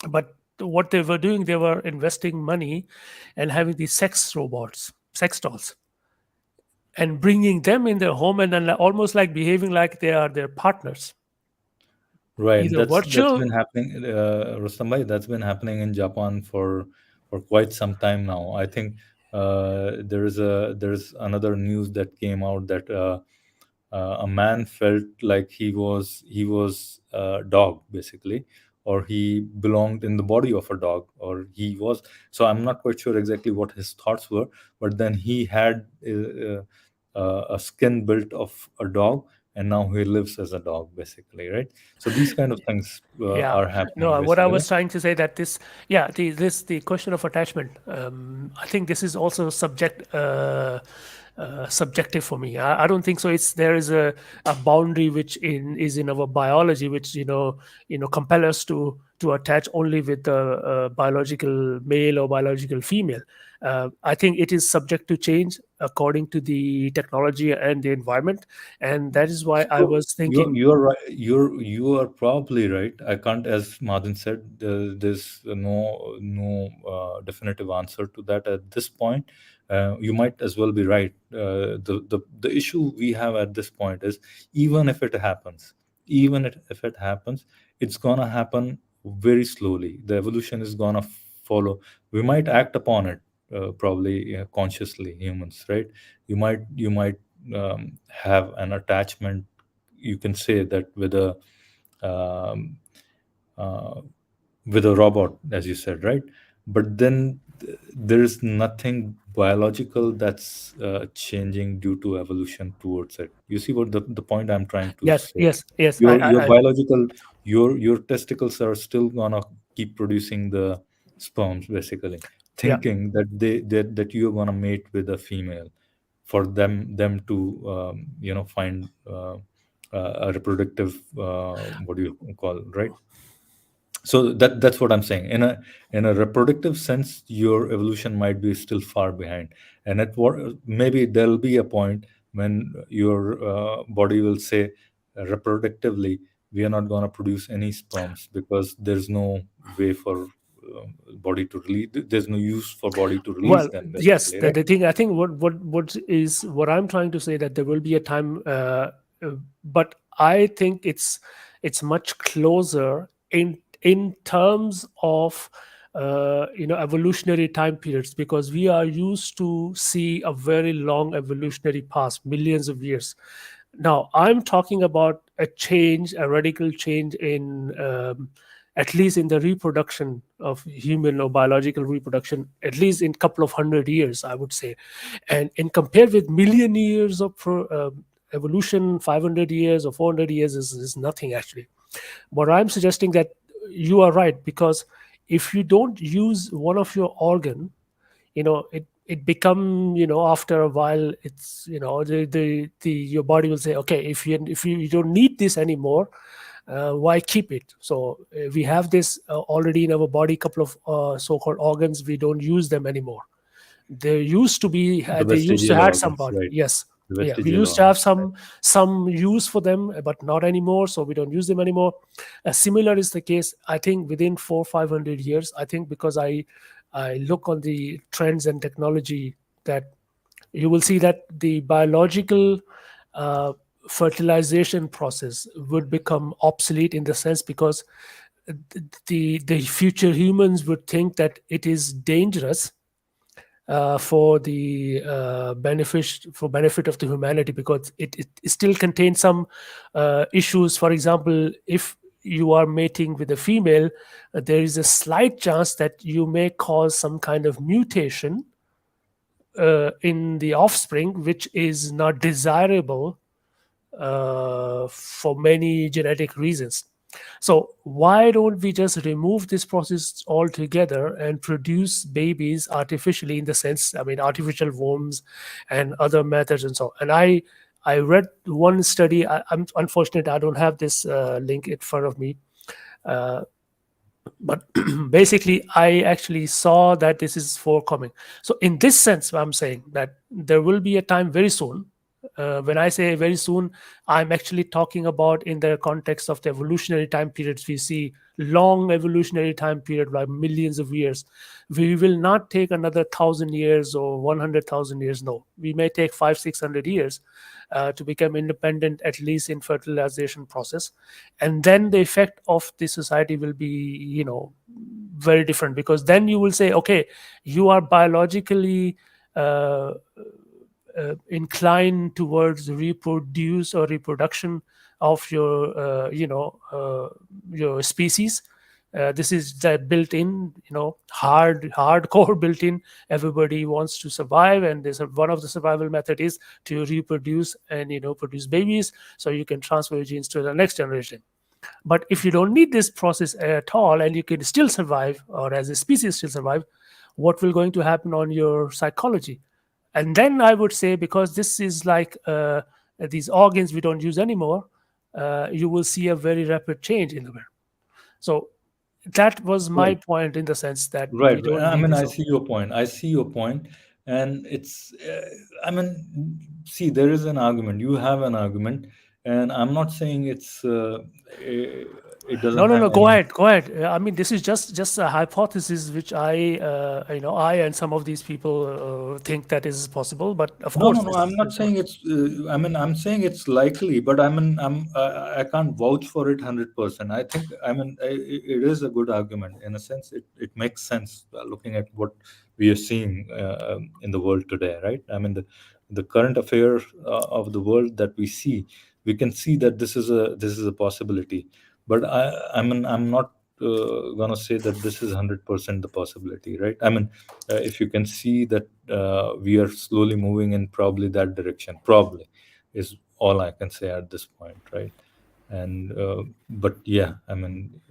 but what they were doing, they were investing money and having these sex robots, sex dolls, and bringing them in their home, and then almost like behaving like they are their partners. Right. either That's virtual. been happening, Rustam bhai, that's been happening in Japan for quite some time now. I think there's another news that came out that a man felt like he was a dog basically, or he belonged in the body of a dog, or he was. So I'm not quite sure exactly what his thoughts were, but then he had a skin built of a dog, and now he lives as a dog basically, right? So these kind of things Yeah, are happening no, what I basically. was trying to say that this, yeah, the question of attachment, I think this is also subjective for me. I don't think so. There is a boundary which is in our biology, which compel us to attach only with the biological male or biological female. I think it is subject to change according to the technology and the environment, and that is why I So was you're thinking. you're right. You are probably right. I can't, as Martin said, there's no definitive answer to that at this point. You might as well be right. The issue we have at this point is, even if it happens, if it happens, it's gonna happen very slowly. The evolution is gonna follow. We might act upon it, probably consciously, humans, right? You might have an attachment, you can say that, um, uh, with a robot, as you said, right? But then there is nothing biological that's changing due to evolution towards it. You see what the point I'm trying to Yes, say? yes, yes. Your biological, your testicles are still gonna keep producing the sperms basically, Yeah. thinking that you're gonna mate with a female, for them to find a reproductive, what do you call, right? So that's what I'm saying. In a reproductive sense, your evolution might be still far behind, and at what, maybe there'll be a point when your body will say, reproductively, we are not going to produce any sperms, because there's no way for body to release, there's no use for body to release Well, them yes, basically, the, right? the thing, I think what I'm trying to say, that there will be a time, but I think it's much closer in terms of evolutionary time periods, because we are used to see a very long evolutionary past, millions of years. Now, I'm talking about a radical change in, at least in the reproduction of human or biological reproduction, at least in a couple of 100 years, I would say. And compared with million years of evolution, 500 years or 400 years is nothing actually. But I'm suggesting that you are right, because if you don't use one of your organ, it become, after a while, it's, the your body will say, okay, if you don't need this anymore, why keep it? So we have this already in our body, couple of so-called organs, we don't use them anymore. There used to be The they used to vestigial have organs, somebody, right? yes. The Yeah, we vestigial used to have organs, right? some use for them, but not anymore, so we don't use them anymore. Similar is the case, I think, within 400-500 years, I think, because I look on the trends and technology, that you will see that the biological uh, fertilization process would become obsolete, in the sense, because the future humans would think that it is dangerous for the benefit of the humanity, because it still contains some issues. For example, if you are mating with a female, there is a slight chance that you may cause some kind of mutation in the offspring, which is not desirable for many genetic reasons. So why don't we just remove this process altogether and produce babies artificially, in the sense, I mean, artificial wombs and other methods and so on. And I read one study. I'm unfortunate, I don't have this link in front of me. But basically, I actually saw that this is forthcoming. So in this sense, I'm saying that there will be a time very soon, When I say very soon, I'm actually talking about in the context of the evolutionary time periods. We see long evolutionary time period, like millions of years. We will not take another 1,000 years or 100,000 years. No, we may take 500-600 years to become independent, at least in fertilization process, and then the effect of the society will be, very different, because then you will say, okay, you are biologically inclined towards reproduce or reproduction of your species. This is the built-in, hardcore built-in. Everybody wants to survive, and there's one of the survival method is to reproduce and produce babies, so you can transfer your genes to the next generation. But if you don't need this process at all, and you can still survive, or as a species still survive, what will going to happen on your psychology? And then I would say, because this is like these organs we don't use anymore, you will see a very rapid change in the world. So that was my Right. point, in the sense that Right. we don't I need mean, this. I see your point. I see your point, and it's. I mean, see, there is an argument. You have an argument, and I'm not saying it doesn't No, have go any. ahead, go ahead. I mean, this is just a hypothesis which I and some of these people think that is possible. But of No, no, course, no. I'm not saying it's. I mean, I'm saying it's likely, but I mean, I can't vouch for it 100%. I think. I mean, it is a good argument in a sense. It makes sense looking at what we are seeing in the world today, right? I mean, the current affairs of the world that we see, we can see that this is a possibility. But I mean, I'm not gonna say that this is 100% the possibility, right? I mean, if you can see that we are slowly moving in probably that direction, probably is all I can say at this point, right? And but yeah, I mean,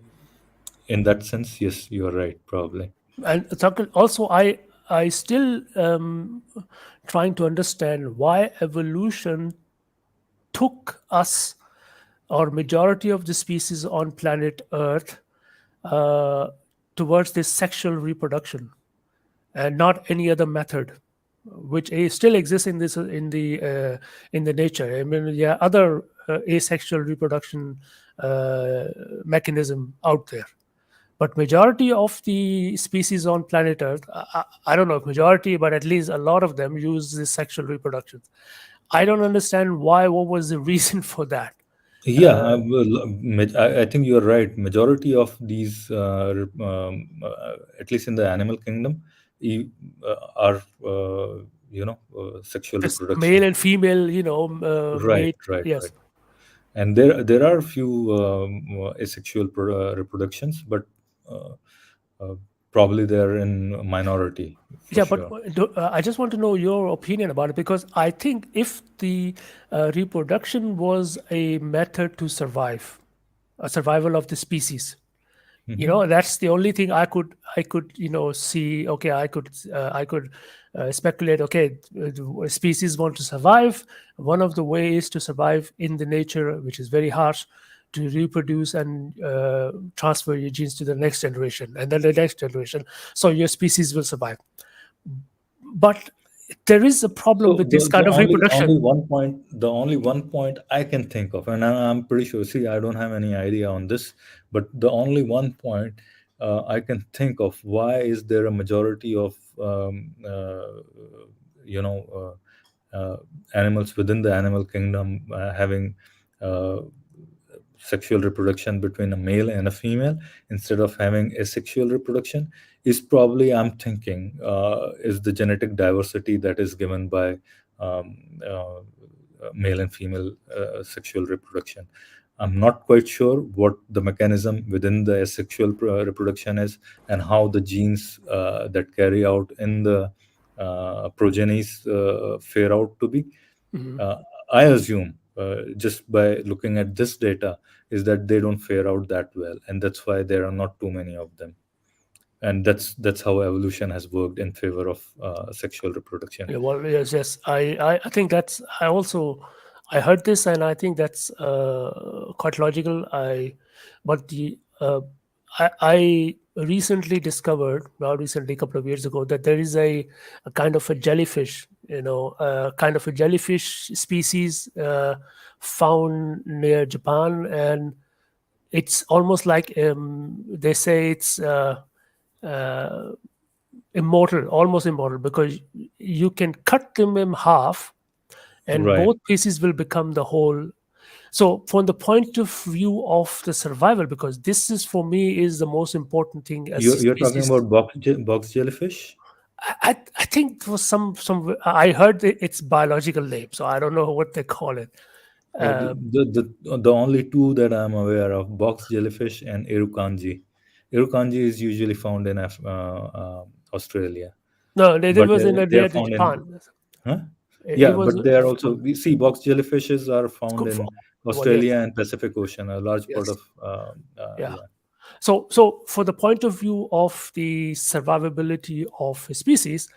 in that sense, yes, you're right, probably. and also I still trying to understand why evolution took us, or majority of the species on planet Earth, uh, towards this sexual reproduction, and not any other method, which still exists in this in the nature. I mean, yeah, other asexual reproduction mechanism out there, but majority of the species on planet Earth, I don't know if majority, but at least a lot of them use this sexual reproduction. I don't understand why. What was the reason for that? Yeah, I think you're right. Majority of these, at least in the animal kingdom, are sexual This male reproduction. and female, Right, mate. right, Yes. right. And there are a few asexual reproductions, but uh, uh, probably they're in minority for Yeah, but sure. I just want to know your opinion about it, because I think if the reproduction was a method to survive, a survival of the species, Hmm. that's the only thing I could see. Okay, I could speculate. Okay, species want to survive. One of the ways to survive in the nature, which is very harsh, to reproduce and transfer your genes to the next generation, and then the next generation, so your species will survive. But there is a problem So with this kind of reproduction. the only one point I can think of, and I'm pretty sure. See, I don't have any idea on this, but the only one point I can think of, why is there a majority of you know animals within the animal kingdom having uh, sexual reproduction between a male and a female instead of having asexual reproduction, is probably, I'm thinking, is the genetic diversity that is given by um, male and female sexual reproduction. I'm not quite sure what the mechanism within the asexual reproduction is, and how the genes that carry out in the progenies fare out to be. Mhm. uh, I assume, just by looking at this data, is that they don't fare out that well, and that's why there are not too many of them. And that's how evolution has worked in favor of sexual reproduction. Yeah, well, yes, yes. I think that's. I heard this, and I think that's quite logical. But the I recently discovered, not recently, a couple of years ago, that there is a kind of a jellyfish, kind of a jellyfish species found near Japan, and it's almost like they say it's immortal, almost immortal, because you can cut them in half, and Right. both pieces will become the whole. So from the point of view of the survival, because this is for me is the most important thing as You're talking species. about box jellyfish? I think it was some I heard its biological name, so I don't know what they call it. Oh, the only two that I'm aware of, box jellyfish and Irukandji. Irukandji is usually found in Australia, No, there but was in they are near the found in, Japan. huh? It Yeah, was but they are also, we see box jellyfishes are found good for in well, yes, Australia and Pacific Ocean, a large part yes, of yeah. yeah. So for the point of view of the survivability of a species,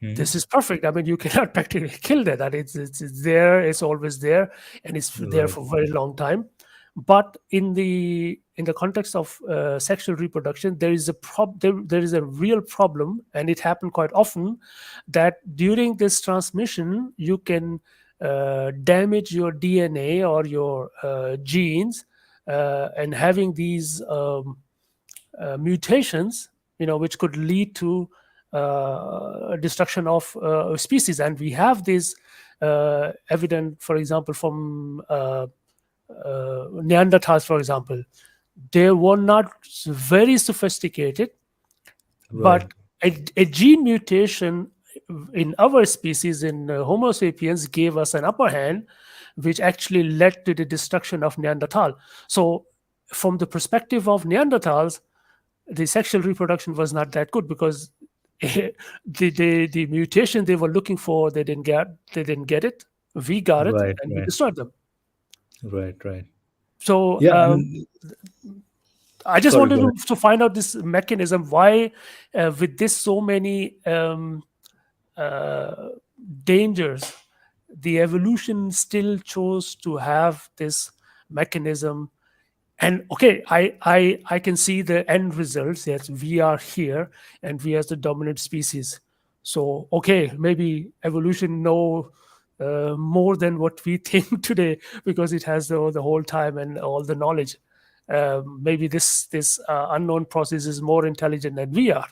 this is perfect. I mean, you cannot practically kill that. And it's there. It's always there, and it's there Right. for a very long time. But in the context of sexual reproduction, there is a there is a real problem, and it happened quite often, that during this transmission you can damage your DNA or your genes, and having these mutations, which could lead to destruction of species. And we have this evident, for example, from Neanderthals, for example. They were not very sophisticated, Right. but a gene mutation in our species, in Homo sapiens, gave us an upper hand, which actually led to the destruction of Neanderthal. So from the perspective of Neanderthals, the sexual reproduction was not that good, because the mutation they were looking for, they didn't get it. We got it, Right. and we Right. destroyed them. Right. Right. So Yeah. And I just sorry, wanted go ahead. to find out this mechanism, why with this so many dangers, the evolution still chose to have this mechanism. And okay, I can see the end results. Yes, we are here, and we as the dominant species. So okay, maybe evolution know more than what we think today, because it has the whole time and all the knowledge. Maybe this unknown process is more intelligent than we are,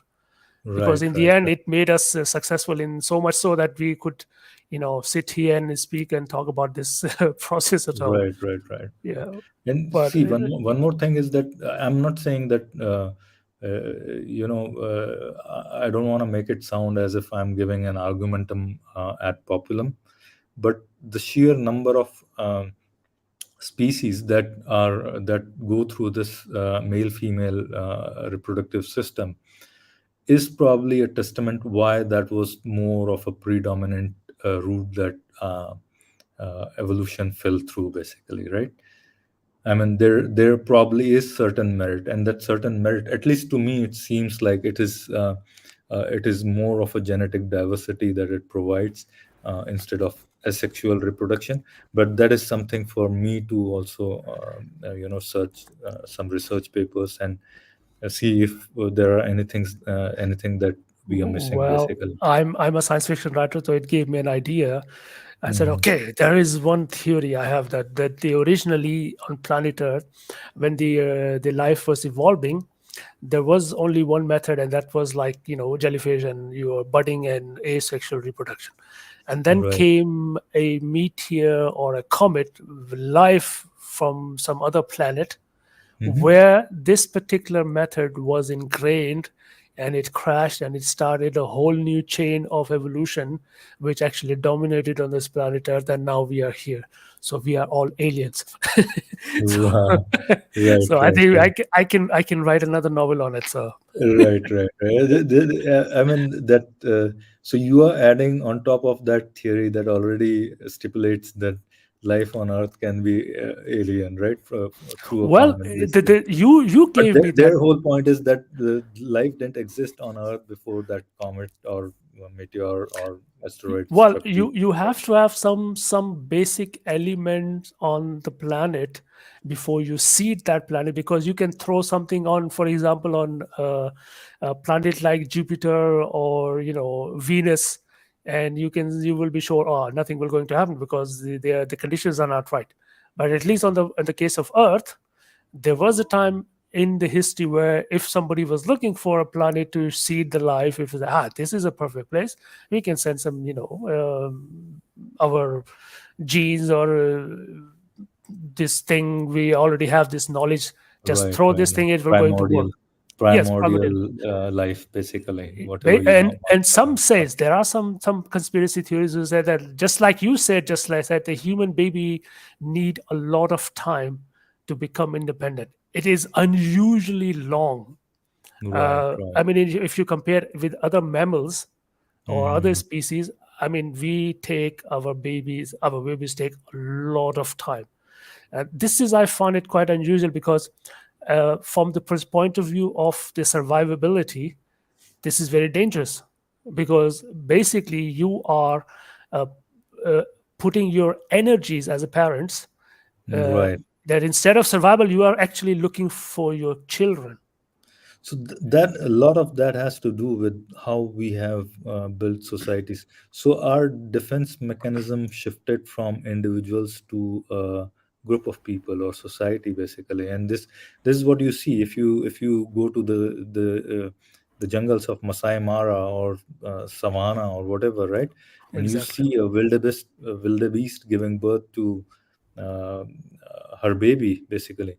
because Right. in the Right. end it made us successful, in so much so that we could sit here and speak and talk about this process at all. Right. Right. Right. Yeah, And but see, one more thing is that I'm not saying that I don't want to make it sound as if I'm giving an argumentum ad populum, but the sheer number of species that go through this male female reproductive system is probably a testament why that was more of a predominant route that evolution fell through, basically, right? I mean, there probably is certain merit, and that certain merit, at least to me, it seems like it is more of a genetic diversity that it provides instead of asexual reproduction. But that is something for me to also search some research papers and see if there are anything that we are missing, well, basically. I'm a science fiction writer, so it gave me an idea. I said, Mhm. okay, there is one theory I have, that they originally on planet Earth, when the life was evolving, there was only one method, and that was like jellyfish and your budding and asexual reproduction. And then Right. came a meteor or a comet, life from some other planet, Mhm. where this particular method was ingrained, and it crashed, and it started a whole new chain of evolution, which actually dominated on this planet Earth, and now we are here. So we are all aliens. so, Wow. Right, so I right, think right. I can write another novel on it. So Right, right, right. I mean that. So you are adding on top of that theory that already stipulates that life on Earth can be alien, right? Through a well, comet, basically. you But gave me that. their whole point is that the life didn't exist on Earth before that comet or meteor or asteroid Well, struck you have to have some basic elements on the planet before you seed that planet, because you can throw something on, for example, on a planet like Jupiter or Venus, and you will be sure, oh, nothing will going to happen because the conditions are not right. But at least in the case of Earth, there was a time in the history where if somebody was looking for a planet to seed the life, if it's, this is a perfect place, we can send some our genes or this thing, we already have this knowledge, just right, throw right. this thing, it will going to work. Yes, Primordial life, basically, whatever you know. And some says there are some conspiracy theories who say that, just like you said, just like I said, the human baby need a lot of time to become independent. It is unusually long. Right, I right. mean, if you compare with other mammals or other Mhm. species, I mean, our babies take a lot of time. This is, I find it quite unusual, because from the point of view of the survivability, this is very dangerous, because basically you are uh, uh, putting your energies as a parents, Right. that instead of survival, you are actually looking for your children. So that a lot of that has to do with how we have built societies. So our defense mechanism shifted from individuals to a group of people or society, basically. And this is what you see if you go to the jungles of Masai Mara or Savannah or whatever, right? And you Exactly. see a wildebeest giving birth to her baby, basically.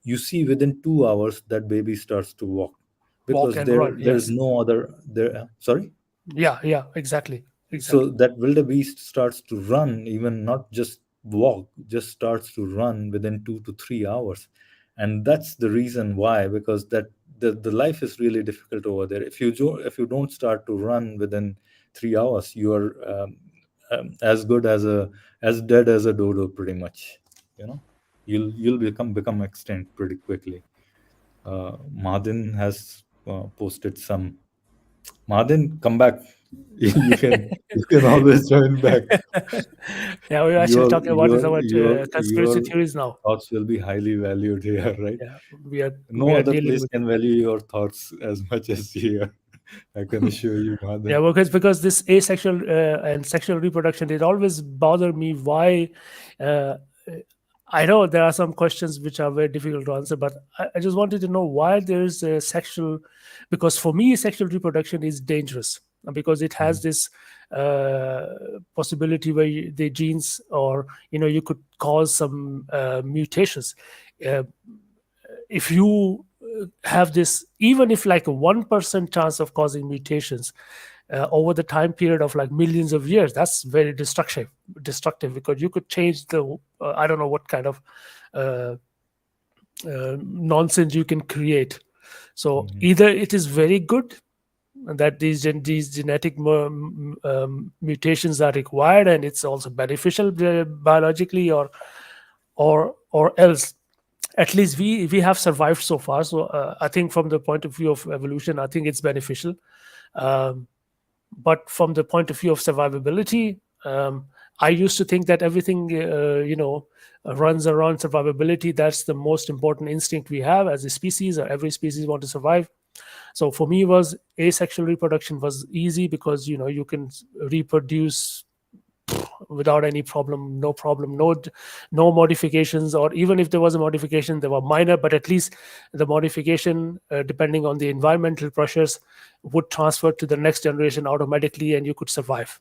You see within 2 hours that baby starts to walk, Walk because and run. there's Yes. no other there. Sorry. Yeah. Exactly. So Exactly. that wildebeest starts to run, even not just walk, just starts to run within 2 to 3 hours. And that's the reason why, because the life is really difficult over there. If you don't start to run within 3 hours, you are as good as dead as a dodo, pretty much. You know, you'll become extinct pretty quickly. Madin has posted some. Madin, come back. You can always join back. Yeah, we're actually Your talking about your this about your conspiracy your theories now. thoughts will be highly valued here, right? Yeah, we are No other dealing place with. can value your thoughts as much as here. I can assure you, Yeah, Madin. because this asexual and sexual reproduction, it always bothered me why. Uh, I know there are some questions which are very difficult to answer, but I just wanted to know why there's a sexual. Because for me, sexual reproduction is dangerous, because it has this uh, possibility where the genes, or you could cause some mutations. Uh, if you have this, even if like a 1% chance of causing mutations over the time period of like millions of years, that's very destructive, because you could change the I don't know what kind of uh, nonsense you can create. So Mhm. either it is very good that these genetic mutations are required, and it's also beneficial biologically, or else at least we have survived so far. So I think from the point of view of evolution, I think it's beneficial. um, but from the point of view of survivability, I used to think that everything runs around survivability. That's the most important instinct we have as a species, or every species want to survive. So for me, was asexual reproduction was easy, because you can reproduce without any problem, no modifications, or even if there was a modification, they were minor, but at least the modification, depending on the environmental pressures, would transfer to the next generation automatically, and you could survive.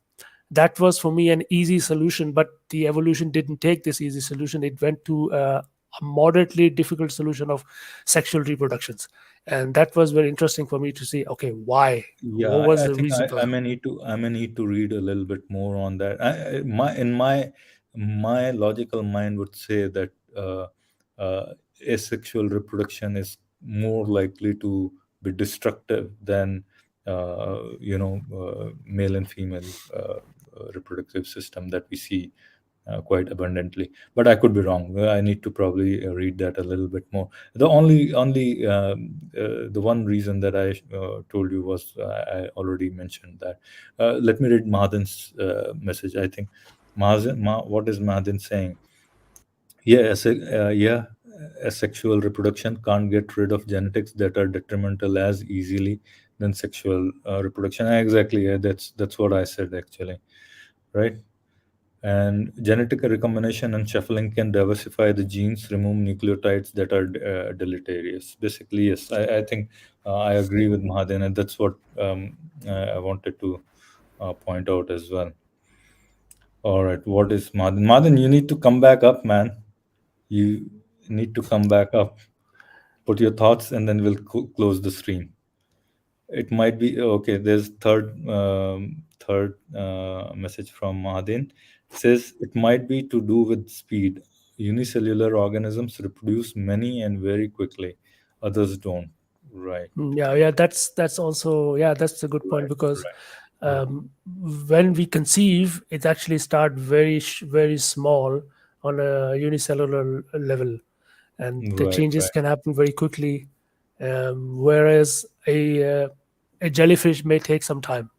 That was for me an easy solution, but the evolution didn't take this easy solution. It went to a moderately difficult solution of sexual reproductions, and that was very interesting for me to see, okay, why, Yeah, what was I the think reason for I that? may need to read a little bit more on that. My logical mind would say that asexual reproduction is more likely to be destructive than male and female reproductive system that we see quite abundantly. But I could be wrong. I need to probably read that a little bit more. The one reason that I told you was I already mentioned that. Let me read Mahadan's message. I think what is Mahadan saying? Yeah, asexual reproduction can't get rid of genetics that are detrimental as easily than sexual reproduction. Exactly. Yeah, that's what I said actually, right? And genetic recombination and shuffling can diversify the genes, remove nucleotides that are deleterious. Basically, yes, I think I agree with Mahaden, and that's what I wanted to point out as well. All right, what is Mahaden? Mahaden, you need to come back up, man. You need to come back up. Put your thoughts, and then we'll close the stream. It might be okay. There's third message from Mahadin. Says it might be to do with speed. Unicellular organisms reproduce many and very quickly. Others don't. Right. Yeah, that's also, yeah, that's a good point, because Right. when we conceive, it actually start very small on a unicellular level, and the Right. changes Right. can happen very quickly, whereas a jellyfish may take some time.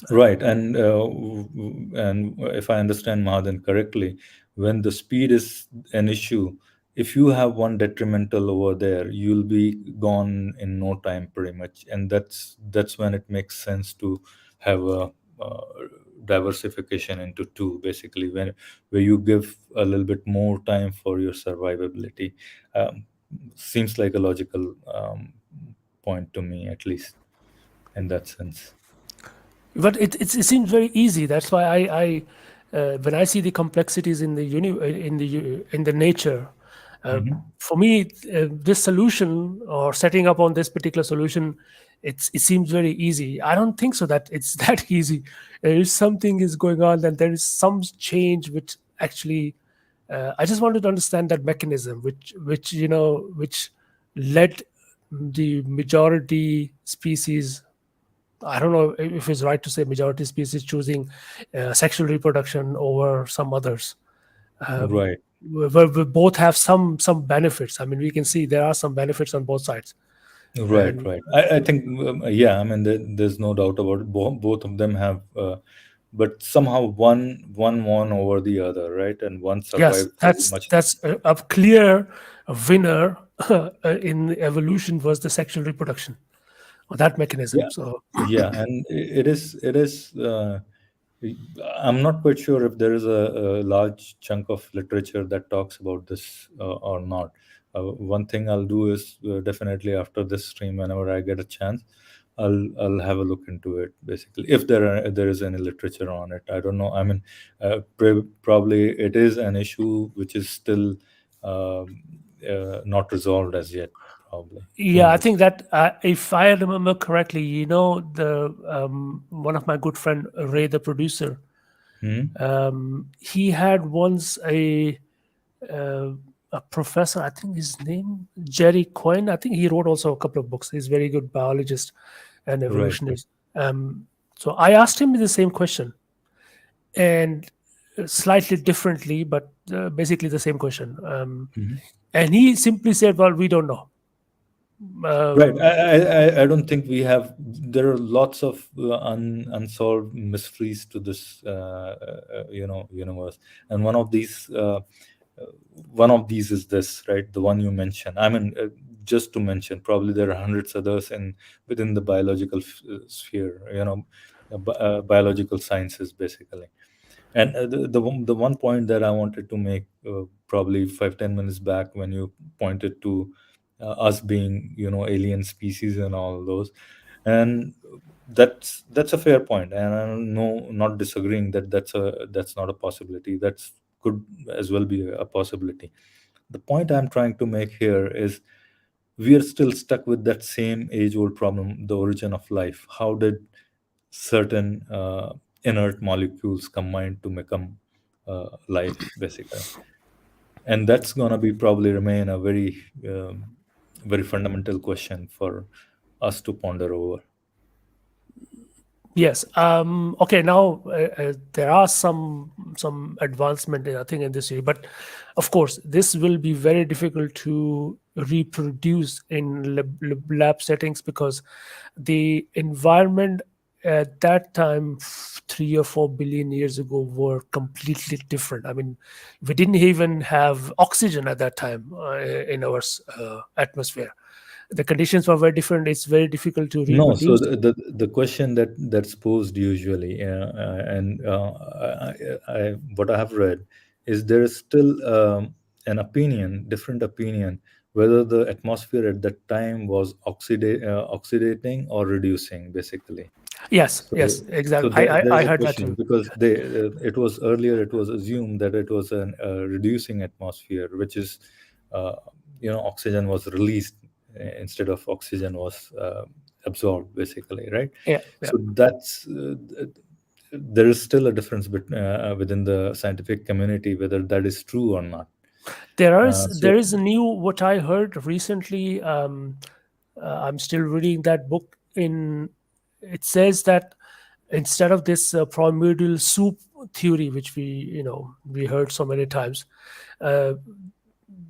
Right, and if I understand Mahadan correctly, when the speed is an issue, if you have one detrimental over there, you'll be gone in no time, pretty much, and that's when it makes sense to have a diversification into two, basically, where you give a little bit more time for your survivability. Um, Seems like a logical point to me, at least in that sense. But it seems very easy. That's why I when I see the complexities in the in the nature, for me, this solution or setting up on this particular solution, it seems very easy. I don't think so that it's that easy. There is something is going on, and there is some change which actually. I just wanted to understand that mechanism, which which led the majority species. I don't know if it's right to say majority species choosing sexual reproduction over some others. Right. We both have some benefits. I mean, we can see there are some benefits on both sides. Right, And right. I think, yeah, I mean, there's no doubt about it. Both of them have, but somehow one won over the other, right? And one yes, survived for much. that's a clear winner in evolution was the sexual reproduction or that mechanism. Yeah, So yeah, and it is. I'm not quite sure if there is a large chunk of literature that talks about this or not. One thing I'll do is definitely after this stream, whenever I get a chance, I'll have a look into it. Basically, if there is any literature on it, I don't know. I mean, probably it is an issue which is still not resolved as yet. Probably. Who yeah, I knows? think that if I remember correctly, the one of my good friend Ray, the producer, he had once a professor, I think his name Jerry Coyne. I think he wrote also a couple of books. He's a very good biologist and Right. evolutionist. So I asked him the same question, and slightly differently, but basically the same question. And he simply said, "Well, we don't know." Right. I don't think we have. There are lots of unsolved mysteries to this, universe, and one of these is this, right? The one you mentioned. I mean, just to mention, probably there are hundreds others within the biological sphere. Biological sciences, basically. And the one point that I wanted to make, probably 5-10 minutes back, when you pointed to us being, alien species and all those, and that's a fair point, and I'm not disagreeing that that's not a possibility. That's could as well be a possibility. The point I'm trying to make here is we are still stuck with that same age-old problem: the origin of life. How did certain inert molecules combine to become life, basically? And that's going to be probably remain a very fundamental question for us to ponder over. Yes. Okay. Now there are some advancement, I think, in this area, but of course, this will be very difficult to reproduce in lab settings, because the environment at that time, 3 or 4 billion years ago, were completely different. I mean, we didn't even have oxygen at that time in our atmosphere. The conditions were very different. It's very difficult to No, so reproduce. the question that's posed usually, and what I have read is there is still an opinion, different opinion, whether the atmosphere at that time was oxidating or reducing, basically. Yes, So, yes, so exactly. there I is a heard that question too. because it was earlier, it was assumed that it was an reducing atmosphere, which is, uh, oxygen was released instead of oxygen was absorbed, basically, right? Yeah, yeah. So that's there is still a difference within the scientific community whether that is true or not. There So is a new, what I heard recently. I'm still reading that book. In It says that instead of this primordial soup theory, which we heard so many times, uh,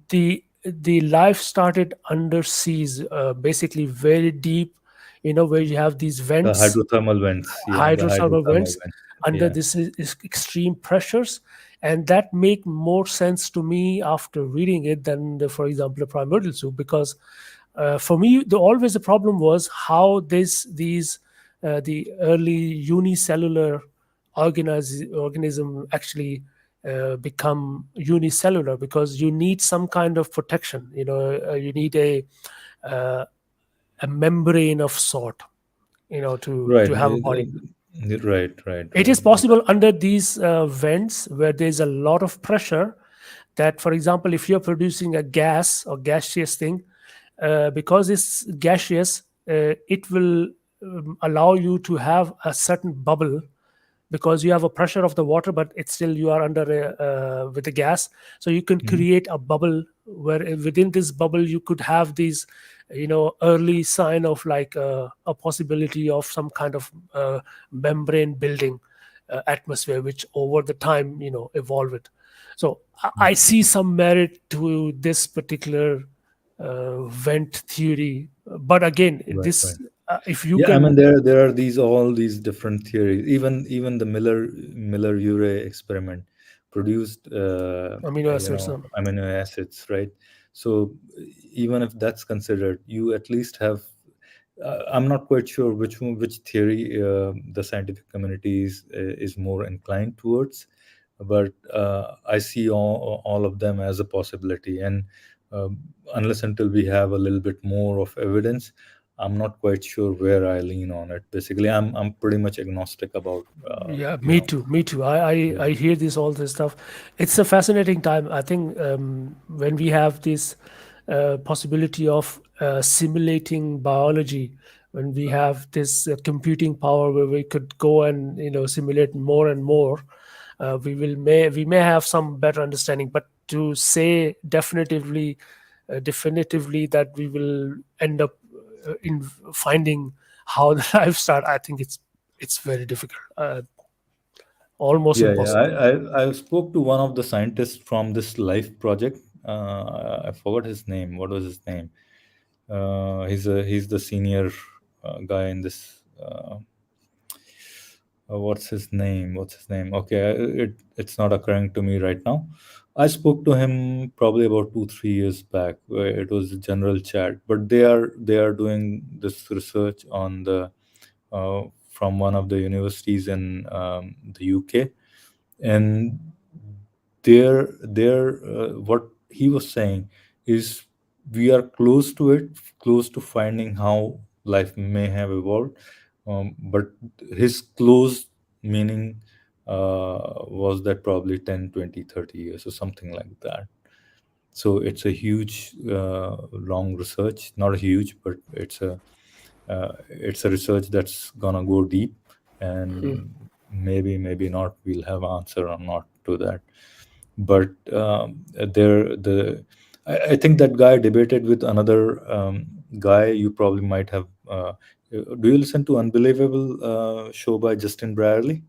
the life started under seas, basically very deep. Where you have these the vents, hydrothermal vents, yeah, the hydrothermal hydrothermal vents vents, under yeah. this extreme pressures, and that make more sense to me after reading it than for example, the primordial soup, because for me always the problem was how these the early unicellular organism actually become unicellular, because you need some kind of protection. You need uh, a membrane of sort, Right, to have a body. It right. is possible under these vents where there's a lot of pressure, that, for example, if you're producing a gas or gaseous thing, because it's gaseous, it will allow you to have a certain bubble, because you have a pressure of the water, but it's still, you are under with the gas. So you can Mhm. create a bubble where within this bubble you could have these early sign of like a possibility of some kind of membrane building atmosphere, which over the time evolve it. So I see some merit to this particular vent theory, but again, Right. this if you Yeah, I mean can. there are all these different theories. Even the Miller-Urey experiment produced Amino acids. amino acids, right? So even if that's considered, you at least have. I'm not quite sure which theory the scientific community is more inclined towards, but I see all of them as a possibility, and uh, unless until we have a little bit more of evidence, I'm not quite sure where I lean on it. Basically, I'm pretty much agnostic about Yeah, me too. Me too. yeah. I hear all this stuff. It's a fascinating time. I think when we have this possibility of simulating biology, when we have this computing power where we could go and simulate more and more, we may have some better understanding. But to say definitively that we will end up in finding how the life start, I think it's very difficult, almost Yeah. impossible. I spoke to one of the scientists from this life project. I forgot his name. What was his name? He's the senior guy in this. What's his name? Okay, it's not occurring to me right now. I spoke to him probably about 2 3 years back. It was a general chat, but they are doing this research on the from one of the universities in the UK, and what he was saying is we are close to it, close to finding how life may have evolved, but his close meaning was that probably 10, 20, 30 years or something like that. So it's a huge long research, not a huge, but it's a research that's gonna go deep, Mm. and maybe not we'll have answer or not to that. But there the I think that guy debated with another guy you probably might have Do you listen to Unbelievable show by Justin Brierley?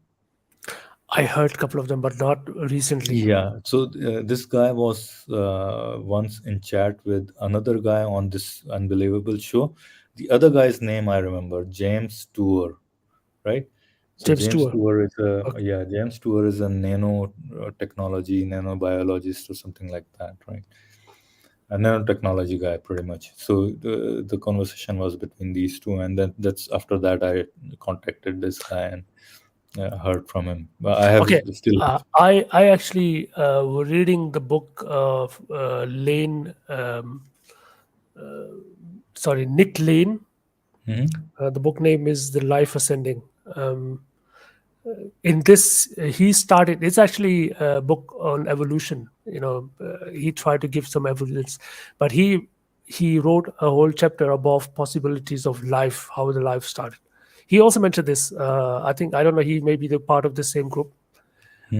I heard a couple of them, but not recently. Yeah. So this guy was once in chat with another guy on this Unbelievable show. The other guy's name I remember, James Stewart, right? So James James Stewart. Stewart is Okay. James Stewart is a nanotechnology, nanobiologist or something like that, right? A nanotechnology guy, pretty much. So the conversation was between these two, and then that's after that I contacted this guy and heard from him. But I have Okay. still. I actually were reading the book of Nick Lane. Mhm. The book name is The Life Ascending. In this, he started. It's actually a book on evolution. He tried to give some evidence, but he wrote a whole chapter above possibilities of life, how the life started. He also mentioned this. I don't know. He may be the part of the same group,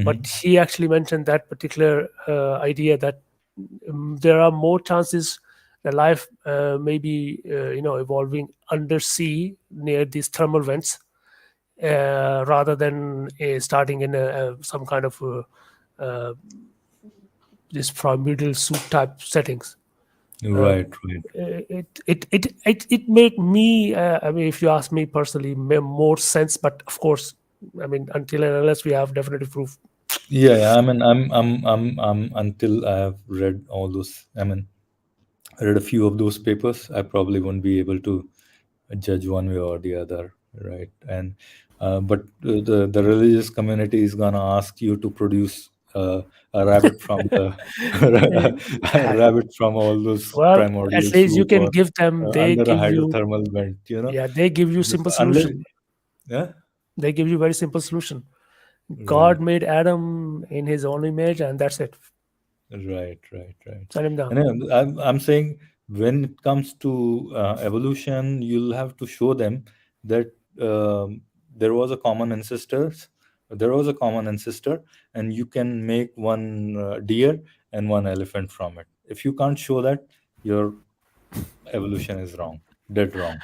but he actually mentioned that particular idea that there are more chances that life may be evolving undersea near these thermal vents rather than starting in some kind of this pyramidal soup type settings. Right. It made me I mean, if you ask me personally, more sense, but of course, I mean, until and unless we have definitive proof. Yeah. I mean, I'm until I have read all those. I mean, I read a few of those papers. I probably won't be able to judge one way or the other, right? And but the religious community is gonna ask you to produce a rabbit from the a rabbit from all those Well, primordial at least you soup can or give them, they under a give you, hydrothermal vent, yeah, they give you simple Unless, solution. yeah, They give you very simple solution. right. God made Adam in his own image, and that's it. Right. Send him down. And I'm saying when it comes to evolution, you'll have to show them that there was a common ancestor. There was a common ancestor, and you can make one deer and one elephant from it. If you can't show that, your evolution is wrong, dead wrong.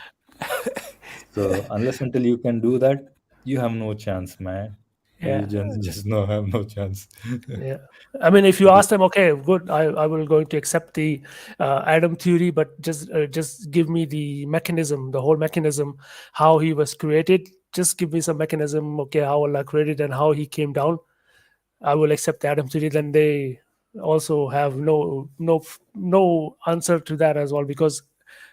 So unless until you can do that, you have no chance, man. You Yeah. just no have no chance. Yeah. I mean, if you ask them, okay, good, I will going to accept the Adam theory, but just give me the mechanism, the whole mechanism, how he was created. Just give me some mechanism, okay, how Allah created and how he came down. I will accept the Adam theory. Then they also have no answer to that as well, because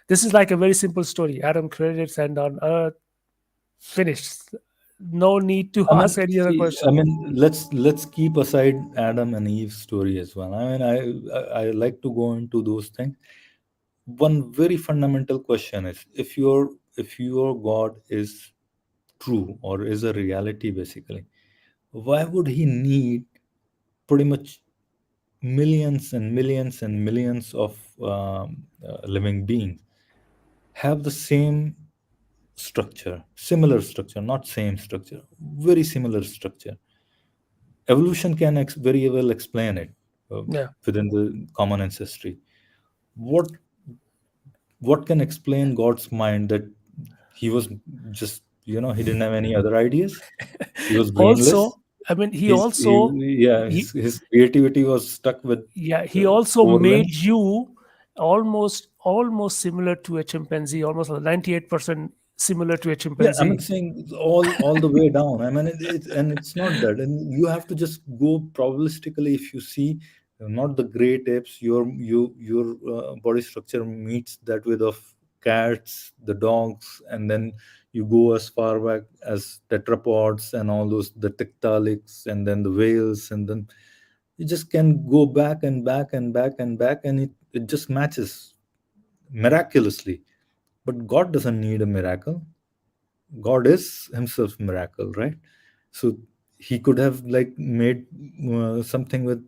this is like a very simple story. Adam created sand on earth, finished. No need to I mean, ask any other see, I question. mean, let's keep aside Adam and Eve's story as well. I mean, I like to go into those things. One very fundamental question is if your God is true or is a reality, basically, why would he need pretty much millions and millions and millions of living beings have the same structure, similar structure, not same structure, very similar structure? Evolution can very well explain it Yeah. within the common ancestry. What can explain God's mind that he was just, he didn't have any other ideas? He was brainless. Also, I mean, he, His creativity was stuck with yeah, he also four made limbs. you almost similar to a chimpanzee, almost like 98% similar to a Yeah, I mean, chimpanzee. saying all the way down. I mean, it's not that, and you have to just go probabilistically. If you see, not the great apes, your body structure meets that with of cats, the dogs, and then you go as far back as tetrapods and all those, the tiktaaliks, and then the whales, and then you just can go back and back and back and back, and it just matches miraculously. But God doesn't need a miracle. God is himself miracle, right? So he could have like made something with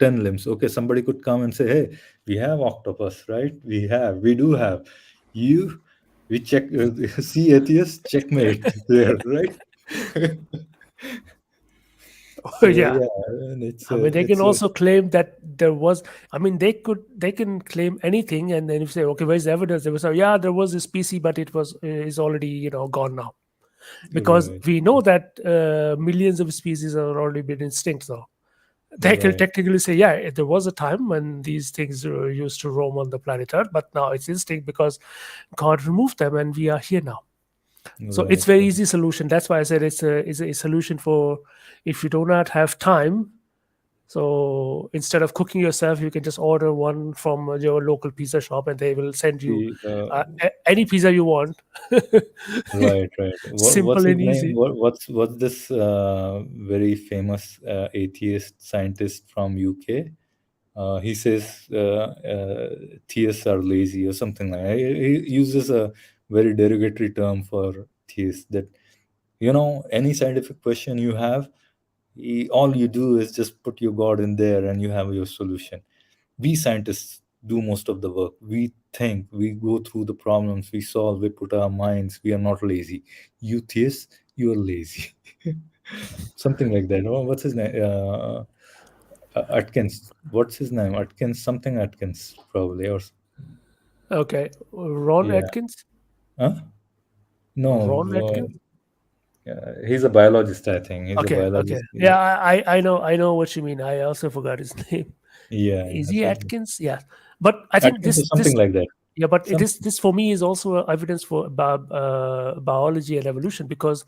10 limbs. Okay, somebody could come and say, hey, we have octopus, right? We do have. You, we check, see atheist, checkmate there, right? So Yeah. and it's I mean, they it's can also claim that there was. I mean, they can claim anything, and then if you say, okay, where's the evidence? They will say, yeah, there was a species, but it is already gone now, because right, we know that millions of species have already been extinct. So they can right, technically say, yeah, there was a time when these things used to roam on the planet Earth, but now it's extinct because God removed them, and we are here now. So it's right, very right. easy solution. That's why I said it's a solution for if you do not have time. So instead of cooking yourself, you can just order one from your local pizza shop, and they will send you See, any pizza you want. right, right. What's Simple his and name? easy. What's this very famous atheist scientist from UK? He says theists are lazy or something like that. He uses a very derogatory term for theists, that any scientific question you have, all you do is just put your God in there and you have your solution. We scientists do most of the work. We think, we go through the problems, we solve, we put our minds. We are not lazy. You theists, you are lazy. Something like that. What's his name? Atkins. What's his name? Atkins. Something Atkins, probably. Or Okay, Ron yeah. Atkins. Huh? Ron No. Atkins. He's a biologist. I think he's a Okay, okay. biologist. Yeah, I know what you mean. I also forgot his name. Yeah. Is he Atkins? Yeah, but I think Atkins or this something like that. yeah, but Some. this for me is also evidence for biology and evolution, because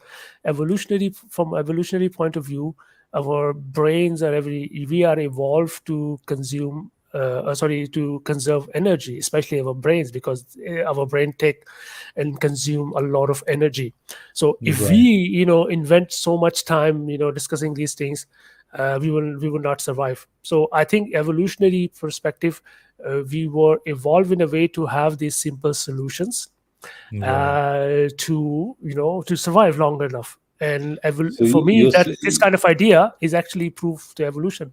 from evolutionary point of view, our brains are we are evolved to to conserve energy, especially our brains, because our brain take and consume a lot of energy. So if we Right. invent so much time discussing these things, we will not survive. So I think evolutionary perspective, we were evolved in a way to have these simple solutions Right. to survive long enough. And So for you, me, you're that s- this kind of idea is actually proof to evolution.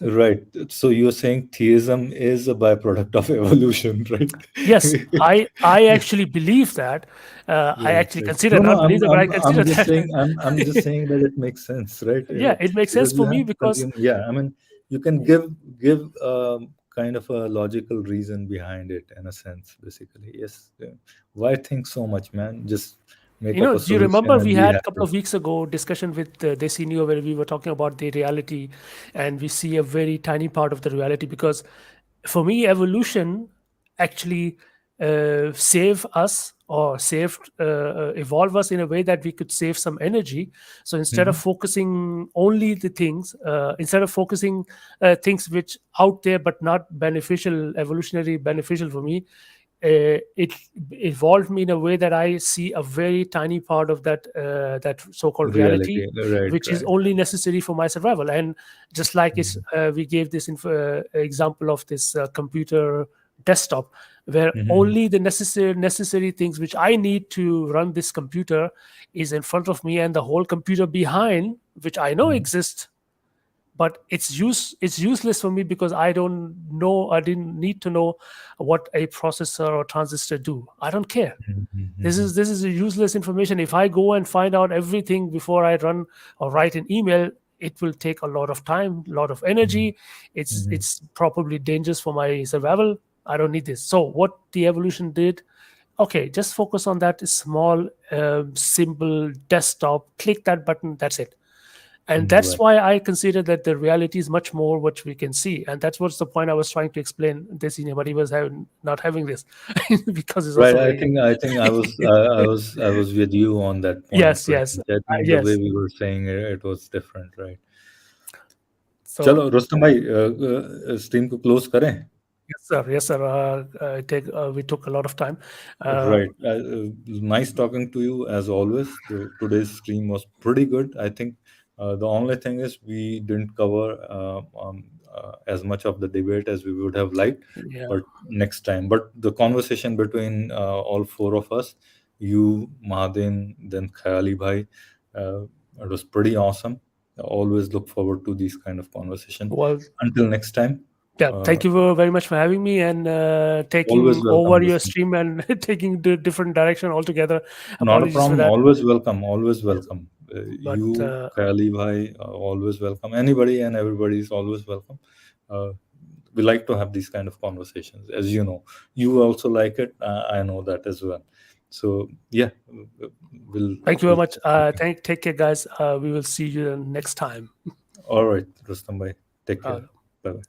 right. So you're saying theism is a byproduct of evolution, right? Yes, I actually believe that. I Right, actually right. consider, No, no, not believe that, but I consider I'm just that. saying, I'm just saying that it makes sense, right? Yeah, it makes sense Because for you have me to because consume. Yeah, I mean, you can give kind of a logical reason behind it, in a sense, basically. Yes. Yeah. Why think so much, man? Just make up a do you solution remember and we be had a couple happy. of weeks ago discussion with Desinio, where we were talking about the reality, and we see a very tiny part of the reality, because for me evolution actually save us, or saved evolve us in a way that we could save some energy. So instead of Hmm. focusing only the things, instead of focusing things which out there but not beneficial, evolutionary beneficial for me, it evolved me in a way that I see a very tiny part of that so-called reality, Reality. Right, which is right. only necessary for my survival. And just like we gave this example of this computer desktop, where Mm-hmm. only the necessary things which I need to run this computer is in front of me, and the whole computer behind, which I know exists, but it's useless for me, because I didn't need to know what a processor or transistor do. I don't care. this Mm-hmm. is this is a useless information. If I go and find out everything before I run or write an email, it will take a lot of time, a lot of energy. Hmm. It's probably dangerous for my survival. I don't need this. So what the evolution did, okay, just focus on that small simple desktop, click that button, that's it. And that's Right. why I consider that the reality is much more what we can see. And that's what's the point I was trying to explain this, but he was not having this because it's Right. also I very think I was with you on that point yes, pretty yes, much. I think the way yes. we were saying it, it was different, right? So चलो रुस्तम भाई stream को close करें. yes, sir. We took a lot of time. Right. Nice talking to you as always. Today's stream was pretty good. I think the only thing is we didn't cover as much of the debate as we would have liked, Yeah. but next time. But the conversation between all four of us, you, Mahadin, then Khayali Bhai, it was pretty awesome. I always look forward to these kind of conversation. Well, Until next time, yeah. Thank you very much for having me and always taking welcome, over your Rustam. stream and taking the different direction altogether. Not a Apologies for problem. that. Always welcome. Always welcome. But, you, Kayali bhai, are always welcome. Anybody and everybody is always welcome. We like to have these kind of conversations. As you know, you also like it. I know that as well. So yeah, thank you very much. Take care, guys. We will see you next time. All right, Rustam bhai. Take care. Bye bye.